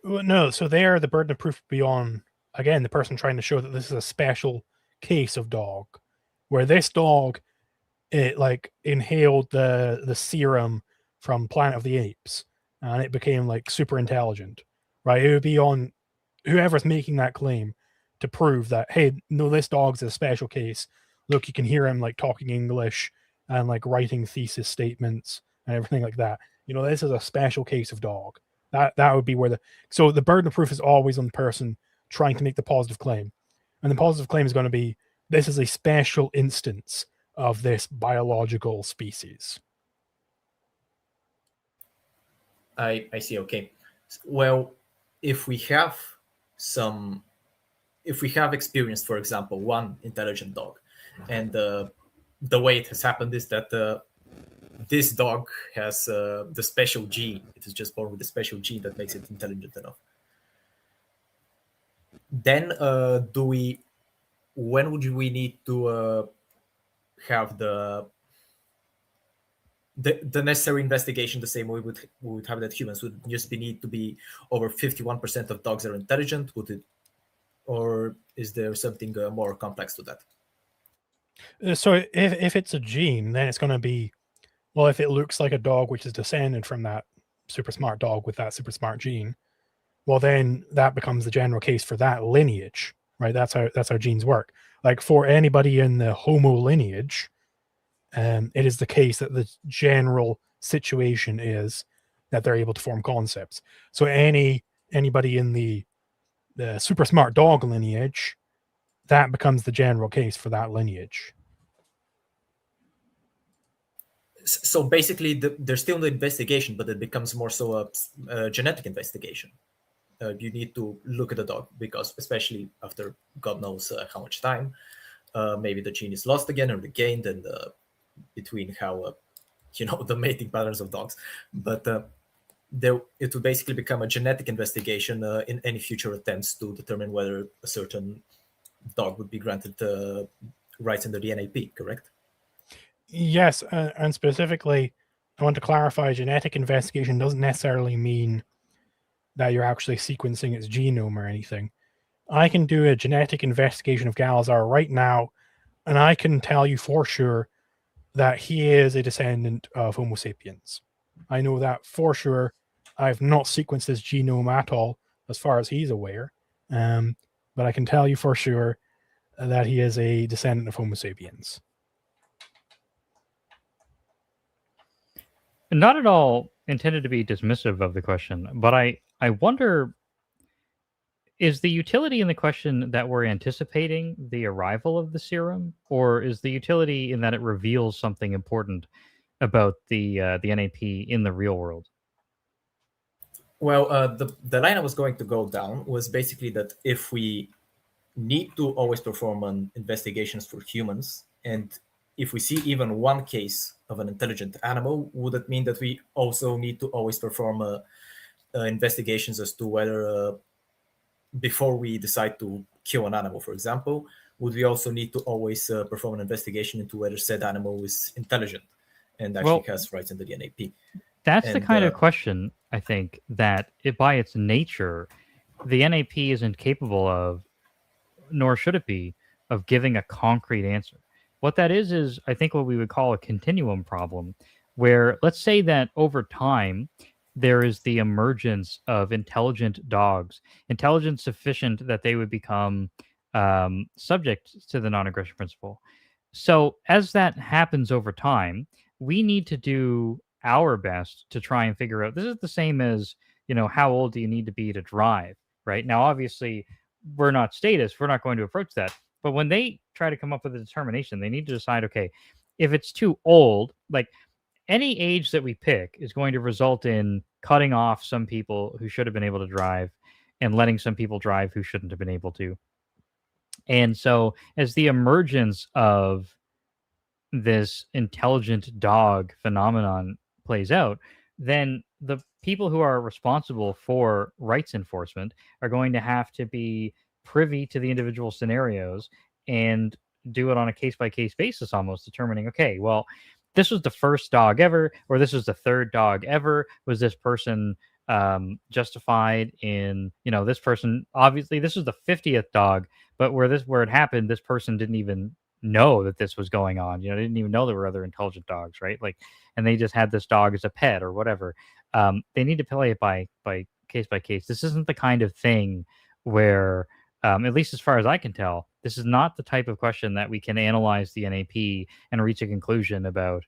[SPEAKER 2] Well, no, so there the burden of proof would be on, again, the person trying to show that this is a special case of dog, where this dog, it like inhaled the serum from Planet of the Apes, and it became like super intelligent, right? It would be on whoever's making that claim to prove that, hey, no, this dog's a special case. Look, you can hear him like talking English and like writing thesis statements and everything like that. This is a special case of dog. That would be where so the burden of proof is always on the person trying to make the positive claim, and the positive claim is going to be this is a special instance of this biological species.
[SPEAKER 9] I see. Okay. Well, if we have experienced, for example, one intelligent dog, and the way it has happened is that this dog has the special gene. It is just born with the special gene that makes it intelligent enough. Then when would we need to have the necessary investigation the same way we would have that humans would just need to be over 51% of dogs are intelligent? Would it, or is there something more complex to that?
[SPEAKER 2] So if it's a gene, then it's going to be, well, if it looks like a dog which is descended from that super smart dog with that super smart gene, well, then that becomes the general case for that lineage, right? That's how genes work. Like for anybody in the Homo lineage, it is the case that the general situation is that they're able to form concepts. So anybody in the super smart dog lineage, that becomes the general case for that lineage.
[SPEAKER 9] So basically, there's still no investigation, but it becomes more so a genetic investigation. You need to look at the dog because, especially after God knows how much time, maybe the gene is lost again or regained, and between how the mating patterns of dogs. But it would basically become a genetic investigation in any future attempts to determine whether a certain dog would be granted rights under the NAP. Correct?
[SPEAKER 2] Yes, and specifically, I want to clarify: genetic investigation doesn't necessarily mean that you're actually sequencing its genome or anything. I can do a genetic investigation of Galazar right now, and I can tell you for sure that he is a descendant of Homo sapiens. I know that for sure. I've not sequenced his genome at all, as far as he's aware, but I can tell you for sure that he is a descendant of Homo sapiens.
[SPEAKER 1] Not at all intended to be dismissive of the question, but I wonder is the utility in the question that we're anticipating the arrival of the serum, or is the utility in that it reveals something important about the NAP in the real world?
[SPEAKER 9] Well, the line I was going to go down was basically that if we need to always perform investigations for humans, and if we see even one case of an intelligent animal, would it mean that we also need to always perform investigations as to whether, before we decide to kill an animal, for example, would we also need to always perform an investigation into whether said animal is intelligent and actually has rights under the NAP?
[SPEAKER 1] That's the kind of question, I think, that by its nature, the NAP isn't capable of, nor should it be, of giving a concrete answer. What that is I think what we would call a continuum problem, where let's say that over time there is the emergence of intelligent dogs, intelligence sufficient that they would become subject to the non-aggression principle. So as that happens over time, we need to do our best to try and figure out. This is the same as, how old do you need to be to drive, right? Now, obviously, we're not statists. We're not going to approach that. But when they try to come up with a determination, they need to decide, okay, if it's too old, like any age that we pick is going to result in cutting off some people who should have been able to drive and letting some people drive who shouldn't have been able to. And so as the emergence of this intelligent dog phenomenon plays out, then the people who are responsible for rights enforcement are going to have to be privy to the individual scenarios and do it on a case by case basis, almost determining, okay, well, this was the first dog ever, or this was the third dog ever. Was this person justified in, this person, obviously this was the 50th dog, but where it happened, this person didn't even know that this was going on. They didn't even know there were other intelligent dogs, right? Like, and they just had this dog as a pet or whatever. They need to play it by case by case. This isn't the kind of thing where, at least as far as I can tell, this is not the type of question that we can analyze the NAP and reach a conclusion about,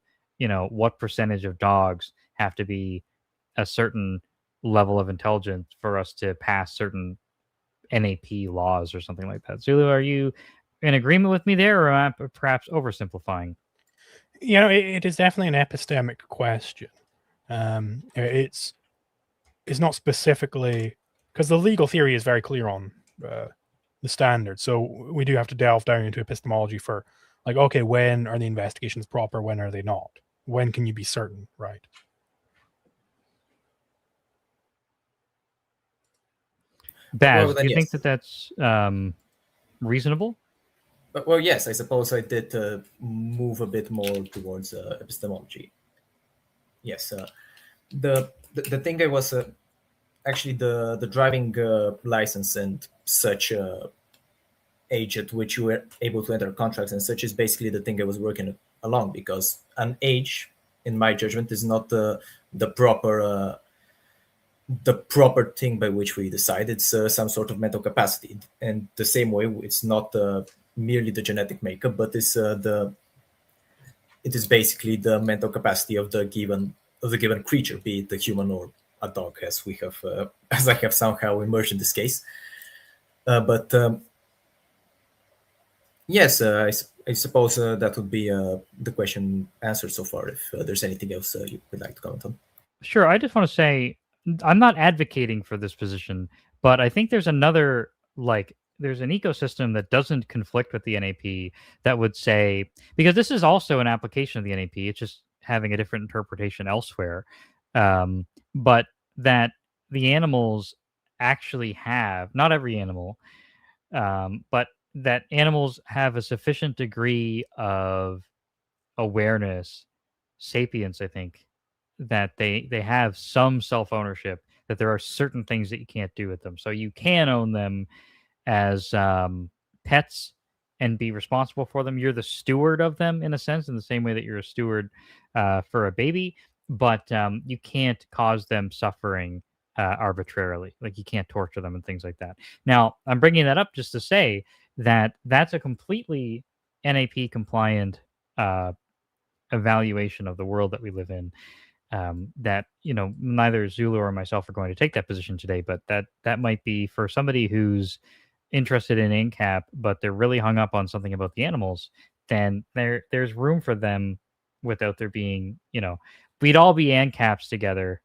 [SPEAKER 1] what percentage of dogs have to be a certain level of intelligence for us to pass certain NAP laws or something like that. Zulu, are you in agreement with me there, or am I perhaps oversimplifying?
[SPEAKER 2] It is definitely an epistemic question. It's not specifically, because the legal theory is very clear on the standard. So we do have to delve down into epistemology for, like, okay, when are the investigations proper? When are they not? When can you be certain, right?
[SPEAKER 1] Baz, do you think that that's reasonable?
[SPEAKER 9] Well, yes, I suppose I did move a bit more towards epistemology. Yes, the thing I was actually the driving license and such age at which you were able to enter contracts and such is basically the thing I was working along, because an age, in my judgment, is not the proper thing by which we decide. It's some sort of mental capacity, and the same way it's not merely the genetic makeup, but it is basically the mental capacity of the given creature, be it a human or a dog, as we have as I have somehow immersed in this case. But yes, I suppose that would be the question answered so far. If there's anything else you would like to comment on.
[SPEAKER 1] Sure. I just want to say I'm not advocating for this position, but I think there's another, there's an ecosystem that doesn't conflict with the NAP that would say, because this is also an application of the NAP, it's just having a different interpretation elsewhere, but that the animals actually have, not every animal, but that animals have a sufficient degree of awareness, sapience, I think, that they have some self-ownership, that there are certain things that you can't do with them. So you can own them as pets and be responsible for them. You're the steward of them, in a sense, in the same way that you're a steward for a baby, but you can't cause them suffering arbitrarily. Like, you can't torture them and things like that. Now, I'm bringing that up just to say that that's a completely NAP compliant evaluation of the world that we live in. that neither Zulu or myself are going to take that position today, but that might be for somebody who's interested in Ancap, but they're really hung up on something about the animals. Then there's room for them without there being, we'd all be Ancaps together,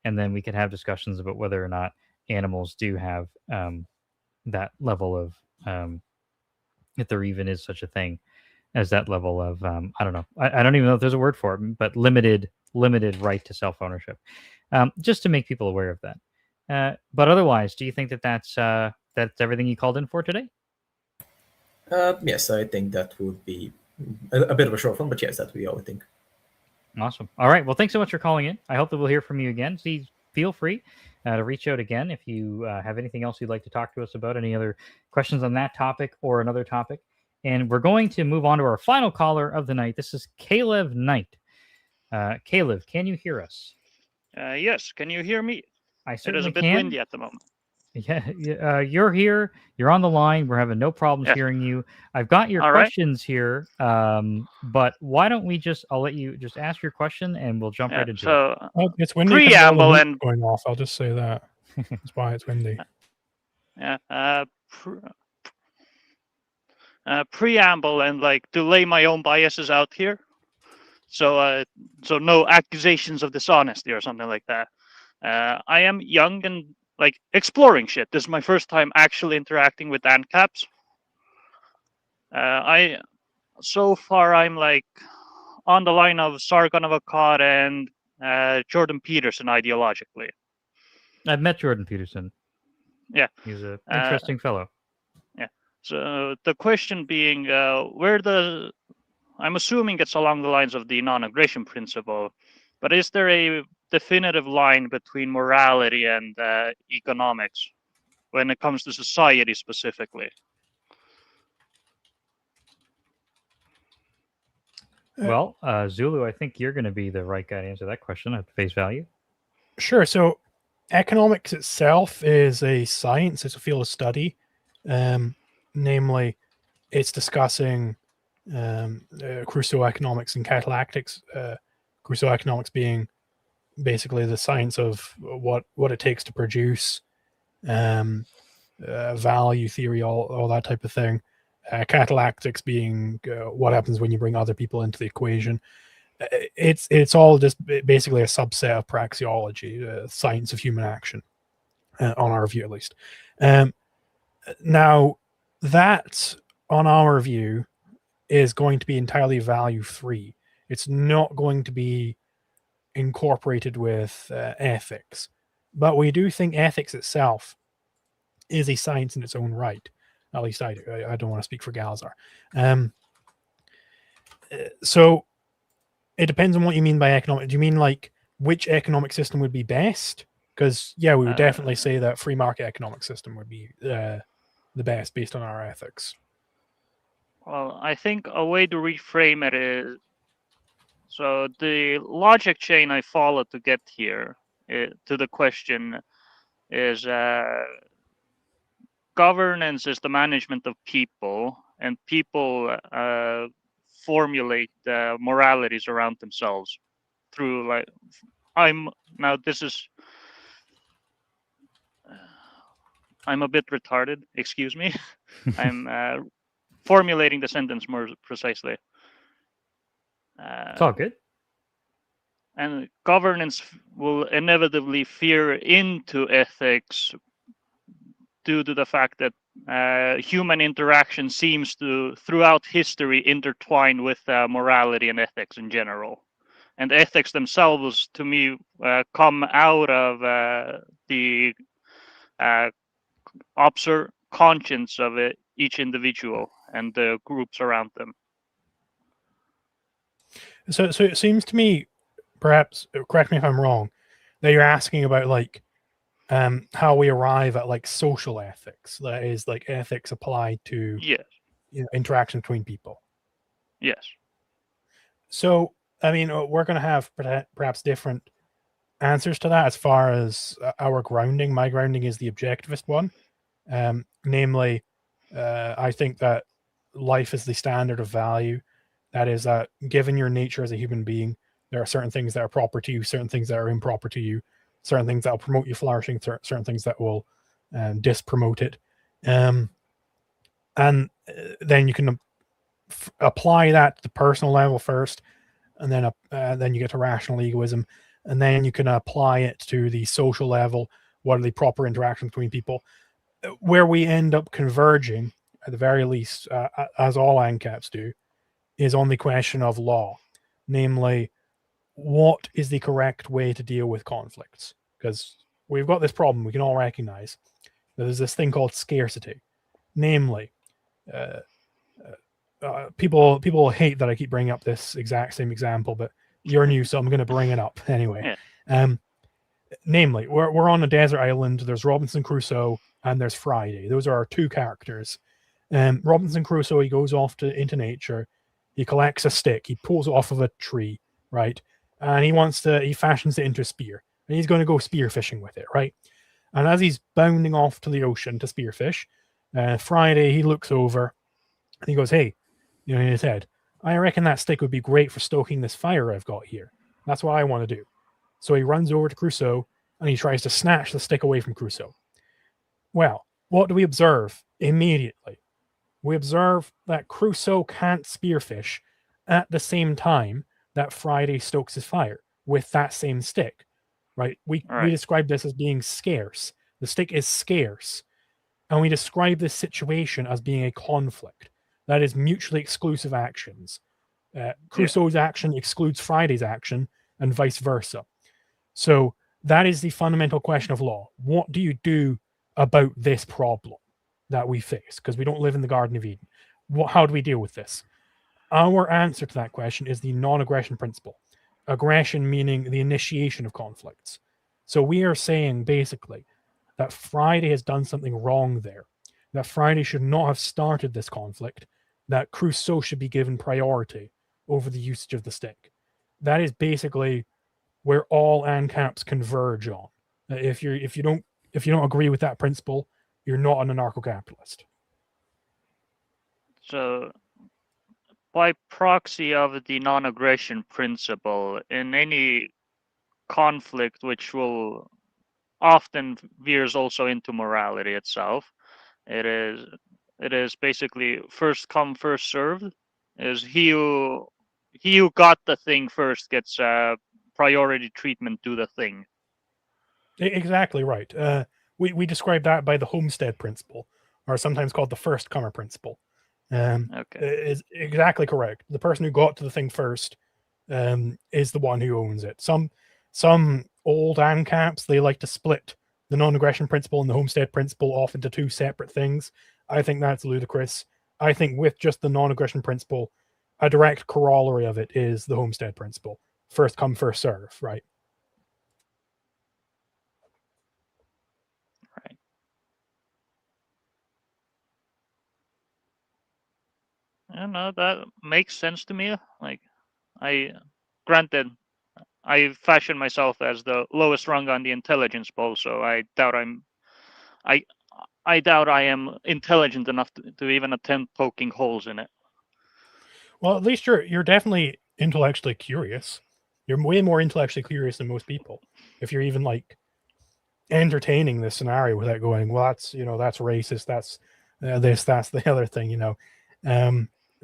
[SPEAKER 1] and then we could have discussions about whether or not animals do have that level of, if there even is such a thing as that level of, I don't know. I don't even know if there's a word for it, but limited right to self ownership, just to make people aware of that. But otherwise, do you think that that's everything you called in for today?
[SPEAKER 9] Yes, I think that would be a bit of a short one, but yes, that would be all I think.
[SPEAKER 1] Awesome. All right. Well, thanks so much for calling in. I hope that we'll hear from you again. Please feel free to reach out again if you have anything else you'd like to talk to us about, any other questions on that topic or another topic. And we're going to move on to our final caller of the night. This is Caleb Knight. Caleb, can you hear us?
[SPEAKER 10] Yes. Can you hear me?
[SPEAKER 1] I
[SPEAKER 10] It is
[SPEAKER 1] certainly
[SPEAKER 10] a bit
[SPEAKER 1] can.
[SPEAKER 10] windy at the moment.
[SPEAKER 1] Yeah, you're here. You're on the line. We're having no problems
[SPEAKER 10] Yes.
[SPEAKER 1] hearing you. I've got your
[SPEAKER 10] All right.
[SPEAKER 1] questions here, but why don't we I'll let you just ask your question and we'll jump right into it.
[SPEAKER 10] So
[SPEAKER 2] Well, it's windy 'cause of all the
[SPEAKER 10] preamble
[SPEAKER 2] wind
[SPEAKER 10] and
[SPEAKER 2] going off. I'll just say that. That's why it's windy.
[SPEAKER 10] yeah, preamble and to lay my own biases out here. So no accusations of dishonesty or something like that. I am young and exploring shit. This is my first time actually interacting with Ancaps. So far I'm on the line of Sargon of Akkad and Jordan Peterson ideologically.
[SPEAKER 1] I've met Jordan Peterson.
[SPEAKER 10] Yeah,
[SPEAKER 1] he's an interesting fellow.
[SPEAKER 10] Yeah. So the question being, I'm assuming it's along the lines of the non-aggression principle, but is there a definitive line between morality and economics when it comes to society specifically?
[SPEAKER 1] Well, Zulu, I think you're going to be the right guy to answer that question at face value.
[SPEAKER 2] Sure. So economics itself is a science. It's a field of study. Namely, it's discussing Crusoe economics and catalactics. Crusoe economics being basically the science of what it takes to produce, value theory, all that type of thing. Catalactics being what happens when you bring other people into the equation. It's all just basically a subset of praxeology, science of human action, on our view at least. Now, that, on our view, is going to be entirely value free. It's not going to be incorporated with ethics. But we do think ethics itself is a science in its own right. At least I do. I don't want to speak for Galazar. So it depends on what you mean by economic. Do you mean which economic system would be best? Because we would definitely say that free market economic system would be the best based on our ethics.
[SPEAKER 10] Well, I think a way to reframe it is, so the logic chain I follow to get here to the question is governance is the management of people, and people formulate moralities around themselves through I'm a bit retarded, excuse me. I'm formulating the sentence more precisely.
[SPEAKER 1] It's all good.
[SPEAKER 10] And governance will inevitably veer into ethics due to the fact that human interaction seems to, throughout history, intertwine with morality and ethics in general. And ethics themselves, to me, come out of the conscience of each individual and the groups around them.
[SPEAKER 2] So it seems to me, perhaps, correct me if I'm wrong, that you're asking about how we arrive at social ethics. That is ethics applied to interaction between people.
[SPEAKER 10] Yes.
[SPEAKER 2] So I mean, we're going to have perhaps different answers to that as far as our grounding. My grounding is the objectivist one. Namely, I think that life is the standard of value. That is that given your nature as a human being, There are certain things that are proper to you, certain things that are improper to you, certain things that will promote you flourishing, certain things that will dispromote it. And then you can apply that to the personal level first, and then you get to rational egoism, and then you can apply it to the social level. What are the proper interactions between people? Where we end up converging, at the very least, as all ANCAPs do, is on the question of law, namely, what is the correct way to deal with conflicts? Because we've got this problem we can all recognize. There's this thing called scarcity, namely, people hate that I keep bringing up this exact same example, but you're new, so I'm going to bring it up anyway.
[SPEAKER 10] Yeah.
[SPEAKER 2] Namely, we're on a desert island. There's Robinson Crusoe and there's Friday. Those are our two characters. Robinson Crusoe, he goes off into nature. He collects a stick. He pulls it off of a tree, right? And he fashions it into a spear. And he's going to go spear fishing with it, right? And as he's bounding off to the ocean to spearfish, Friday, he looks over and he goes, hey, in his head, I reckon that stick would be great for stoking this fire I've got here. That's what I want to do. So he runs over to Crusoe and he tries to snatch the stick away from Crusoe. Well, what do we observe immediately? We observe that Crusoe can't spearfish at the same time that Friday stokes his fire with that same stick, right? We describe this as being scarce. The stick is scarce. And we describe this situation as being a conflict. That is mutually exclusive actions. Crusoe's action excludes Friday's action and vice versa. So that is the fundamental question of law. What do you do about this problem that we face? Because we don't live in the Garden of Eden. How do we deal with this? Our answer to that question is the non-aggression principle. Aggression meaning the initiation of conflicts. So we are saying basically that Friday has done something wrong there, that Friday should not have started this conflict, that Crusoe should be given priority over the usage of the stick. That is basically where all ANCAPs converge on. If you don't agree with that principle, you're not an anarcho-capitalist.
[SPEAKER 10] So, by proxy of the non-aggression principle, in any conflict, which will often veers also into morality itself, it is basically first come, first served. Is he who got the thing first gets priority treatment to the thing.
[SPEAKER 2] Exactly right. We describe that by the homestead principle, or sometimes called the first comer principle. Is exactly correct. The person who got to the thing first is the one who owns it. Some old ANCAPs, they like to split the non-aggression principle and the homestead principle off into two separate things. I think that's ludicrous. I think with just the non-aggression principle, a direct corollary of it is the homestead principle. First come, first serve, right?
[SPEAKER 10] Right. And that makes sense to me. Like, granted, I fashion myself as the lowest rung on the intelligence pole, so I doubt I am intelligent enough to even attempt poking holes in it.
[SPEAKER 2] Well, at least you're definitely intellectually curious. You're way more intellectually curious than most people. If you're even like entertaining this scenario without going, well, that's racist, that's this, that's the other thing,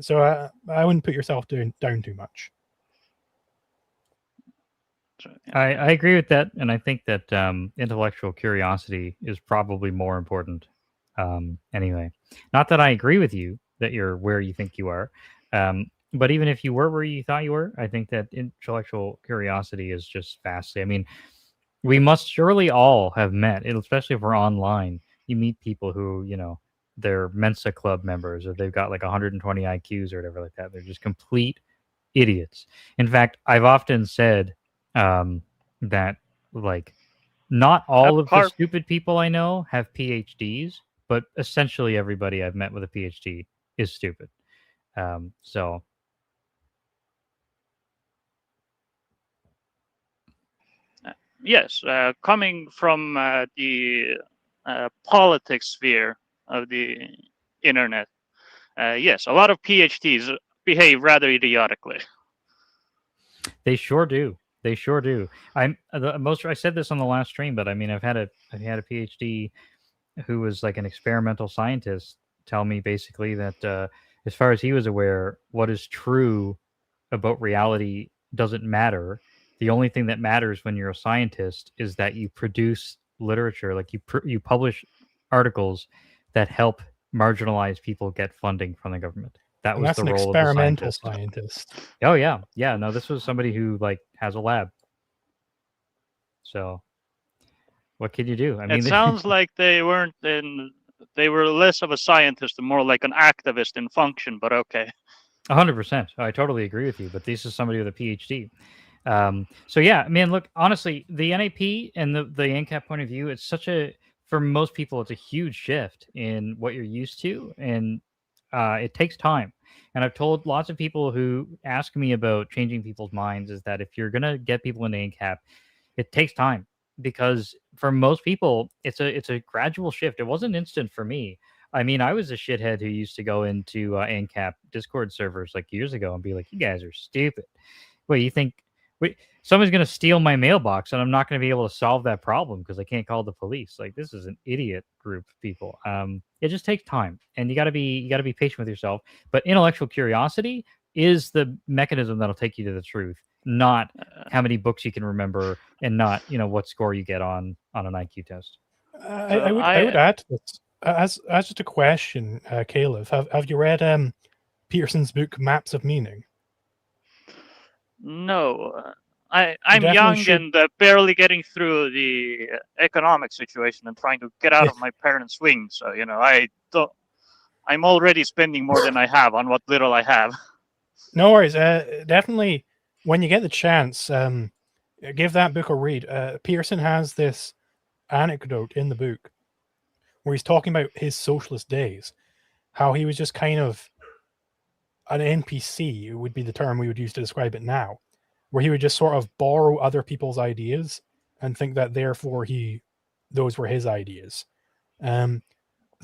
[SPEAKER 2] So I wouldn't put yourself down too much.
[SPEAKER 1] I agree with that, and I think that intellectual curiosity is probably more important. Anyway, not that I agree with you that you're where you think you are, but even if you were where you thought you were, I think that intellectual curiosity is just vastly. I mean, we must surely all have met, especially if we're online. You meet people who, they're Mensa Club members, or they've got like 120 IQs or whatever like that. They're just complete idiots. In fact, I've often said that like not all of the stupid people I know have PhDs, but essentially everybody I've met with a PhD is stupid. So
[SPEAKER 10] yes, coming from the politics sphere of the internet, yes, a lot of PhDs behave rather idiotically.
[SPEAKER 1] They sure do. They sure do. I said this on the last stream, but I mean, I've had a PhD who was like an experimental scientist tell me basically that as far as he was aware, what is true about reality doesn't matter. The only thing that matters when you're a scientist is that you produce literature, like you publish articles that help marginalized people get funding from the government. That
[SPEAKER 2] And
[SPEAKER 1] was
[SPEAKER 2] that's
[SPEAKER 1] the
[SPEAKER 2] an
[SPEAKER 1] role of the
[SPEAKER 2] experimental
[SPEAKER 1] scientist.
[SPEAKER 2] scientist.
[SPEAKER 1] Oh yeah, yeah. No, this was somebody who like has a lab. So, what can you do? I mean,
[SPEAKER 10] It sounds like they weren't in. They were less of a scientist and more like an activist in function. But okay.
[SPEAKER 1] 100%. I totally agree with you. But this is somebody with a PhD. So yeah, man. Look, honestly, the NAP and the Ancap point of view, it's such a for most people, it's a huge shift in what you're used to, and it takes time. And I've told lots of people who ask me about changing people's minds is that if you're gonna get people into Ancap, it takes time because for most people it's a gradual shift. It wasn't instant for me. I mean, I was a shithead who used to go into Ancap Discord servers like years ago and be like, "You guys are stupid. Wait, you think someone's going to steal my mailbox and I'm not going to be able to solve that problem because I can't call the police? Like, this is an idiot group of people." It just takes time, and you got to be patient with yourself. But intellectual curiosity is the mechanism that'll take you to the truth, not how many books you can remember, and not what score you get on an IQ test.
[SPEAKER 2] I would add to this as just a question, Caleb. Have you read Peterson's book Maps of Meaning?
[SPEAKER 10] No, I'm
[SPEAKER 2] definitely
[SPEAKER 10] young
[SPEAKER 2] should.
[SPEAKER 10] and barely getting through the economic situation and trying to get out of my parents' wing. So I'm already spending more than I have on what little I have.
[SPEAKER 2] No worries. Definitely, when you get the chance, give that book a read. Peterson has this anecdote in the book where he's talking about his socialist days, how he was just kind of an NPC, would be the term we would use to describe it now, where he would just sort of borrow other people's ideas and think that therefore those were his ideas. The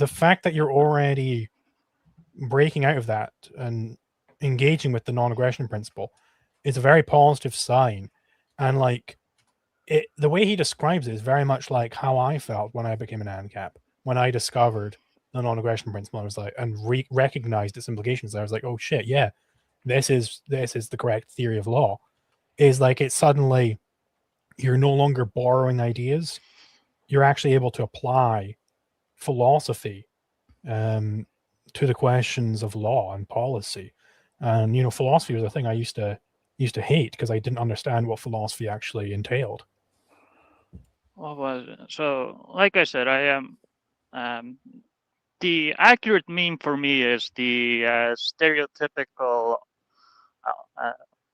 [SPEAKER 2] fact that you're already breaking out of that and engaging with the non-aggression principle is a very positive sign. And like the way he describes it is very much like how I felt when I became an Ancap, when I discovered the non-aggression principle. I was like, and recognized its implications. I was like, oh shit, yeah, this is the correct theory of law. Is like it's suddenly you're no longer borrowing ideas, you're actually able to apply philosophy to the questions of law and policy. And philosophy was a thing I used to hate because I didn't understand what philosophy actually entailed.
[SPEAKER 10] What was it? So, like I said, I am. The accurate meme for me is the stereotypical.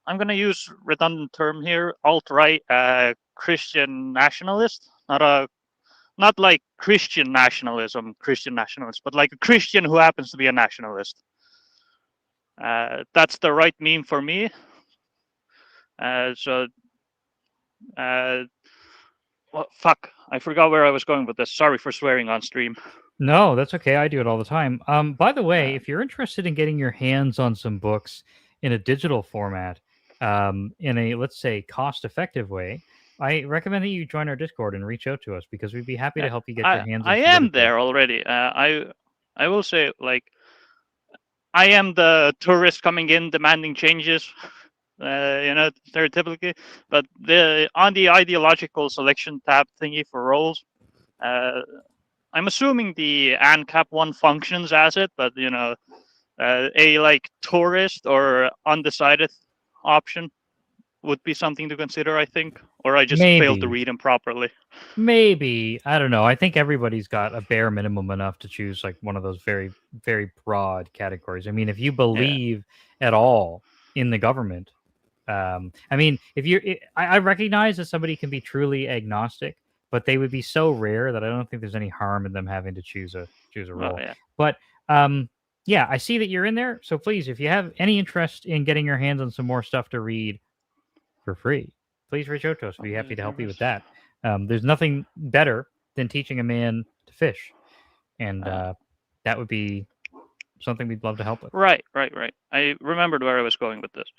[SPEAKER 10] I'm gonna use redundant term here. Alt-right Christian nationalist, not like Christian nationalist, but like a Christian who happens to be a nationalist. That's the right meme for me. Well, fuck, I forgot where I was going with this. Sorry for swearing on stream.
[SPEAKER 1] No, that's okay. I do it all the time. By the way, if you're interested in getting your hands on some books in a digital format, in a, let's say, cost-effective way, I recommend that you join our Discord and reach out to us because we'd be happy to help you get your hands on
[SPEAKER 10] I
[SPEAKER 1] some
[SPEAKER 10] am
[SPEAKER 1] literature.
[SPEAKER 10] there already. I will say, like, I am the tourist coming in demanding changes, stereotypically. But on the ideological selection tab thingy for roles, I'm assuming the Ancap one functions as it, but a like tourist or undecided option would be something to consider, I think. Or I just failed to
[SPEAKER 1] Maybe.
[SPEAKER 10] read them properly.
[SPEAKER 1] Maybe. I don't know. I think everybody's got a bare minimum enough to choose like one of those very, very broad categories. I mean, if you believe at all in the government, I mean, I recognize that somebody can be truly agnostic, but they would be so rare that I don't think there's any harm in them having to choose a role.
[SPEAKER 10] Yeah.
[SPEAKER 1] But yeah, I see that you're in there. So please, if you have any interest in getting your hands on some more stuff to read for free, please reach out to us. We'd be happy to help you with that. There's nothing better than teaching a man to fish, and that would be something we'd love to help with.
[SPEAKER 10] Right. I remembered where I was going with this.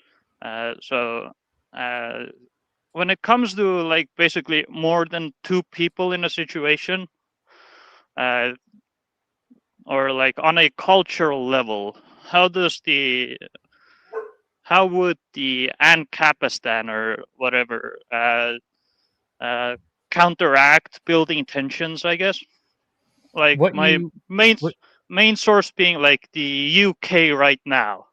[SPEAKER 10] So when it comes to like basically more than two people in a situation, or like on a cultural level, how would the Ancapistan or whatever counteract building tensions, I guess? Like
[SPEAKER 1] What
[SPEAKER 10] my
[SPEAKER 1] you what,
[SPEAKER 10] main source being like the UK right now.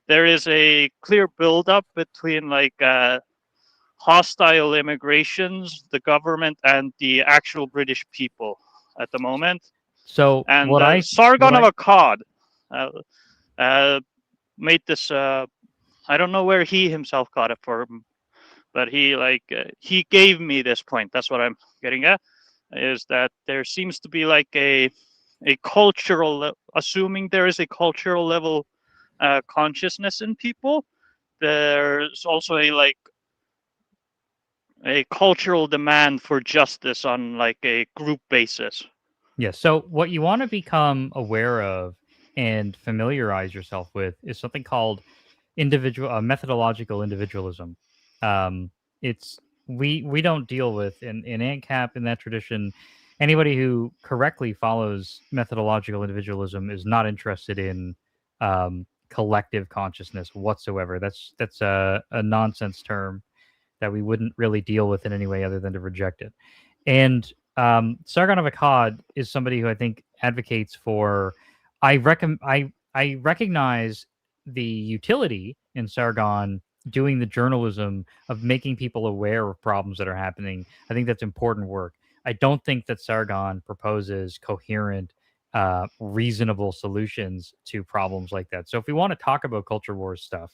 [SPEAKER 10] There is a clear buildup between like hostile immigrations, the government, and the actual British people at the moment.
[SPEAKER 1] so
[SPEAKER 10] And
[SPEAKER 1] what I
[SPEAKER 10] Sargon
[SPEAKER 1] what
[SPEAKER 10] of
[SPEAKER 1] I
[SPEAKER 10] Akkad made this. I don't know where he himself got it from, but he gave me this point. That's what I'm getting at. Is that there seems to be like a cultural, assuming there is a cultural level consciousness in people. There's also a cultural demand for justice on like a group basis.
[SPEAKER 1] Yeah. So what you want to become aware of and familiarize yourself with is something called methodological individualism. It's we don't deal with in Ancap in that tradition. Anybody who correctly follows methodological individualism is not interested in collective consciousness whatsoever. That's a nonsense term that we wouldn't really deal with in any way other than to reject it. And Sargon of Akkad is somebody who I think advocates for. I recognize the utility in Sargon doing the journalism of making people aware of problems that are happening. I think that's important work. I don't think that Sargon proposes coherent, reasonable solutions to problems like that. So if we want to talk about culture wars stuff,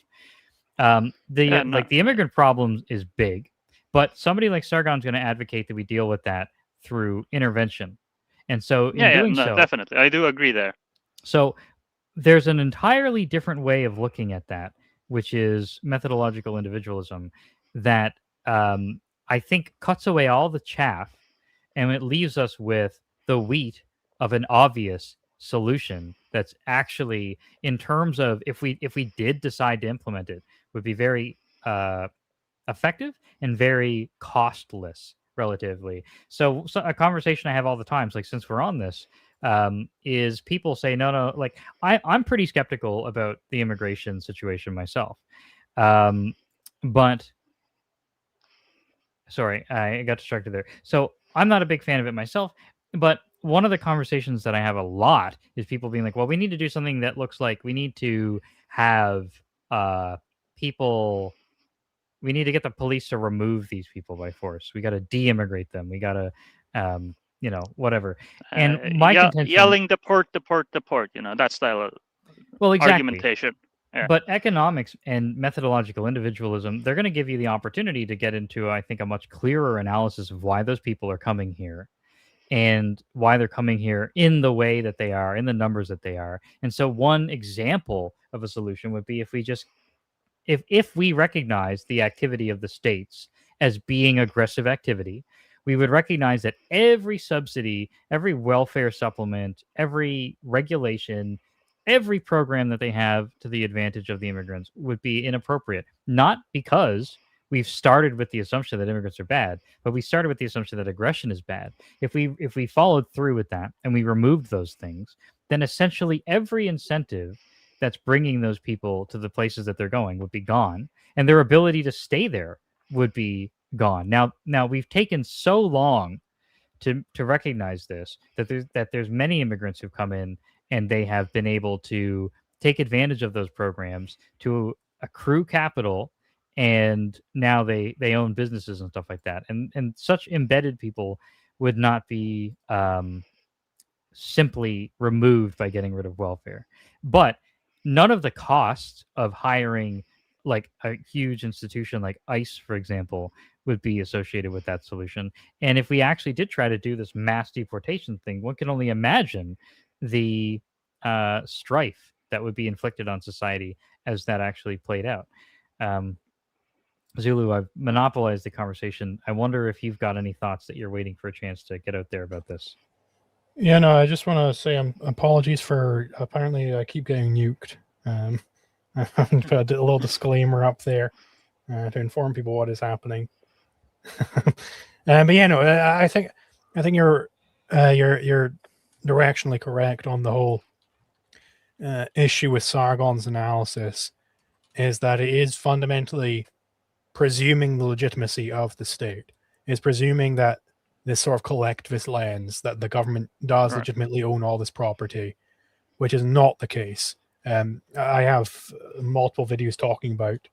[SPEAKER 10] Yeah, no.
[SPEAKER 1] the immigrant problem is big, but somebody like Sargon's going to advocate that we deal with that through intervention. And so in doing so,
[SPEAKER 10] definitely, I do agree there.
[SPEAKER 1] So there's an entirely different way of looking at that, which is methodological individualism, that I think cuts away all the chaff, and it leaves us with the wheat of an obvious solution that's actually, in terms of if we did decide to implement it, would be very effective and very costless relatively. So a conversation I have all the time, like since we're on this, is people say no, like I'm pretty skeptical about the immigration situation myself, but sorry, I got distracted there. So I'm not a big fan of it myself, but one of the conversations that I have a lot is people being like, well, we need to do something that looks like we need to have people. We need to get the police to remove these people by force. We got to de-immigrate them. We got to, whatever. And my contention,
[SPEAKER 10] yelling deport, deport, deport. That style of argumentation. Yeah.
[SPEAKER 1] But economics and methodological individualism, they're going to give you the opportunity to get into, I think, a much clearer analysis of why those people are coming here and why they're coming here in the way that they are, in the numbers that they are. And so one example of a solution would be if we just if we recognize the activity of the states as being aggressive activity, we would recognize that every subsidy, every welfare supplement, every regulation, every program that they have to the advantage of the immigrants would be inappropriate. Not because we've started with the assumption that immigrants are bad, but we started with the assumption that aggression is bad. If we followed through with that and we removed those things, then essentially every incentive that's bringing those people to the places that they're going would be gone, and their ability to stay there would be gone. Now we've taken so long to recognize this, that there's many immigrants who've come in and they have been able to take advantage of those programs to accrue capital, and now they own businesses and stuff like that. And such embedded people would not be simply removed by getting rid of welfare. But none of the costs of hiring like a huge institution like ICE, for example, would be associated with that solution. And if we actually did try to do this mass deportation thing, one can only imagine the strife that would be inflicted on society as that actually played out. Zulu, I've monopolized the conversation. I wonder if you've got any thoughts that you're waiting for a chance to get out there about this.
[SPEAKER 2] Yeah, no, I just want to say apologies for apparently I keep getting nuked. I put a little disclaimer up there. to inform people what is happening. But yeah, no, I think you're directionally correct on the whole issue with Sargon's analysis. Is that it is fundamentally presuming the legitimacy of the state. Is presuming that this sort of collectivist lens that the government does legitimately own all this property, which is not the case. I have multiple videos talking about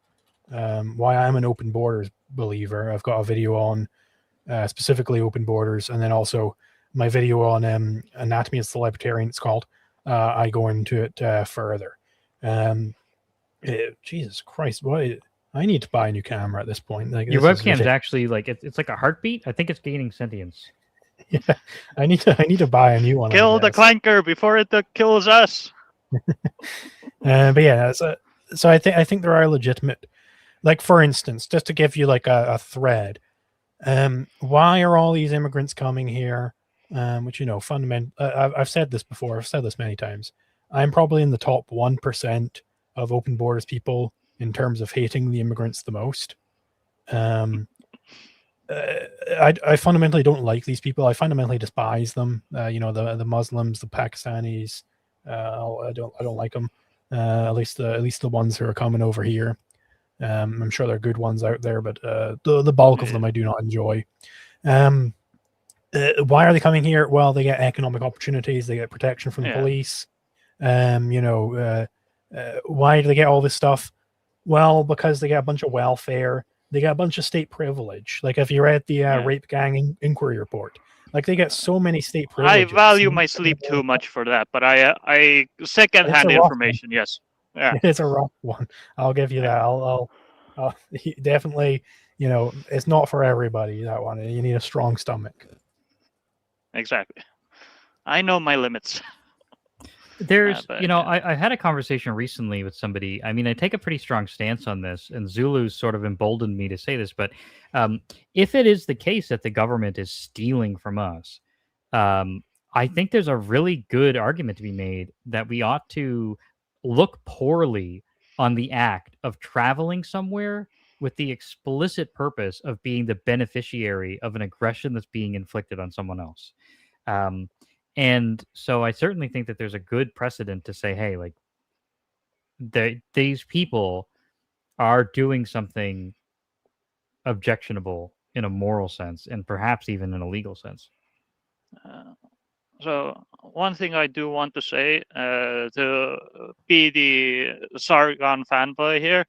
[SPEAKER 2] why I'm an open borders believer. I've got a video on specifically open borders, and then also my video on anatomy as the libertarian, it's called. I go into it further. Jesus Christ, what? I need to buy a new camera at this point. Like,
[SPEAKER 1] your webcam is actually like it's like a heartbeat. I think it's gaining sentience.
[SPEAKER 2] Yeah, I need to buy a new one.
[SPEAKER 10] Kill the clanker before it kills us.
[SPEAKER 2] But yeah, so I think there are legitimate, like, for instance, just to give you like a thread, why are all these immigrants coming here? Which, I've said this before. I've said this many times. I'm probably in the top 1% of open borders people in terms of hating the immigrants the most. I fundamentally don't like these people. I fundamentally despise them. The Muslims, the Pakistanis. I don't like them. At least the ones who are coming over here. I'm sure there are good ones out there, but the bulk of them I do not enjoy. Why are they coming here? Well, they get economic opportunities. They get protection from the police. Why do they get all this stuff? Well, because they get a bunch of welfare. They get a bunch of state privilege. Like, if you read the rape gang inquiry report, like, they get so many state privileges.
[SPEAKER 10] I value my sleep too much for that, but I secondhand information. Yes, yeah,
[SPEAKER 2] it's a rough one. I'll give you that. I'll definitely. It's not for everybody, that one. You need a strong stomach.
[SPEAKER 10] Exactly. I know my limits.
[SPEAKER 1] There's, I had a conversation recently with somebody. I mean, I take a pretty strong stance on this, and Zulu's sort of emboldened me to say this. But if it is the case that the government is stealing from us, I think there's a really good argument to be made that we ought to look poorly on the act of traveling somewhere with the explicit purpose of being the beneficiary of an aggression that's being inflicted on someone else. And so I certainly think that there's a good precedent to say, hey, like, these people are doing something objectionable in a moral sense, and perhaps even in a legal sense.
[SPEAKER 10] So one thing I do want to say, to be the Sargon fanboy here,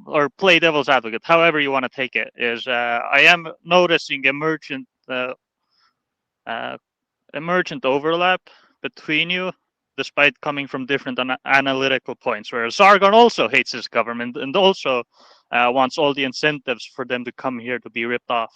[SPEAKER 10] or play devil's advocate, however you want to take it, is I am noticing emergent overlap between you, despite coming from different analytical points, where Sargon also hates his government and also wants all the incentives for them to come here to be ripped off.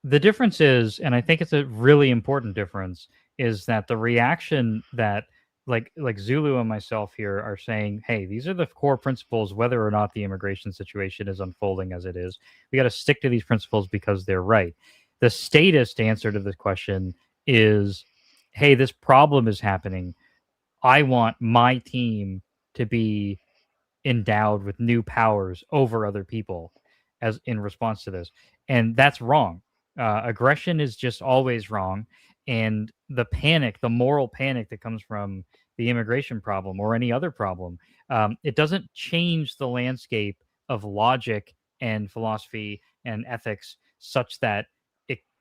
[SPEAKER 1] The difference is, and I think it's a really important difference, is that the reaction that like Zulu and myself here are saying, hey, these are the core principles, whether or not the immigration situation is unfolding as it is. We got to stick to these principles because they're right. The statist answer to this question is, hey, this problem is happening. I want my team to be endowed with new powers over other people as in response to this. And that's wrong. Aggression is just always wrong. And the panic, the moral panic that comes from the immigration problem or any other problem, it doesn't change the landscape of logic and philosophy and ethics such that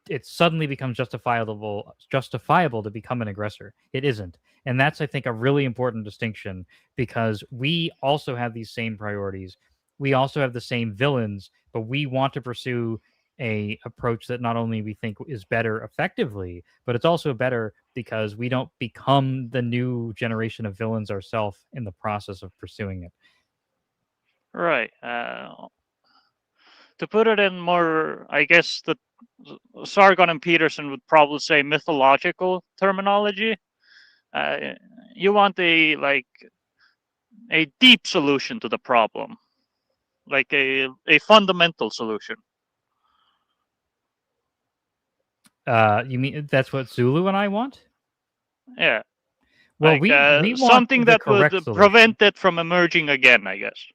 [SPEAKER 1] it suddenly becomes justifiable to become an aggressor. It isn't. And that's, I think, a really important distinction, because we also have these same priorities. We also have the same villains, but we want to pursue a approach that not only we think is better effectively, but it's also better because we don't become the new generation of villains ourselves in the process of pursuing it.
[SPEAKER 10] Right. To put it in more, I guess that Sargon and Peterson would probably say mythological terminology. You want a deep solution to the problem, like a fundamental solution.
[SPEAKER 1] You mean that's what Zulu and I want?
[SPEAKER 10] Yeah.
[SPEAKER 1] Well,
[SPEAKER 10] like,
[SPEAKER 1] we want
[SPEAKER 10] something that would
[SPEAKER 1] solution.
[SPEAKER 10] prevent it from emerging again, I guess.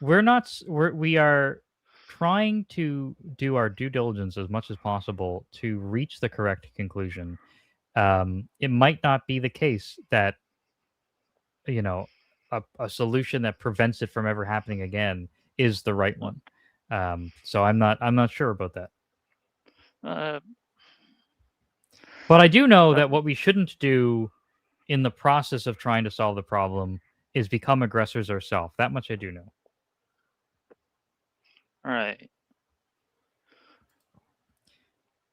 [SPEAKER 1] we are trying to do our due diligence as much as possible to reach the correct conclusion. It might not be the case that a solution that prevents it from ever happening again is the right one. So I'm not sure about that. But I do know that what we shouldn't do in the process of trying to solve the problem is become aggressors ourselves. That much I do know.
[SPEAKER 10] All right.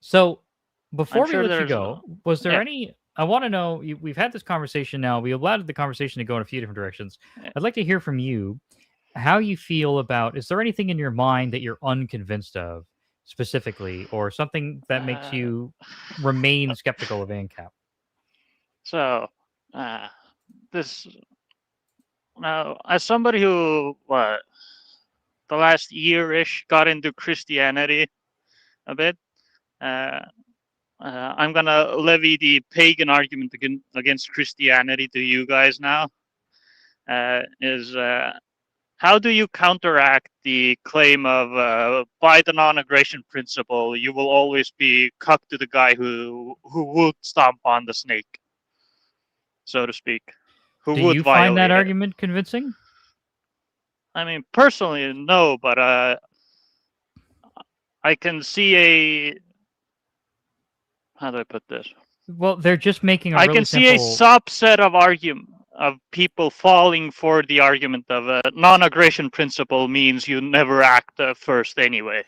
[SPEAKER 1] So before
[SPEAKER 10] sure
[SPEAKER 1] we let you
[SPEAKER 10] there's
[SPEAKER 1] go, was there
[SPEAKER 10] yeah.
[SPEAKER 1] any? I want to know. We've had this conversation now. We allowed the conversation to go in a few different directions.
[SPEAKER 10] Yeah.
[SPEAKER 1] I'd like to hear from you how you feel about. Is there anything in your mind that you're unconvinced of specifically, or something that makes you remain skeptical of Ancap?
[SPEAKER 10] So, this now, as somebody who the last year-ish got into Christianity a bit, I'm gonna levy the pagan argument against Christianity to you guys now. How do you counteract the claim of by the non-aggression principle, you will always be cuck to the guy who would stomp on the snake, so to speak? Who
[SPEAKER 1] Do
[SPEAKER 10] would
[SPEAKER 1] you find that
[SPEAKER 10] violate it?
[SPEAKER 1] argument convincing?
[SPEAKER 10] I mean, personally, no, but I can see a. How do I put this?
[SPEAKER 1] Well, they're just making a
[SPEAKER 10] I
[SPEAKER 1] really
[SPEAKER 10] can see a
[SPEAKER 1] simple.
[SPEAKER 10] subset of argument of people falling for the argument of a non-aggression principle means you never act
[SPEAKER 2] Yeah,
[SPEAKER 10] first anyway.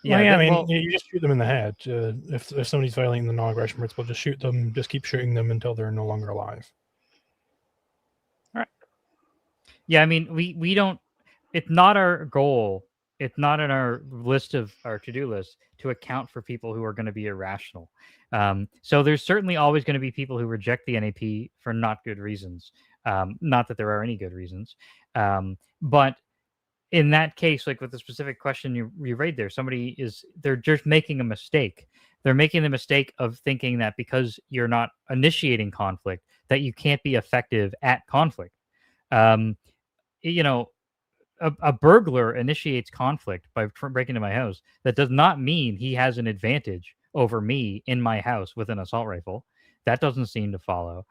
[SPEAKER 2] well, yeah, I mean, you just shoot them in the head. If somebody's violating the non-aggression principle, just shoot them. Just keep shooting them until they're no longer alive.
[SPEAKER 10] Right.
[SPEAKER 1] Yeah, I mean, we don't. It's not our goal. It's not in our list of our to-do list to account for people who are going to be irrational. So there's certainly always going to be people who reject the NAP for not good reasons. Not that there are any good reasons, but in that case, like with the specific question you raised there, they're just making a mistake. They're making the mistake of thinking that because you're not initiating conflict, that you can't be effective at conflict. A burglar initiates conflict by breaking into my house. That does not mean he has an advantage over me in my house with an assault rifle. That doesn't seem to follow.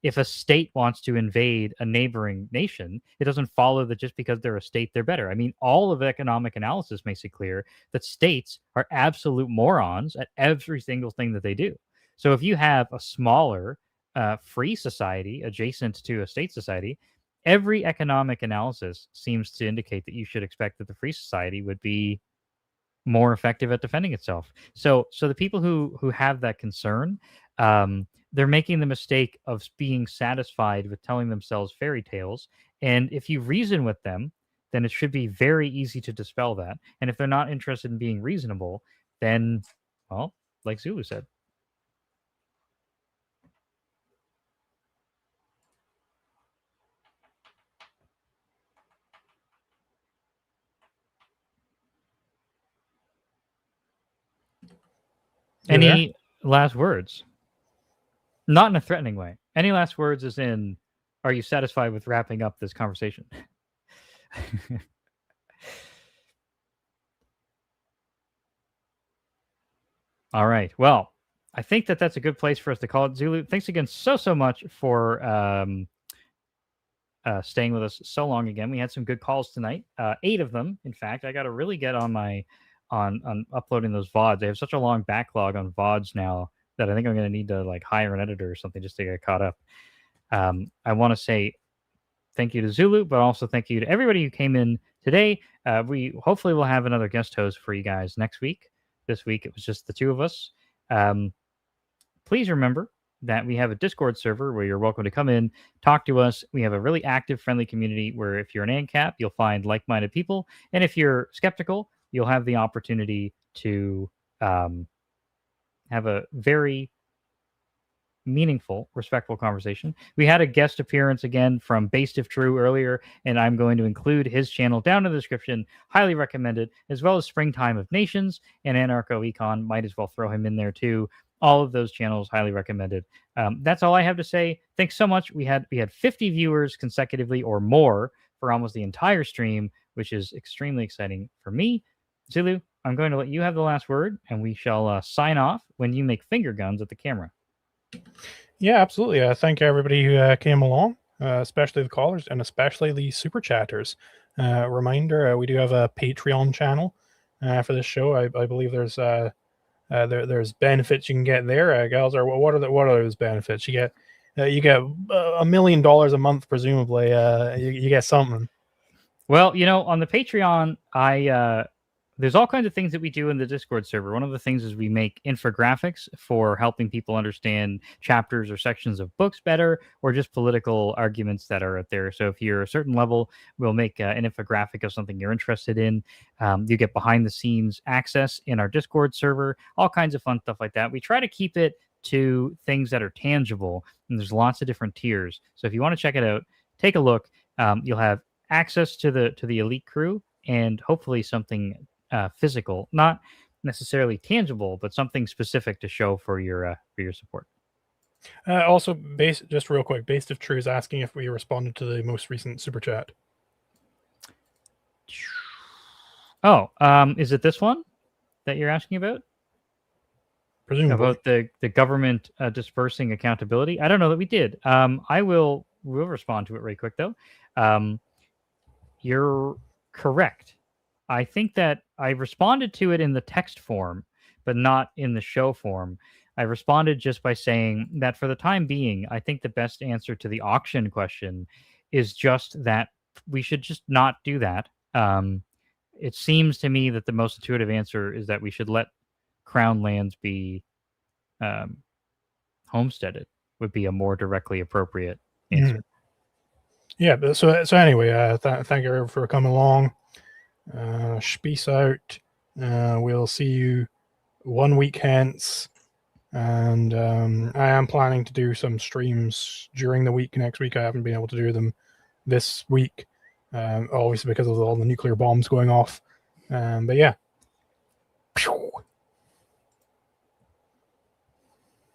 [SPEAKER 1] If a state wants to invade a neighboring nation, it doesn't follow that just because they're a state, they're better. I mean, all of economic analysis makes it clear that states are absolute morons at every single thing that they do. So if you have a smaller, free society adjacent to a state society, every economic analysis seems to indicate that you should expect that the free society would be more effective at defending itself. So the people who have that concern, they're making the mistake of being satisfied with telling themselves fairy tales. And if you reason with them, then it should be very easy to dispel that. And if they're not interested in being reasonable, then, well, like Zulu said. Any last words? Not in a threatening way. Any last words as in, are you satisfied with wrapping up this conversation? All right. Well, I think that's a good place for us to call it. Zulu, thanks again so much for staying with us so long again. We had some good calls tonight. 8 of them, in fact. I got to really get on my on uploading those VODs. I have such a long backlog on VODs now that I think I'm going to need to like hire an editor or something just to get caught up. I want to say thank you to Zulu, but also thank you to everybody who came in today. We hopefully will have another guest host for you guys next week. This week it was just the two of us. Please remember that we have a Discord server where you're welcome to come in, talk to us. We have a really active, friendly community where if you're an Ancap, you'll find like-minded people. And if you're skeptical, you'll have the opportunity to have a very meaningful, respectful conversation. We had a guest appearance again from Based If True earlier, and I'm going to include his channel down in the description. Highly recommended, as well as Springtime of Nations and Anarcho Econ. Might as well throw him in there too. All of those channels highly recommended. That's all I have to say. Thanks so much. We had 50 viewers consecutively or more for almost the entire stream, which is extremely exciting for me. Zulu, I'm going to let you have the last word, and we shall sign off when you make finger guns at the camera.
[SPEAKER 2] Yeah, absolutely. Thank everybody who came along, especially the callers and especially the super chatters. Reminder: we do have a Patreon channel for this show. I believe there's there's benefits you can get there. Gals, are what are those benefits? You get $1 million a month, presumably. You get something.
[SPEAKER 1] Well, on the Patreon, there's all kinds of things that we do in the Discord server. One of the things is we make infographics for helping people understand chapters or sections of books better, or just political arguments that are out there. So if you're a certain level, we'll make an infographic of something you're interested in. You get behind the scenes access in our Discord server, all kinds of fun stuff like that. We try to keep it to things that are tangible, and there's lots of different tiers. So if you want to check it out, take a look. You'll have access to the elite crew, and hopefully something physical, not necessarily tangible, but something specific to show for your support.
[SPEAKER 2] Also, just real quick, Based of True is asking if we responded to the most recent super chat.
[SPEAKER 1] Oh, is it this one that you're asking about?
[SPEAKER 2] Presumably.
[SPEAKER 1] About the government dispersing accountability? I don't know that we did. We'll respond to it right quick though. You're correct. I think that I responded to it in the text form, but not in the show form. I responded just by saying that for the time being, I think the best answer to the auction question is just that we should just not do that. It seems to me that the most intuitive answer is that we should let crown lands be homesteaded, would be a more directly appropriate answer.
[SPEAKER 2] Yeah, but so anyway, thank you for coming along. Peace out. We'll see you 1 week hence, and I am planning to do some streams during the week next week. I haven't been able to do them this week, obviously because of all the nuclear bombs going off. But yeah.